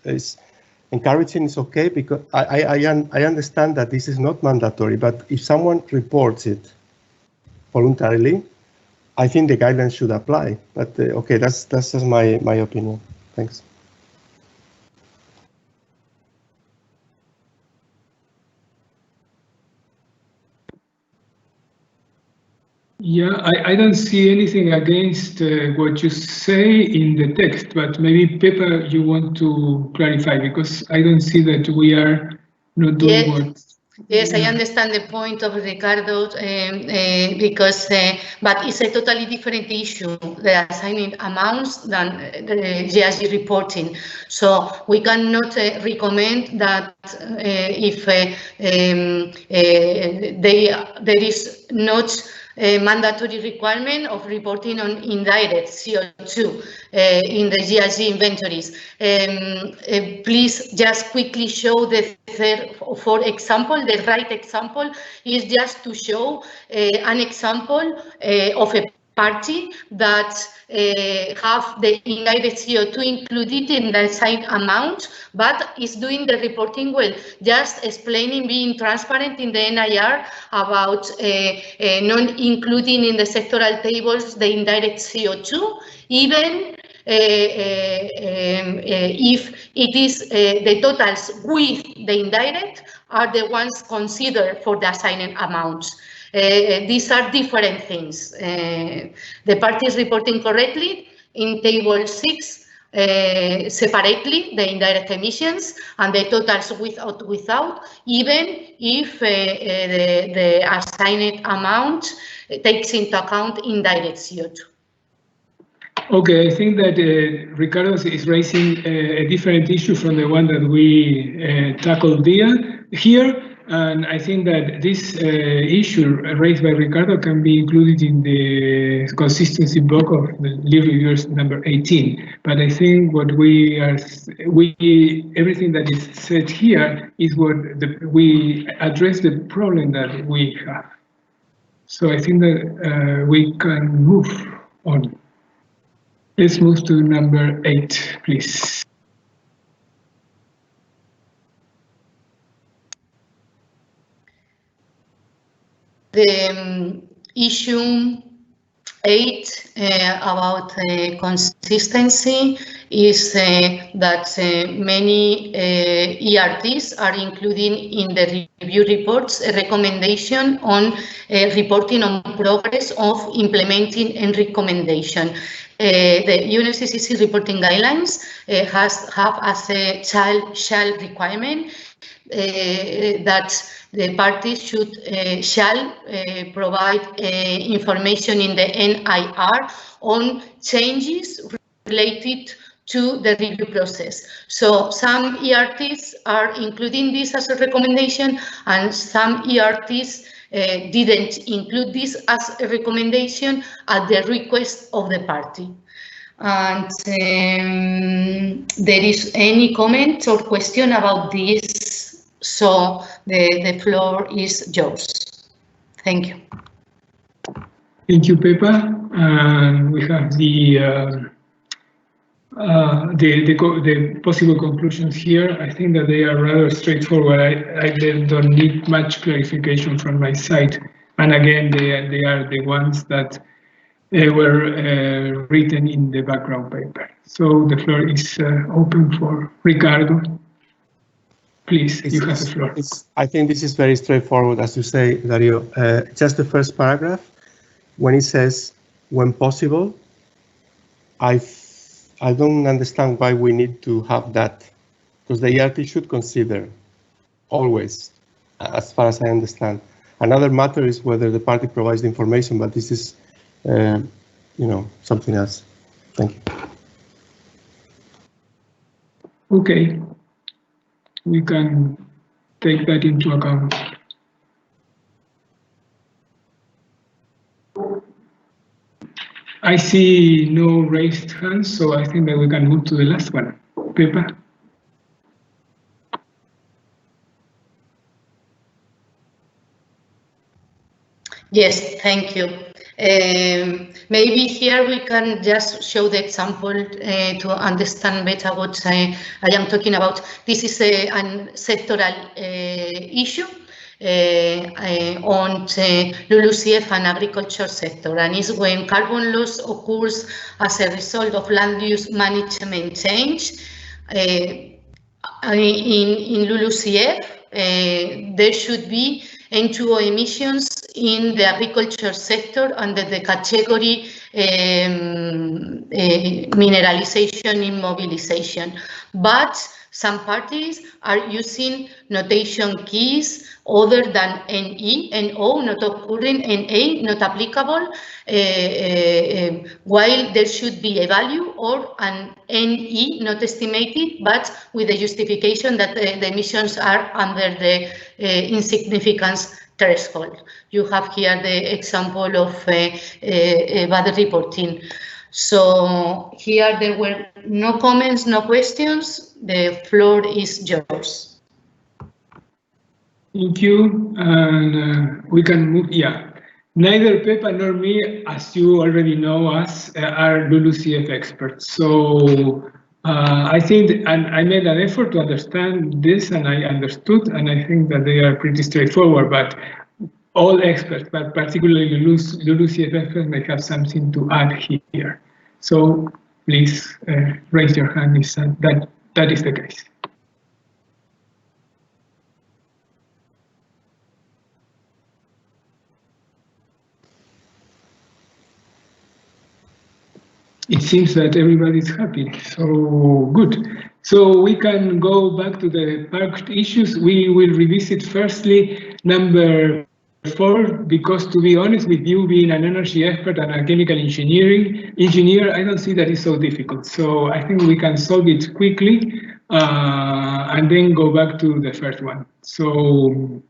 encouraging is okay, because I understand that this is not mandatory, but if someone reports it voluntarily, I think the guidelines should apply. But okay, that's just my opinion. Thanks. Yeah, I don't see anything against what you say in the text, but maybe Pepa, you want to clarify, because I don't see that we are not doing what. Yes, I understand the point of Ricardo, because, but it's a totally different issue, the assigning amounts, than the GHG reporting. So we cannot recommend that if there is not a mandatory requirement of reporting on indirect CO2 in the GHG inventories. Please just quickly show the third, for example, the right example is just to show an example of a party that have the indirect CO2 included in the assigned amount, but is doing the reporting well. Just explaining, being transparent in the NIR about non-including in the sectoral tables the indirect CO2, even if it is the totals with the indirect are the ones considered for the assigning amounts. These are different things. The party is reporting correctly in table 6 separately the indirect emissions and the totals without, even if the assigned amount takes into account indirect CO2. Okay, I think that Ricardo is raising a different issue from the one that we tackled here. And I think that this issue raised by Ricardo can be included in the consistency block of the lead reviewers number 18. But I think what everything that is said here is what we address the problem that we have. So I think that we can move on. Let's move to number 8, please. The issue 8 about consistency is that many ERTs are including in the review reports a recommendation on reporting on progress of implementing and recommendation. The Unfccc reporting guidelines have as a shall requirement that the parties shall provide information in the NIR on changes related to the review process. So some ERTs are including this as a recommendation, and some ERTs didn't include this as a recommendation at the request of the party. And there is any comment or question about this? So the floor is yours. Thank you. Thank you, Pepa. And we have the possible conclusions here. I think that they are rather straightforward. I don't need much clarification from my side. And again, they are the ones that were written in the background paper. So the floor is open for Ricardo. Please, you have the floor. I think this is very straightforward, as you say, Dario. Just the first paragraph, when it says, when possible, I don't understand why we need to have that, because the ERT should consider always, as far as I understand. Another matter is whether the party provides the information, but this is, something else. Thank you. Okay. We can take that into account. I see no raised hands, so I think that we can move to the last one. Pepa? Yes, thank you. Maybe here we can just show the example to understand better what I am talking about. This is a sectoral issue on LULUCF and agriculture sector, and is when carbon loss occurs as a result of land use management change. In LULUCF, there should be N2O emissions in the agriculture sector under the category mineralization immobilization, but some parties are using notation keys other than NE, NO, not occurring, NA, not applicable, while there should be a value or an NE not estimated, but with the justification that the emissions are under the insignificance threshold. You have here the example of bad reporting. So here there were no comments, no questions. The floor is yours. Thank you, and we can move. Yeah, neither Pepa nor me, as you already know us, are LULUCF experts. So I think, and I made an effort to understand this, and I understood, and I think that they are pretty straightforward. But all experts, but particularly LULUCF experts, may have something to add here. So please raise your hand if that is the case. It seems that everybody's happy, so good. So we can go back to the parked issues. We will revisit firstly number 4, because to be honest with you, being an energy expert and a chemical engineer, I don't see that it's so difficult. So I think we can solve it quickly and then go back to the first one. So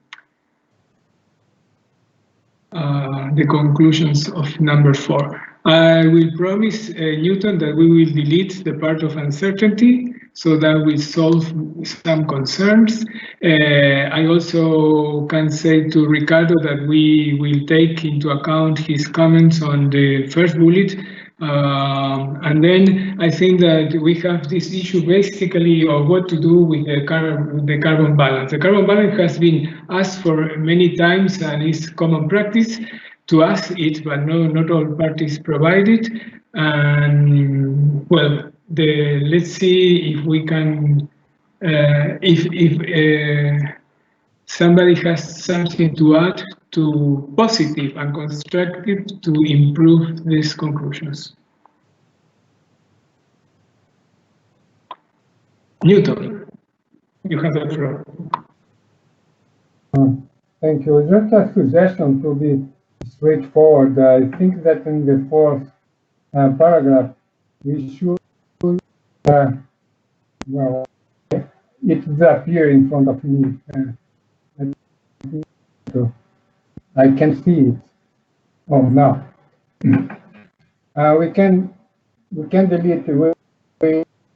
the conclusions of number 4. I will promise Newton that we will delete the part of uncertainty, so that will solve some concerns. I also can say to Ricardo that we will take into account his comments on the first bullet. And then I think that we have this issue basically of what to do with the carbon balance. The carbon balance has been asked for many times and is common practice to ask it, but not all parties provide it. And well, let's see if we can, if somebody has something to add to positive and constructive to improve these conclusions. Newton, you have the floor. Thank you. Just a suggestion to be straightforward. I think that in the 4th paragraph, we should, well, it will appear in front of me. I can see it. Oh, now. We can delete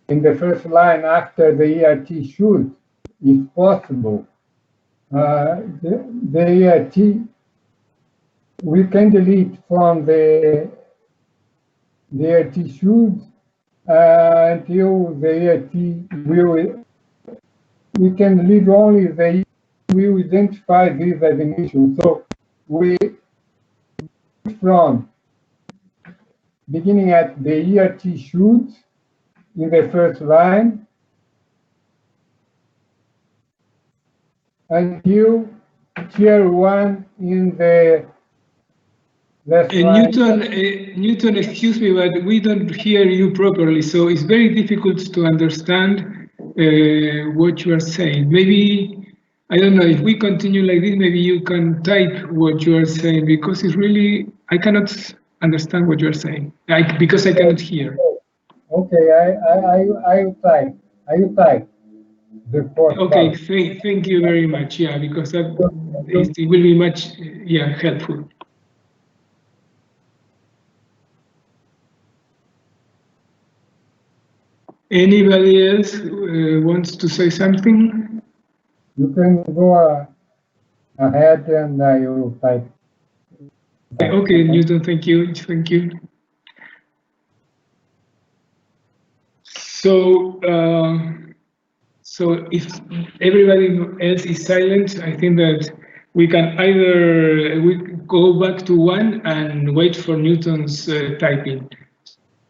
in the first line after the ERT should, if possible. The ERT, we can delete from the ERT should until the ERT will. We can leave only the will identify this as an issue. So we from beginning at the ERT should in the first line until tier 1 in the last line. Newton, excuse me, but we don't hear you properly, so it's very difficult to understand what you are saying. Maybe, I don't know, if we continue like this, maybe you can type what you are saying, because it's really, I cannot understand what you are saying, because I cannot hear. Okay, I will type. The 4th okay, thank you very much. Yeah, because that it will be much helpful. Anybody else wants to say something? You can go ahead and I will type. Okay, Newton, thank you. Thank you. So, so if everybody else is silent, I think that we can either we go back to 1 and wait for Newton's typing.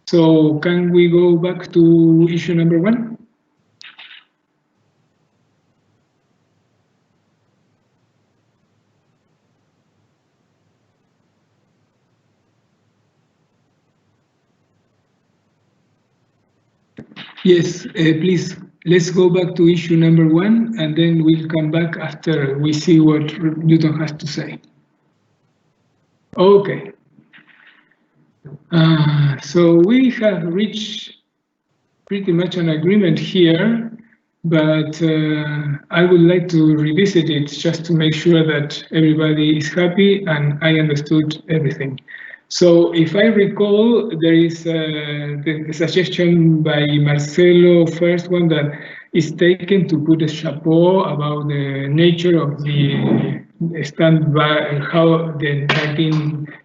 So can we go back to issue number 1? Yes, please, let's go back to issue number 1, and then we'll come back after we see what Newton has to say. Okay. So we have reached pretty much an agreement here, but I would like to revisit it just to make sure that everybody is happy and I understood everything. So if I recall, there is the suggestion by Marcelo, first one, that is taken to put a chapeau about the nature of the standby, how the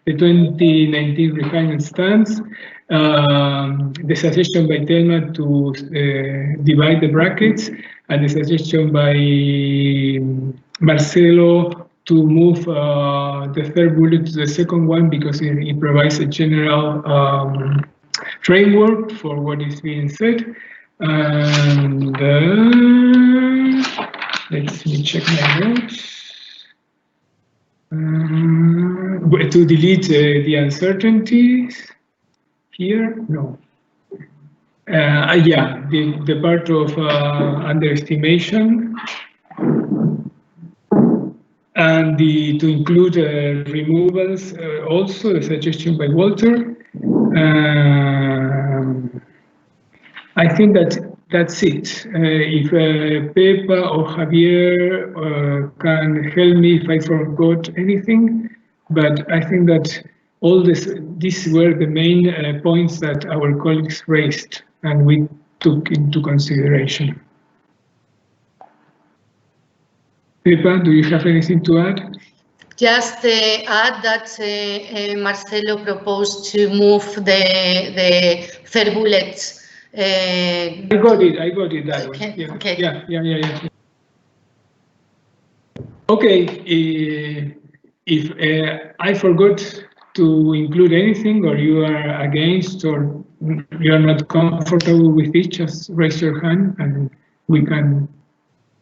2019 refinement stands. The suggestion by Telma to divide the brackets, and the suggestion by Marcelo to move the third bullet to the second one because it provides a general framework for what is being said. And let me check my notes. To delete the uncertainties here, no. Yeah, the part of underestimation, and to include removals, also a suggestion by Walter. I think that's it. If Pepa or Javier can help me if I forgot anything, but I think that all these were the main points that our colleagues raised and we took into consideration. Pepa, do you have anything to add? Just add that Marcelo proposed to move the third bullet. I got it. That okay, one. Yeah. Okay. Yeah. Okay. If I forgot to include anything, or you are against, or you are not comfortable with it, just raise your hand and we can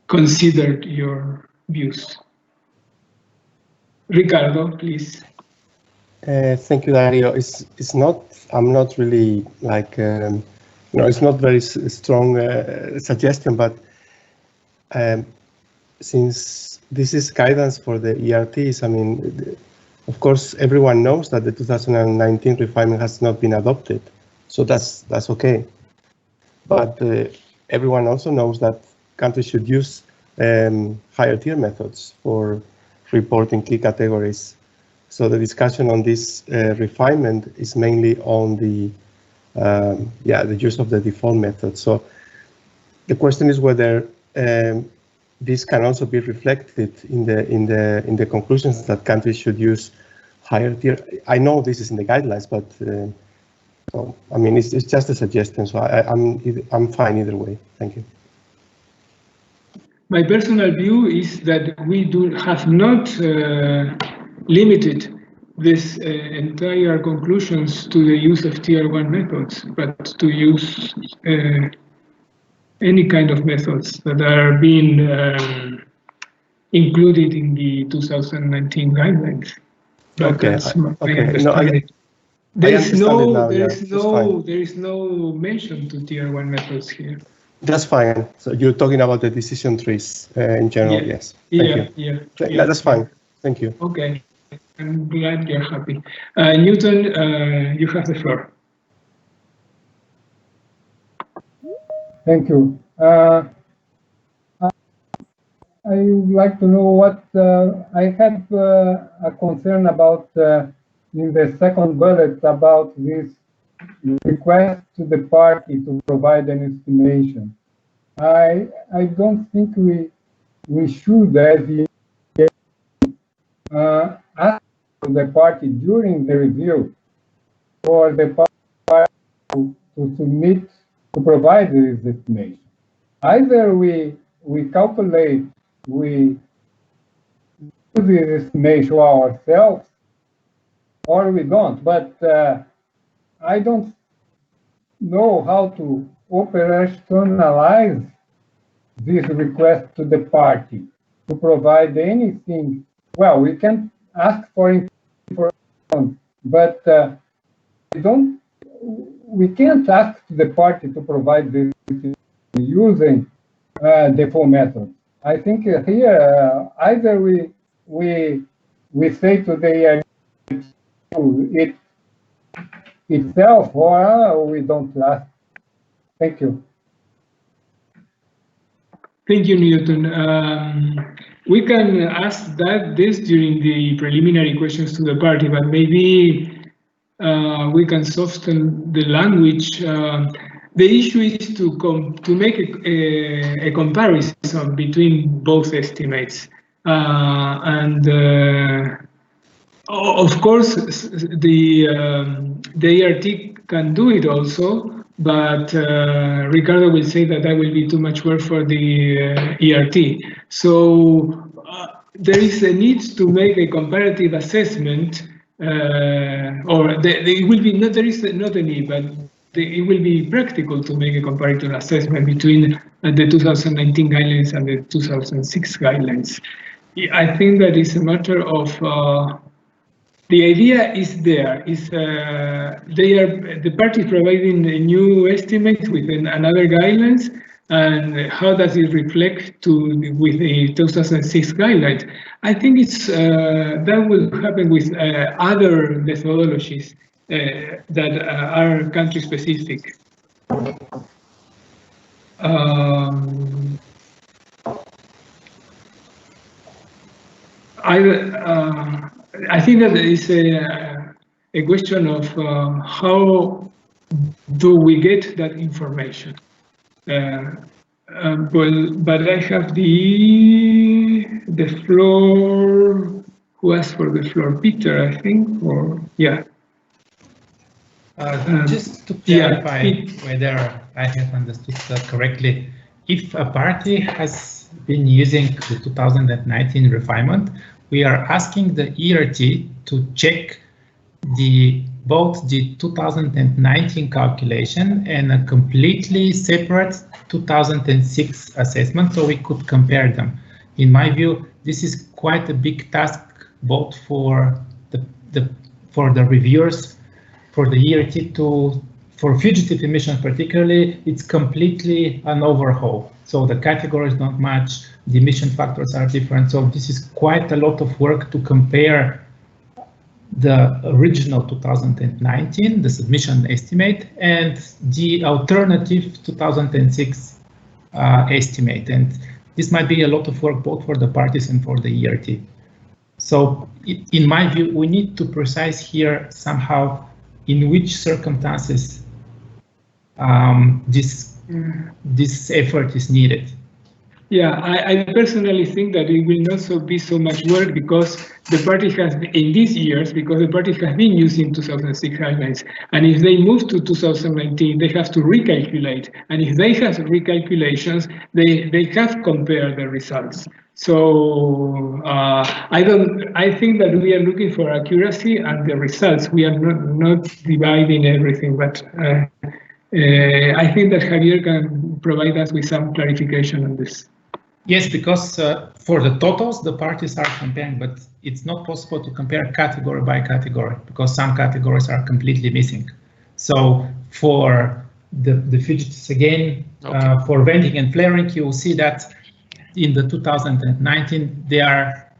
consider your views. Ricardo, please. Thank you, Dario. It's not. I'm not really like. It's not very strong suggestion, but since this is guidance for the ERTs, I mean, of course, everyone knows that the 2019 refinement has not been adopted, so that's okay. But everyone also knows that countries should use higher tier methods for reporting key categories. So the discussion on this refinement is mainly on the use of the default method. So the question is whether this can also be reflected in the conclusions that countries should use higher tier. I know this is in the guidelines, but so, I mean it's just a suggestion. So I'm fine either way. Thank you. My personal view is that we have not limited this entire conclusions to the use of tier 1 methods, but to use any kind of methods that are being included in the 2019 guidelines. But okay. that's my understanding. There is no mention to tier 1 methods here. That's fine. So you're talking about the decision trees in general, yes. Thank you. That's fine. Thank you. Okay. I'm glad you're happy. Newton, you have the floor. Thank you. I would like to know what I have a concern about in the second bullet about this request to the party to provide an estimation. I don't think we should, as the ask the party during the review for the party to submit, to provide this estimation. Either we calculate, we do this estimation ourselves, or we don't. But I don't know how to operationalize this request to the party to provide anything. Well, we can ask for information, but we can't ask the party to provide this using default method. I think here either we say to the it itself, or we don't ask. Thank you. Thank you, Newton. We can ask this during the preliminary questions to the party, but maybe we can soften the language. The issue is to make a comparison between both estimates, and of course the ERT can do it also. But Ricardo will say that will be too much work for the ERT. So there is a need to make a comparative assessment, or there will be not. There is not a need, but it will be practical to make a comparative assessment between the 2019 guidelines and the 2006 guidelines. I think that is a matter of. The idea is there. The party providing a new estimate within another guidelines, and how does it reflect with the 2006 guidelines? I think it's that will happen with other methodologies that are country specific. I think that there is a question of how do we get that information. But I have the floor. Who asked for the floor? Peter, I think, or yeah. Just to clarify whether I have understood that correctly, if a party has been using the 2019 refinement, we are asking the ERT to check both the 2019 calculation and a completely separate 2006 assessment, so we could compare them. In my view, this is quite a big task, both for the reviewers, for the ERT for fugitive emissions particularly. It's completely an overhaul. So the categories don't match, the emission factors are different. So this is quite a lot of work to compare the original 2019, the submission estimate, and the alternative 2006 estimate. And this might be a lot of work both for the parties and for the ERT. So in my view, we need to precise here somehow in which circumstances this effort is needed. Yeah, I personally think that it will not be so much work because the party has, in these years, because the party has been using 2006 guidelines. And if they move to 2019, they have to recalculate. And if they have recalculations, they have compared the results. So I think that we are looking for accuracy and the results. We are not dividing everything, but I think that Javier can provide us with some clarification on this. Yes, because for the totals, the parties are comparing, but it's not possible to compare category by category because some categories are completely missing. So for the fugitives again, okay. For venting and flaring, you will see that in the 2019 they are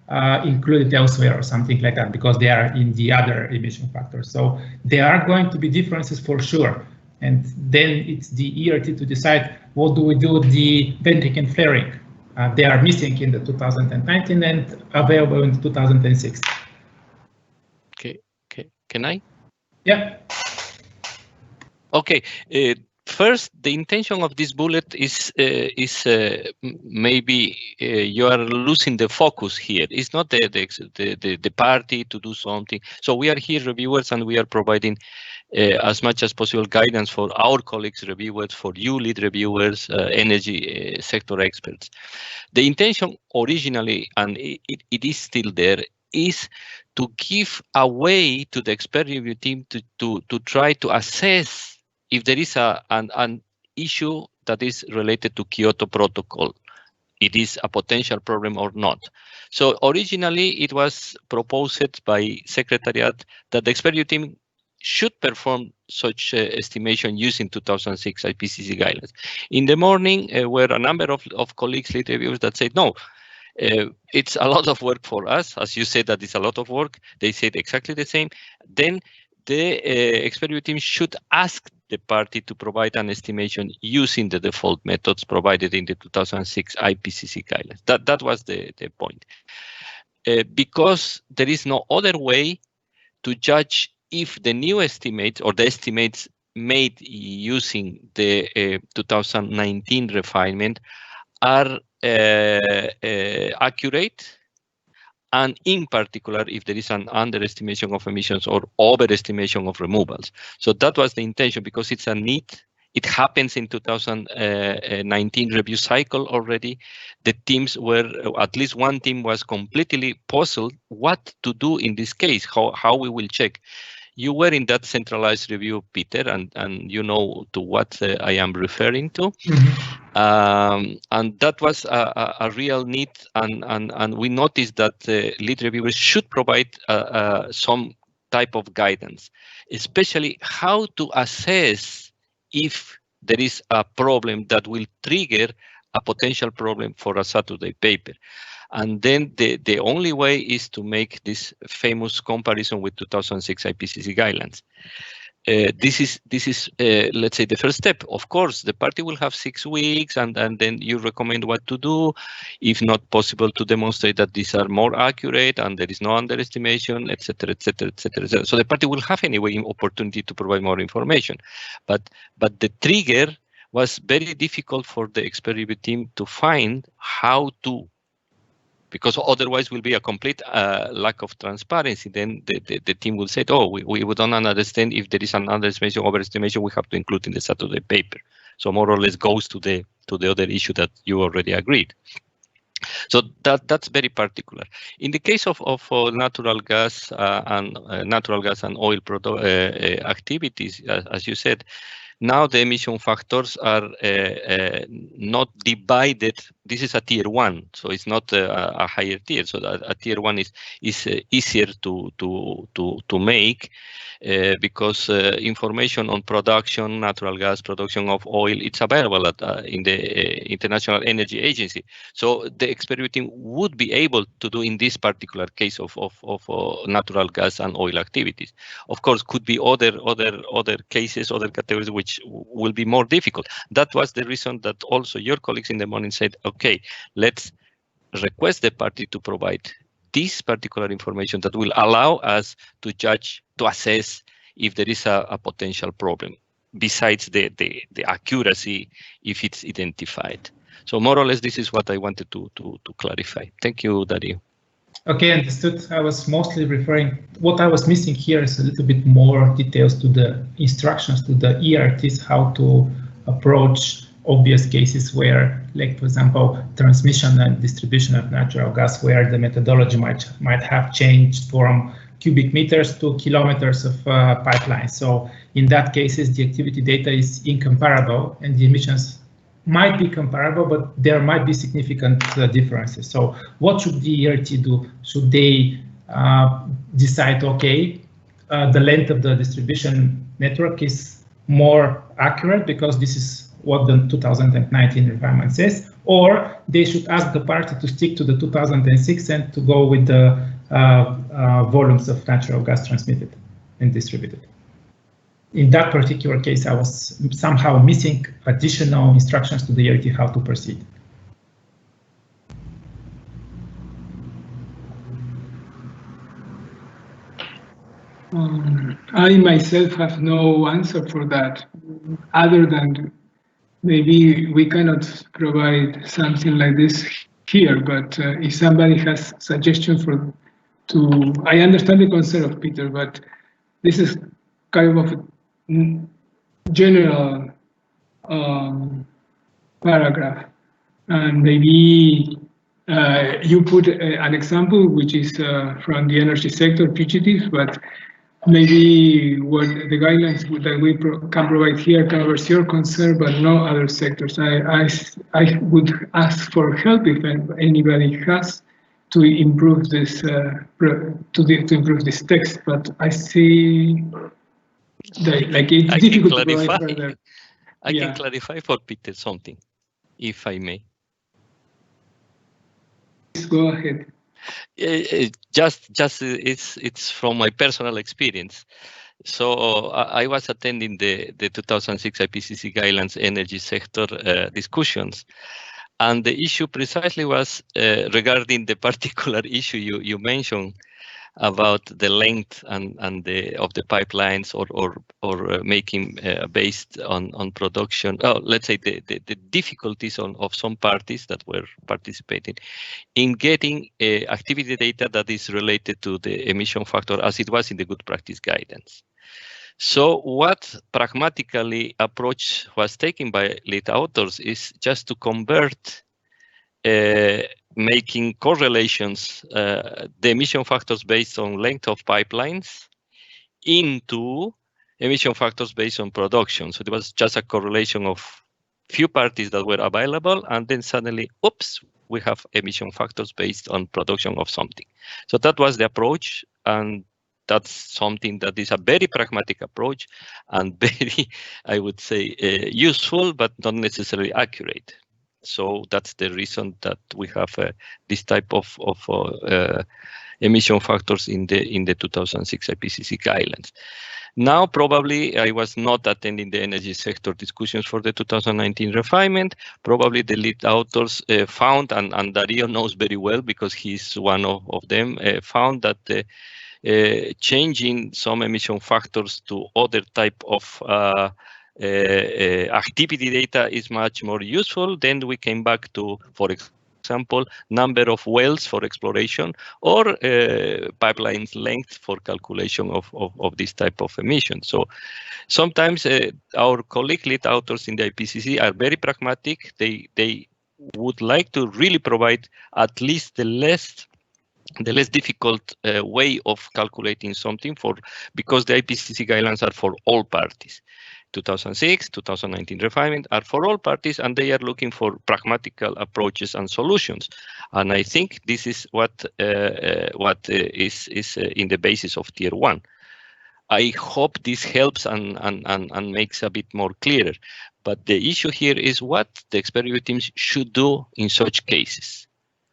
included elsewhere or something like that because they are in the other emission factors. So there are going to be differences for sure. And then it's the ERT to decide what do we do with the venting and flaring. They are missing in the 2019 and available in 2006. Okay. Can I? Yeah. Okay. First, the intention of this bullet is maybe you are losing the focus here. It's not the party to do something. So we are here reviewers, and we are providing as much as possible guidance for our colleagues reviewers, for you lead reviewers, energy sector experts. The intention originally, and it is still there, is to give a way to the expert review team to try to assess if there is an issue that is related to Kyoto Protocol. It is a potential problem or not. So originally it was proposed by Secretariat that the expert review team should perform such estimation using 2006 IPCC guidelines. In the morning, were a number of colleagues, lead reviewers, that said, no, it's a lot of work for us. As you said, that it's a lot of work. They said exactly the same. Then the expert review team should ask the party to provide an estimation using the default methods provided in the 2006 IPCC guidelines. That was the point. Because there is no other way to judge if the new estimates or the estimates made using the 2019 refinement are accurate, and in particular, if there is an underestimation of emissions or overestimation of removals. So that was the intention, because it's a need. It happens in 2019 review cycle already. The teams were, at least one team was completely puzzled what to do in this case, how we will check. You were in that centralized review, Peter, and you know to what I am referring to. Mm-hmm. And that was a real need, and we noticed that lead reviewers should provide some type of guidance, especially how to assess if there is a problem that will trigger a potential problem for a Saturday paper. And then the only way is to make this famous comparison with 2006 IPCC guidelines. This is let's say the first step. Of course, the party will have 6 weeks, and then you recommend what to do, if not possible to demonstrate that these are more accurate and there is no underestimation, etc., etc., etc. So the party will have anyway an opportunity to provide more information, but the trigger was very difficult for the expert review team to find how to. Because otherwise will be a complete lack of transparency. Then the team will say, oh, we don't understand if there is an underestimation, overestimation, we have to include in the Saturday paper. So more or less goes to the other issue that you already agreed. So that's very particular. In the case of natural gas and oil activities, as you said, now the emission factors are not divided. This is a tier 1, so it's not a higher tier. So a tier 1 is easier to make because information on production, natural gas, production of oil, it's available in the International Energy Agency. So the expert review team would be able to do in this particular case of natural gas and oil activities. Of course, could be other cases, other categories which will be more difficult. That was the reason that also your colleagues in the morning said, okay, let's request the party to provide this particular information that will allow us to judge, to assess if there is a potential problem, besides the accuracy if it's identified. So more or less, this is what I wanted to clarify. Thank you, Dario. Okay, understood. I was mostly referring, what I was missing here is a little bit more details to the instructions to the ERTs, how to approach obvious cases where, like, for example, transmission and distribution of natural gas, where the methodology might have changed from cubic meters to kilometers of pipeline. So in that cases, the activity data is incomparable and the emissions might be comparable, but there might be significant differences. So what should the ERT do? Should they decide, okay, the length of the distribution network is more accurate because this is what the 2019 requirement says, or they should ask the party to stick to the 2006 and to go with the volumes of natural gas transmitted and distributed. In that particular case, I was somehow missing additional instructions to the ERT how to proceed. I myself have no answer for that, other than maybe we cannot provide something like this here, but if somebody has suggestions I understand the concern of Peter, but this is kind of a general paragraph, and maybe you put an example which is from the energy sector fugitives, but maybe what the guidelines that we can provide here covers your concern, but no other sectors. I would ask for help if anybody has to improve this to improve this text, but I see that like it's difficult to provide further. I can clarify for Peter something, if I may. Please go ahead. Just it's from my personal experience. So I was attending the 2006 IPCC guidelines energy sector discussions, and the issue precisely was regarding the particular issue you mentioned about the length and of the pipelines or making based on production. Oh, let's say the difficulties of some parties that were participating in getting activity data that is related to the emission factor as it was in the good practice guidance. So what pragmatically approach was taken by lead authors is just to convert making correlations, the emission factors based on length of pipelines into emission factors based on production. So there was just a correlation of few parties that were available, and then suddenly, oops, we have emission factors based on production of something. So that was the approach, and that's something that is a very pragmatic approach and very, I would say, useful, but not necessarily accurate. So that's the reason that we have this type of emission factors in the 2006 IPCC guidelines. Now, probably I was not attending the energy sector discussions for the 2019 refinement. Probably the lead authors found, and Dario knows very well because he's one of them, found that changing some emission factors to other type of activity data is much more useful. Then we came back to, for example, number of wells for exploration or pipelines length for calculation of this type of emissions. So sometimes our colleague lead authors in the IPCC are very pragmatic. They would like to really provide at least the less difficult way of calculating something because the IPCC guidelines are for all parties. 2006, 2019 refinement are for all parties, and they are looking for pragmatical approaches and solutions. And I think this is what is in the basis of Tier 1. I hope this helps and makes a bit more clearer. But the issue here is what the expert review teams should do in such cases.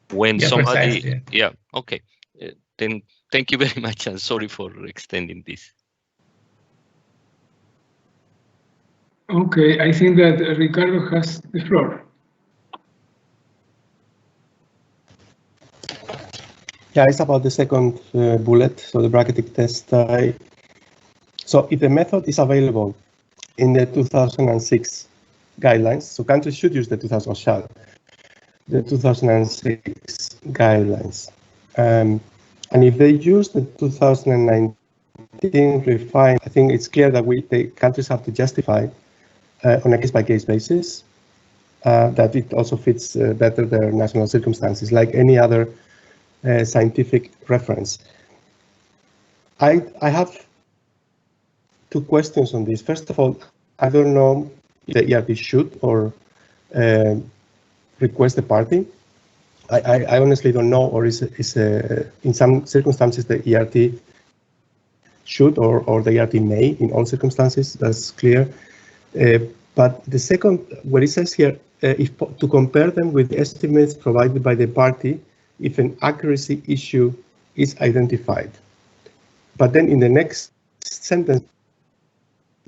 When somebody, precisely. Yeah, okay. Then thank you very much, and sorry for extending this. Okay, I think that Ricardo has the floor. Yeah, it's about the second bullet, so the bracketing test. So if the method is available in the 2006 guidelines, so countries should use the 2006 guidelines. And if they use the 2019 refined, I think it's clear that the countries have to justify on a case-by-case basis that it also fits better their national circumstances, like any other scientific reference. I have two questions on this. First of all, I don't know if the ERT should or request the party. I honestly don't know, or is in some circumstances the ERT should or the ERT may in all circumstances. That's clear. But the second, what it says here, if to compare them with the estimates provided by the party if an accuracy issue is identified. But then in the next sentence,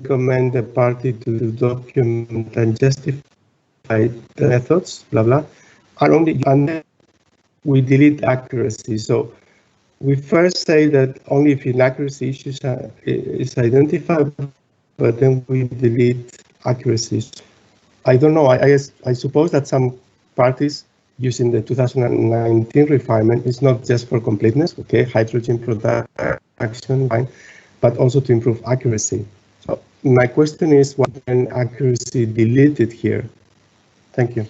recommend the party to document and justify the methods, blah, blah, are only, and then we delete accuracy. So we first say that only if inaccuracy issues is identified, but then we delete accuracies. I don't know. I suppose that some parties using the 2019 refinement is not just for completeness, okay, hydrogen production, fine, but also to improve accuracy. So my question is, why then accuracy deleted here? Thank you.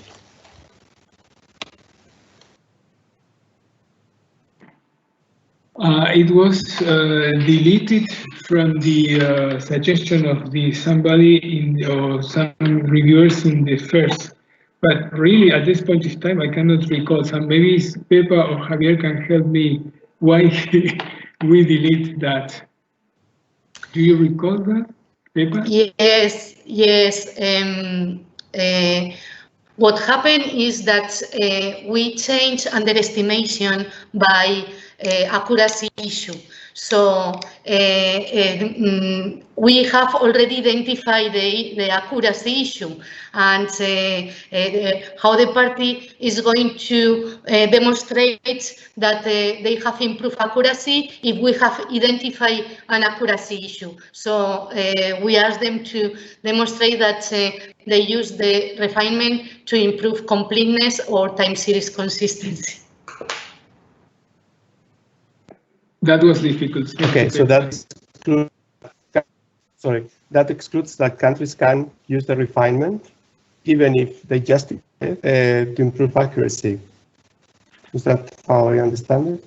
It was deleted from the suggestion of somebody or some reviewers in the first. But really, at this point in time, I cannot recall. So maybe Pepa or Javier can help me why we delete that. Do you recall that, Pepa? Yes, yes. What happened is that we changed underestimation by accuracy issue. So we have already identified the accuracy issue and how the party is going to demonstrate that they have improved accuracy if we have identified an accuracy issue. So we asked them to demonstrate that they use the refinement to improve completeness or time series consistency. That was difficult. Okay, so that excludes that countries can use the refinement even if they justify it to improve accuracy. Is that how I understand it?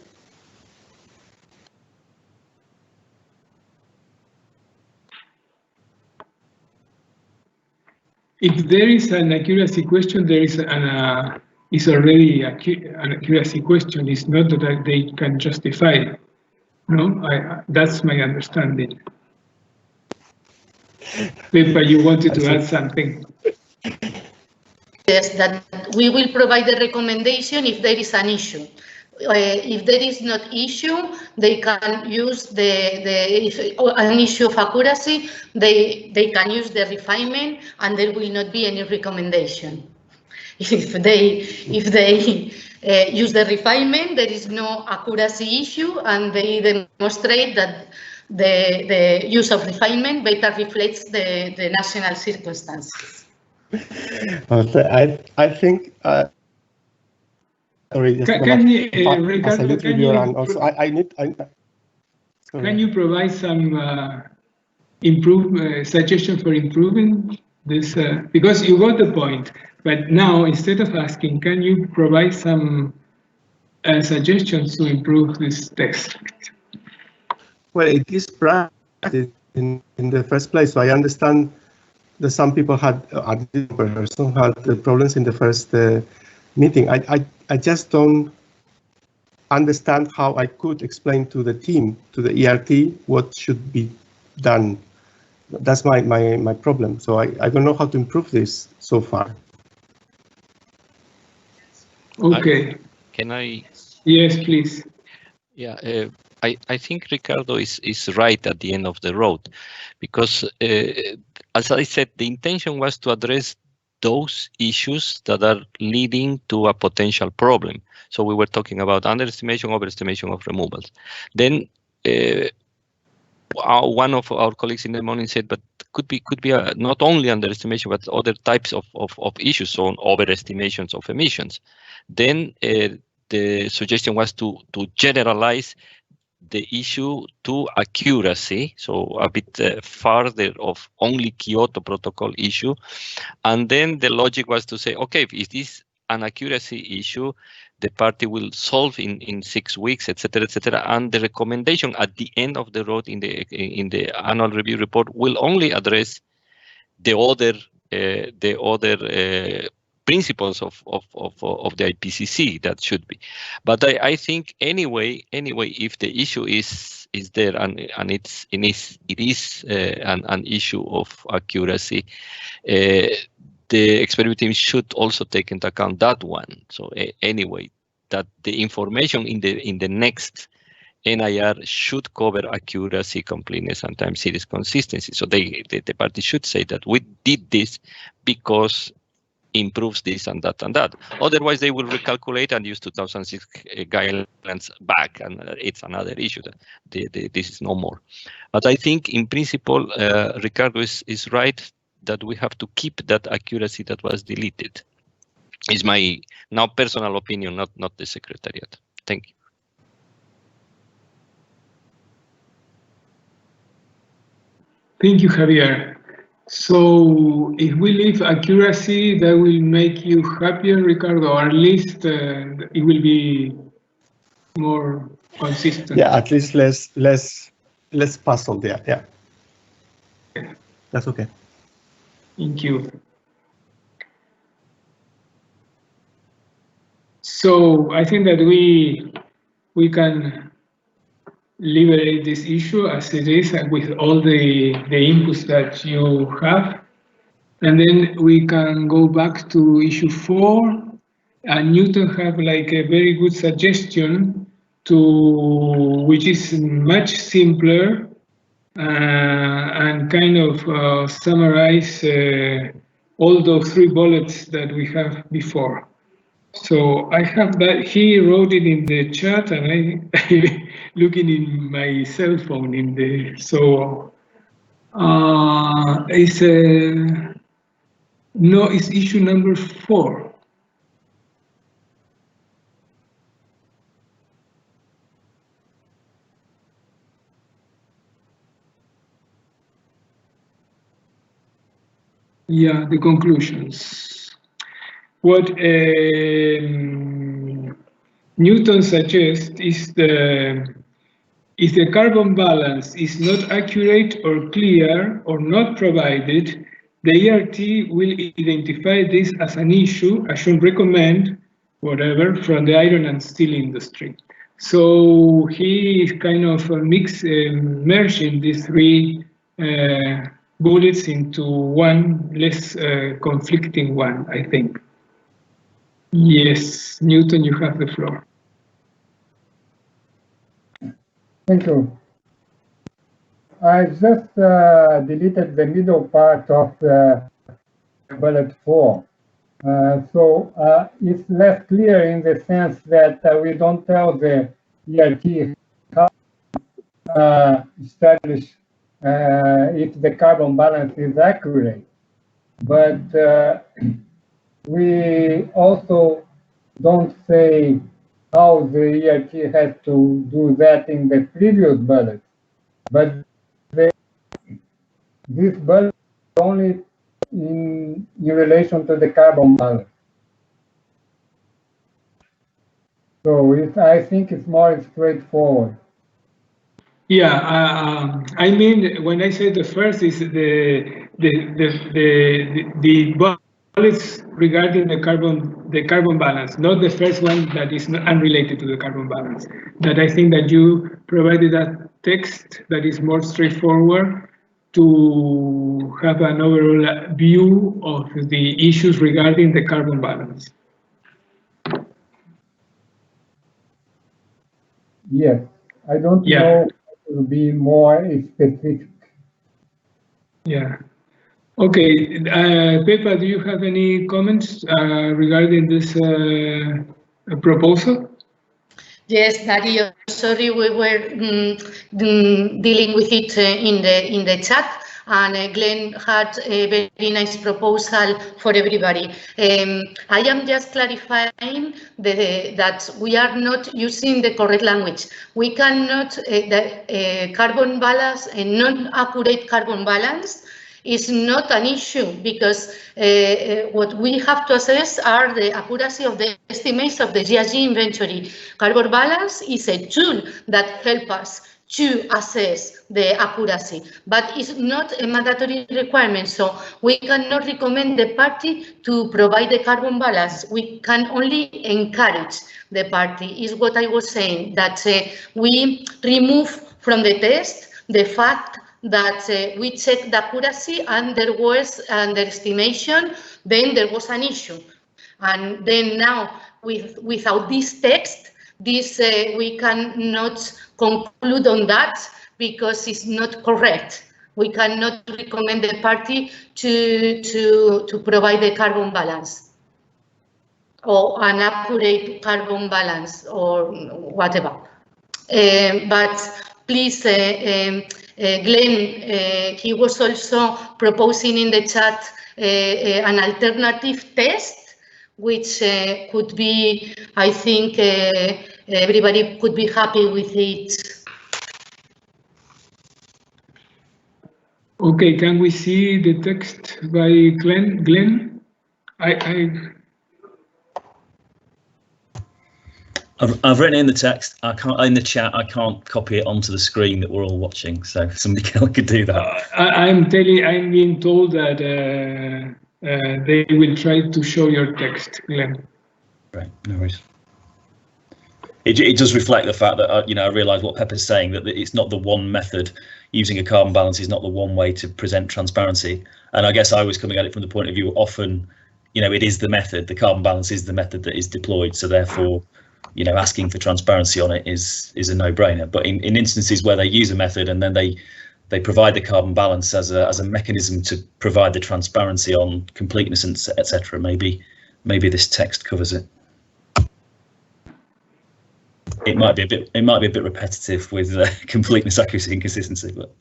If there is an accuracy question, there is is already an accuracy question. It's not that they can justify it. No, that's my understanding. Pepa, you wanted to add something. Yes, that we will provide the recommendation if there is an issue. If there is not issue, they can use if an issue of accuracy, they can use the refinement and there will not be any recommendation. If they use the refinement, there is no accuracy issue and they demonstrate that the use of refinement better reflects the national circumstances. I think. Sorry, just Ricardo, can you provide some suggestion for improving this? Because you got the point, but now instead of asking, can you provide some suggestions to improve this text? Well, it is practice in the first place, so I understand that some people had the problems in the first meeting. I just don't understand how I could explain to the team, to the ERT, what should be done. That's my problem. So I don't know how to improve this so far. Okay. Can I? Yes, please. Yeah, I think Ricardo is right at the end of the road, because as I said, the intention was to address those issues that are leading to a potential problem. So we were talking about underestimation, overestimation of removals. Then one of our colleagues in the morning said, but could be not only underestimation, but other types of issues, so overestimations of emissions. Then the suggestion was to generalize the issue to accuracy, so a bit farther of only Kyoto Protocol issue. And then the logic was to say, okay, if this an accuracy issue, the party will solve in 6 weeks, etc., etc. And the recommendation at the end of the road in the annual review report will only address the other principles of the IPCC that should be. But I think anyway, if the issue is there and it is an issue of accuracy, the experiment team should also take into account that one. So anyway, that the information in the next NIR should cover accuracy, completeness, and time series consistency. So the party should say that we did this because improves this and that and that. Otherwise, they will recalculate and use 2006 guidelines back, and it's another issue. This is no more. But I think, in principle, Ricardo is right that we have to keep that accuracy that was deleted. Is my now personal opinion, not the Secretariat. Thank you. Thank you, Javier. So if we leave accuracy, that will make you happier, Ricardo, or at least it will be more consistent. Yeah, at least less puzzled. Yeah. That's okay. Thank you. So I think that we can liberate this issue as it is with all the inputs that you have. And then we can go back to issue 4. And Newton have like a very good suggestion which is much simpler and kind of summarize all those 3 bullets that we have before. So I have that. He wrote it in the chat, and I looking in my cell phone in the. So it's issue number 4. Yeah, the conclusions. What Newton suggests is if the carbon balance is not accurate or clear or not provided, the ERT will identify this as an issue and should recommend whatever from the iron and steel industry. So he is kind of merging these 3 bullets into one less conflicting one, I think. Yes, Newton, you have the floor. Thank you. I just deleted the middle part of bullet 4. So it's less clear in the sense that we don't tell the ERT how to establish if the carbon balance is accurate. But we also don't say how the ERT has to do that in the previous bullet. But this bullet is only in relation to the carbon balance. So I think it's more straightforward. Yeah, I mean, when I say the first is the bullets regarding the carbon balance, not the first one that is unrelated to the carbon balance. That I think that you provided that text that is more straightforward to have an overall view of the issues regarding the carbon balance. Yes, I don't know how to be more specific. Yeah. Okay, Pepa, do you have any comments regarding this proposal? Yes, Dario, sorry, we were dealing with it in the chat, and Glenn had a very nice proposal for everybody. I am just clarifying that we are not using the correct language. We cannot, carbon balance and non-accurate carbon balance is not an issue, because what we have to assess are the accuracy of the estimates of the GHG inventory. Carbon balance is a tool that helps us to assess the accuracy, but it's not a mandatory requirement. So we cannot recommend the party to provide the carbon balance. We can only encourage the party, is what I was saying, that we remove from the test the fact that we checked the accuracy and there was underestimation, then there was an issue. And then now, without this text, we cannot conclude on that because it's not correct. We cannot recommend the party to provide the carbon balance or an accurate carbon balance or whatever. But please, Glenn, he was also proposing in the chat an alternative test, which could be, I think, everybody could be happy with it. Okay, can we see the text by Glenn? I've written it in the text. I can't in the chat. I can't copy it onto the screen that we're all watching. So somebody could do that. I'm being told that they will try to show your text, Glenn. Right, no worries. It does reflect the fact that I realise what Pepper's saying, that it's not the one method. Using a carbon balance is not the one way to present transparency. And I guess I was coming at it from the point of view often, it is the method. The carbon balance is the method that is deployed. So therefore, asking for transparency on it is a no-brainer. But in instances where they use a method and then they provide the carbon balance as a mechanism to provide the transparency on completeness and etc. Maybe this text covers it. It might be a bit repetitive with completeness, accuracy, and consistency, but.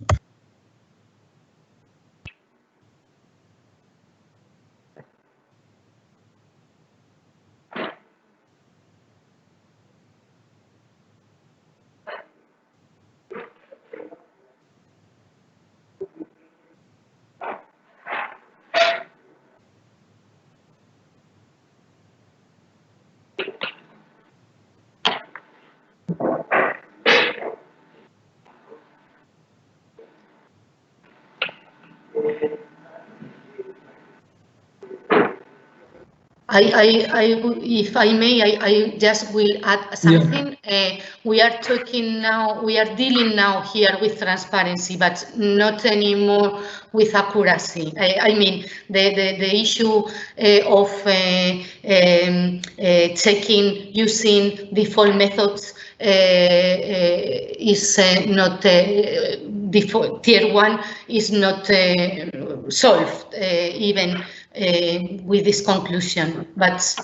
If I may, I just will add something. Yeah. We are dealing now here with transparency, but not anymore with accuracy. I mean, the issue of checking using default methods is not default. Tier 1 is not solved even with this conclusion, but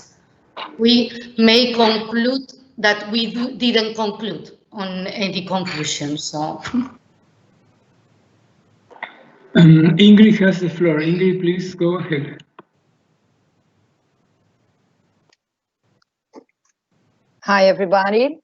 we may conclude that we didn't conclude on any conclusion. So, Ingrid has the floor. Ingrid, please go ahead. Hi, everybody.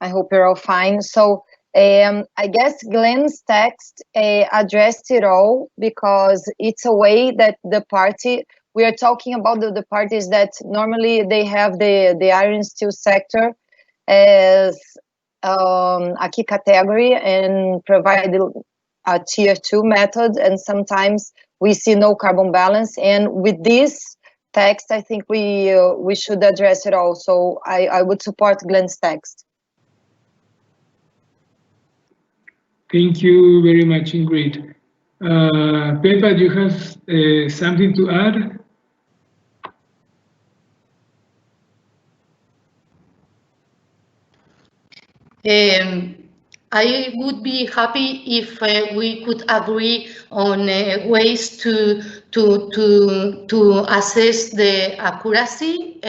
I hope you're all fine. So, I guess Glenn's text addressed it all, because it's a way that the party, we are talking about the parties that normally they have the iron and steel sector as a key category and provide a tier 2 method, and sometimes we see no carbon balance. And with this text, I think we should address it all. So I would support Glenn's text. Thank you very much, Ingrid. Pepa, do you have something to add? I would be happy if we could agree on ways to assess the accuracy,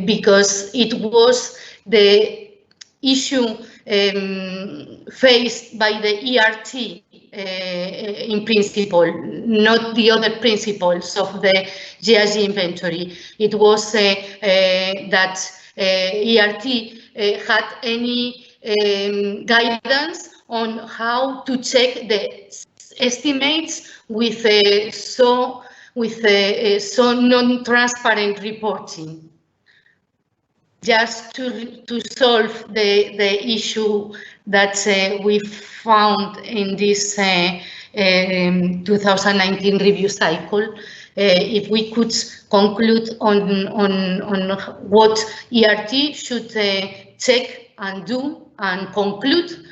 because it was the issue faced by the ERT in principle, not the other principles of the GHG inventory. It was that ERT had any guidance on how to check the estimates with so non-transparent reporting, just to solve the issue that we found in this 2019 review cycle. If we could conclude on what ERT should check and do and conclude,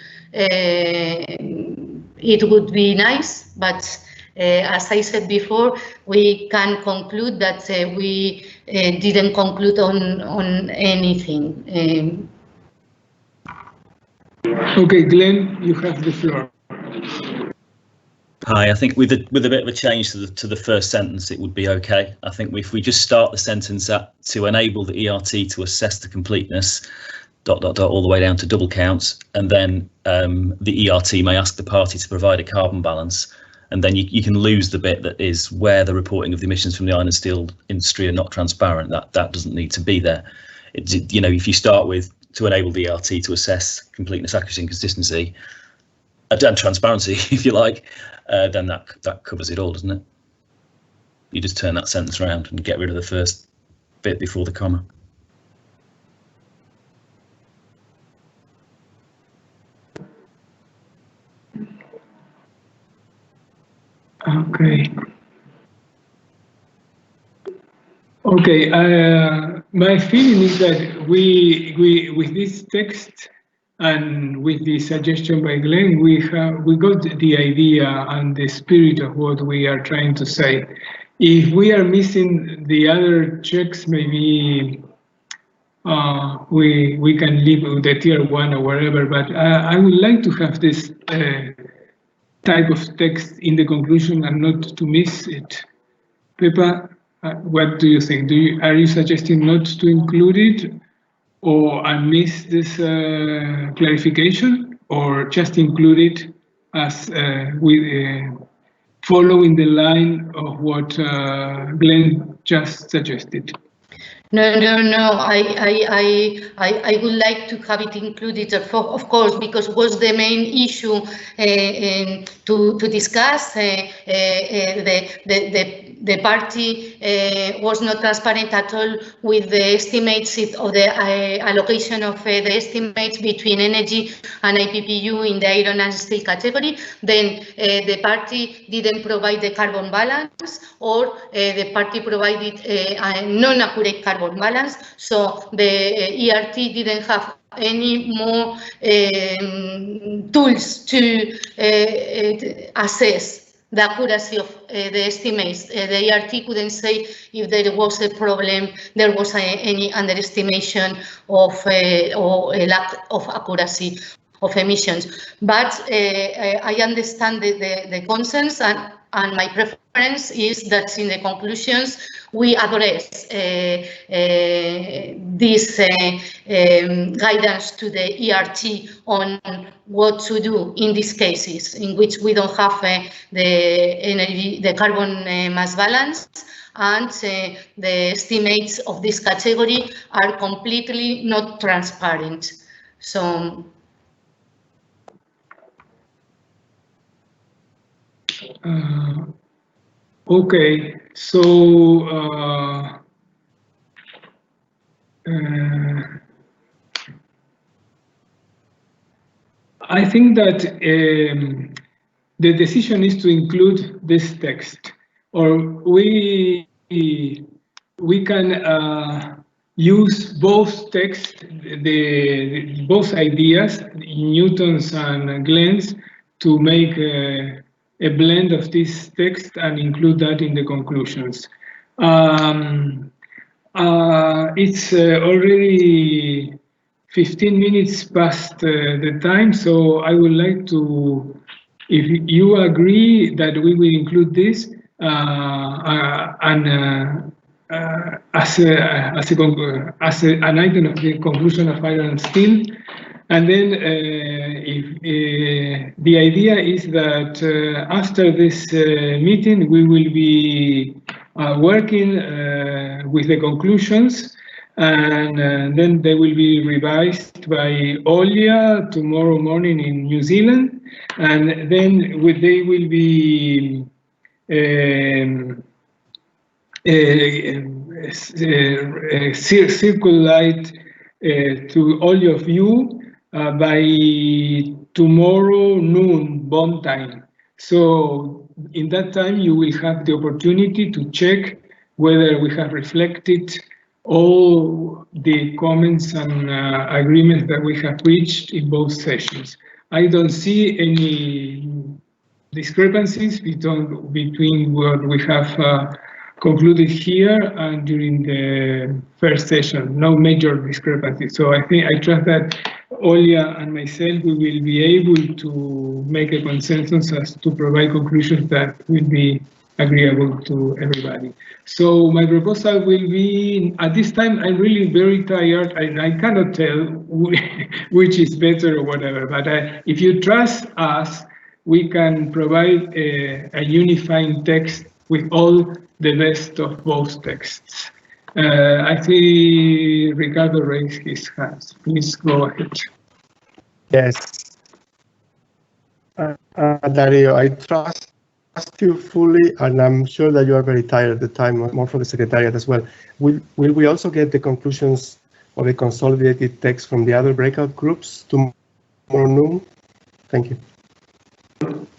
it would be nice, but as I said before, we can conclude that we didn't conclude on anything. Okay, Glenn, you have the floor. Hi, I think with a bit of a change to the first sentence, it would be okay. I think if we just start the sentence at to enable the ERT to assess the completeness, ... all the way down to double counts, and then the ERT may ask the party to provide a carbon balance, and then you can lose the bit that is where the reporting of the emissions from the iron and steel industry are not transparent. That doesn't need to be there. You know, if you start with to enable the ERT to assess completeness, accuracy, and consistency, and transparency, if you like, then that covers it all, doesn't it? You just turn that sentence around and get rid of the first bit before the comma. Okay. Okay. My feeling is that we with this text and with the suggestion by Glenn, we got the idea and the spirit of what we are trying to say. If we are missing the other checks, maybe we can leave the tier 1 or wherever. But I would like to have this type of text in the conclusion and not to miss it. Pepa, what do you think? Are you suggesting not to include it, or I miss this clarification, or just include it as following the line of what Glenn just suggested? No. I would like to have it included, of course, because it was the main issue to discuss. The party was not transparent at all with the estimates of the allocation of the estimates between energy and IPPU in the iron and steel category. Then the party didn't provide the carbon balance, or the party provided a non-accurate carbon balance. So the ERT didn't have any more tools to assess the accuracy of the estimates. The ERT couldn't say if there was a problem, there was any underestimation of or a lack of accuracy of emissions. But I understand the concerns, and my preference is that in the conclusions we address this guidance to the ERT on what to do in these cases in which we don't have the carbon mass balance, and the estimates of this category are completely not transparent. So. Okay, so I think that the decision is to include this text, or we can use both texts, both ideas, Newton's and Glenn's, to make a blend of this text and include that in the conclusions. It's already 15 minutes past the time, so I would like to, if you agree that we will include this as an item of the conclusion of iron and steel. And then the idea is that after this meeting, we will be working with the conclusions, and then they will be revised by Olia tomorrow morning in New Zealand, and then they will be circulate to all of you by tomorrow noon Bonn time. So in that time you will have the opportunity to check whether we have reflected all the comments and agreements that we have reached in both sessions. I don't see any discrepancies between what we have concluded here and during the first session. No major discrepancies. So I trust that Olia and myself, we will be able to make a consensus as to provide conclusions that will be agreeable to everybody. So my proposal will be, at this time, I'm really very tired. I cannot tell which is better or whatever, but if you trust us, we can provide a unifying text with all the best of both texts. I see Ricardo raised his hands. Please go ahead. Yes. Dario, I trust you fully, and I'm sure that you are very tired at the time, more from the Secretariat as well. Will we also get the conclusions or the consolidated text from the other breakout groups tomorrow noon? Thank you.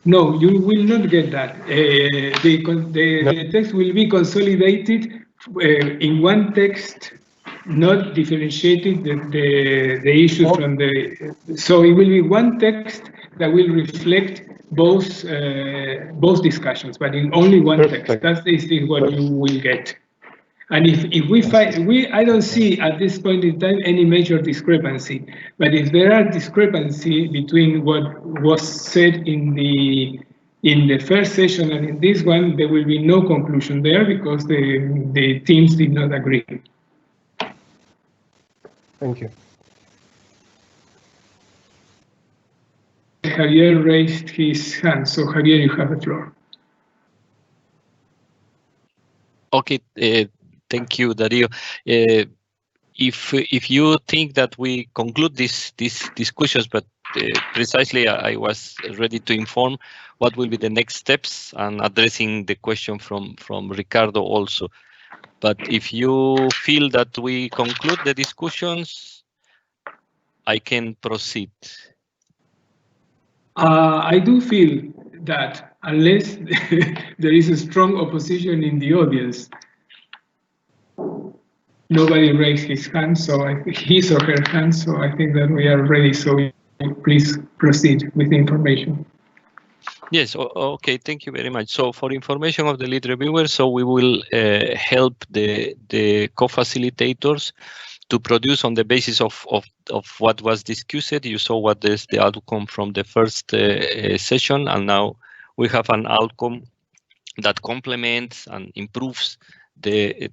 No, you will not get that. The text will be consolidated in one text, not differentiated the issue from the. So it will be one text that will reflect both discussions, but in only one text. That's what you will get. And if we find, I don't see at this point in time any major discrepancy. But if there are discrepancy between what was said in the first session and in this one, there will be no conclusion there because the teams did not agree. Thank you. Javier raised his hand, so Javier, you have the floor. Okay. Thank you, Dario. If you think that we conclude these discussions, but precisely I was ready to inform what will be the next steps and addressing the question from Ricardo also. But if you feel that we conclude the discussions, I can proceed. I do feel that unless there is a strong opposition in the audience, nobody raised his hand, so his or her hand, so I think that we are ready. So please proceed with the information. Yes, okay, thank you very much. So for information of the lead reviewers, so we will help the co-facilitators to produce on the basis of what was discussed. You saw what is the outcome from the first session, and now we have an outcome that complements and improves the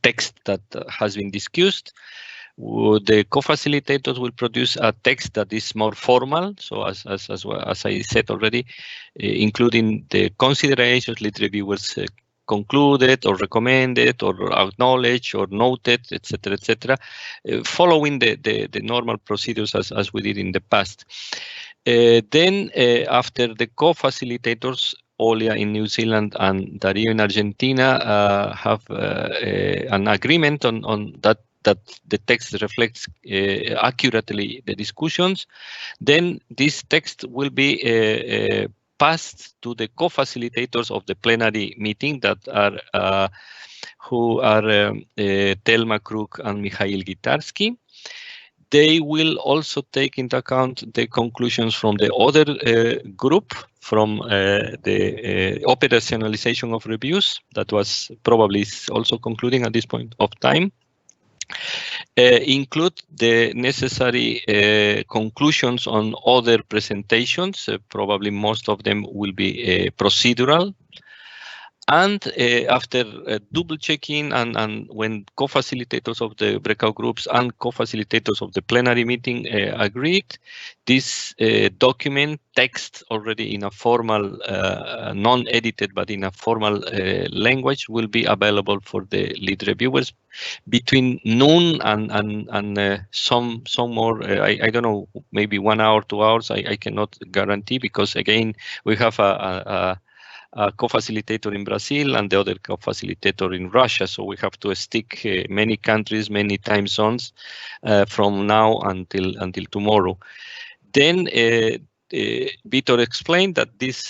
text that has been discussed. The co-facilitators will produce a text that is more formal. So as I said already, including the considerations lead reviewers concluded or recommended or acknowledged or noted, etc., following the normal procedures as we did in the past. Then after the co-facilitators, Olia in New Zealand and Dario in Argentina have an agreement on that the text reflects accurately the discussions, then this text will be passed to the co-facilitators of the plenary meeting that are who are Telma Kruk and Mikhail Gitarski. They will also take into account the conclusions from the other group, from the operationalization of reviews that was probably also concluding at this point of time. Include the necessary conclusions on other presentations. Probably most of them will be procedural. And after double checking and when co-facilitators of the breakout groups and co-facilitators of the plenary meeting agreed, this document text already in a formal, non-edited, but in a formal language will be available for the lead reviewers between noon and some more, I don't know, maybe 1 hour, 2 hours. I cannot guarantee because again, we have a co-facilitator in Brazil and the other co-facilitator in Russia. So we have to stick many countries, many time zones from now until tomorrow. Then Vitor explained that these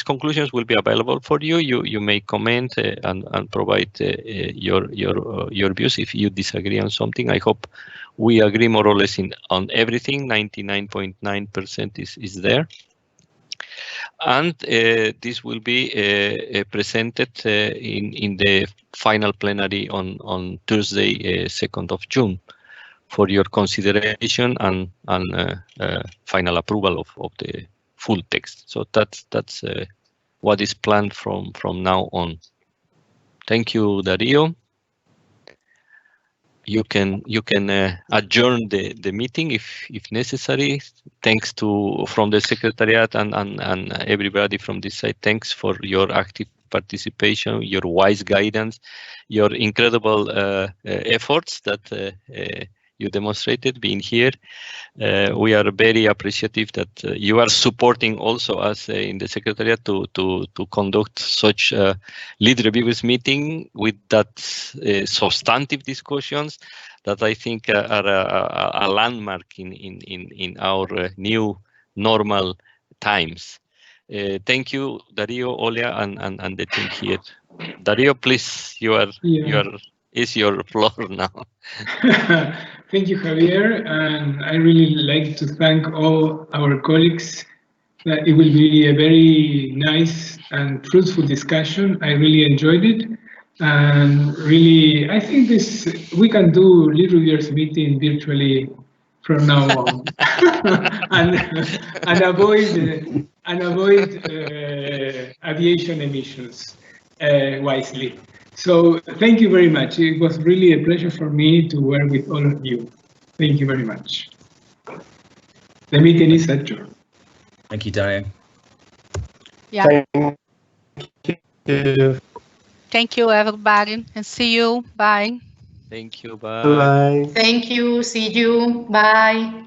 conclusions will be available for you. You may comment and provide your views if you disagree on something. I hope we agree more or less on everything. 99.9% is there. And this will be presented in the final plenary on Thursday, 2nd of June, for your consideration and final approval of the full text. So that's what is planned from now on. Thank you, Dario. You can adjourn the meeting if necessary. Thanks from the secretariat and everybody from this side. Thanks for your active participation, your wise guidance, your incredible efforts that you demonstrated being here. We are very appreciative that you are supporting also us in the secretariat to conduct such lead reviewers meeting with that substantive discussions that I think are a landmark in our new normal times. Thank you, Dario, Olia, and the team here. Dario, please, it's your floor now. Thank you, Javier, and I really like to thank all our colleagues. It will be a very nice and fruitful discussion. I really enjoyed it, and really, I think we can do lead reviewers meeting virtually from now on, and avoid aviation emissions wisely. So thank you very much. It was really a pleasure for me to work with all of you. Thank you very much. The meeting is adjourned. Thank you, Dario. Yeah. Thank you. Thank you, everybody, and see you. Bye. Thank you. Bye. Bye. Thank you. See you. Bye.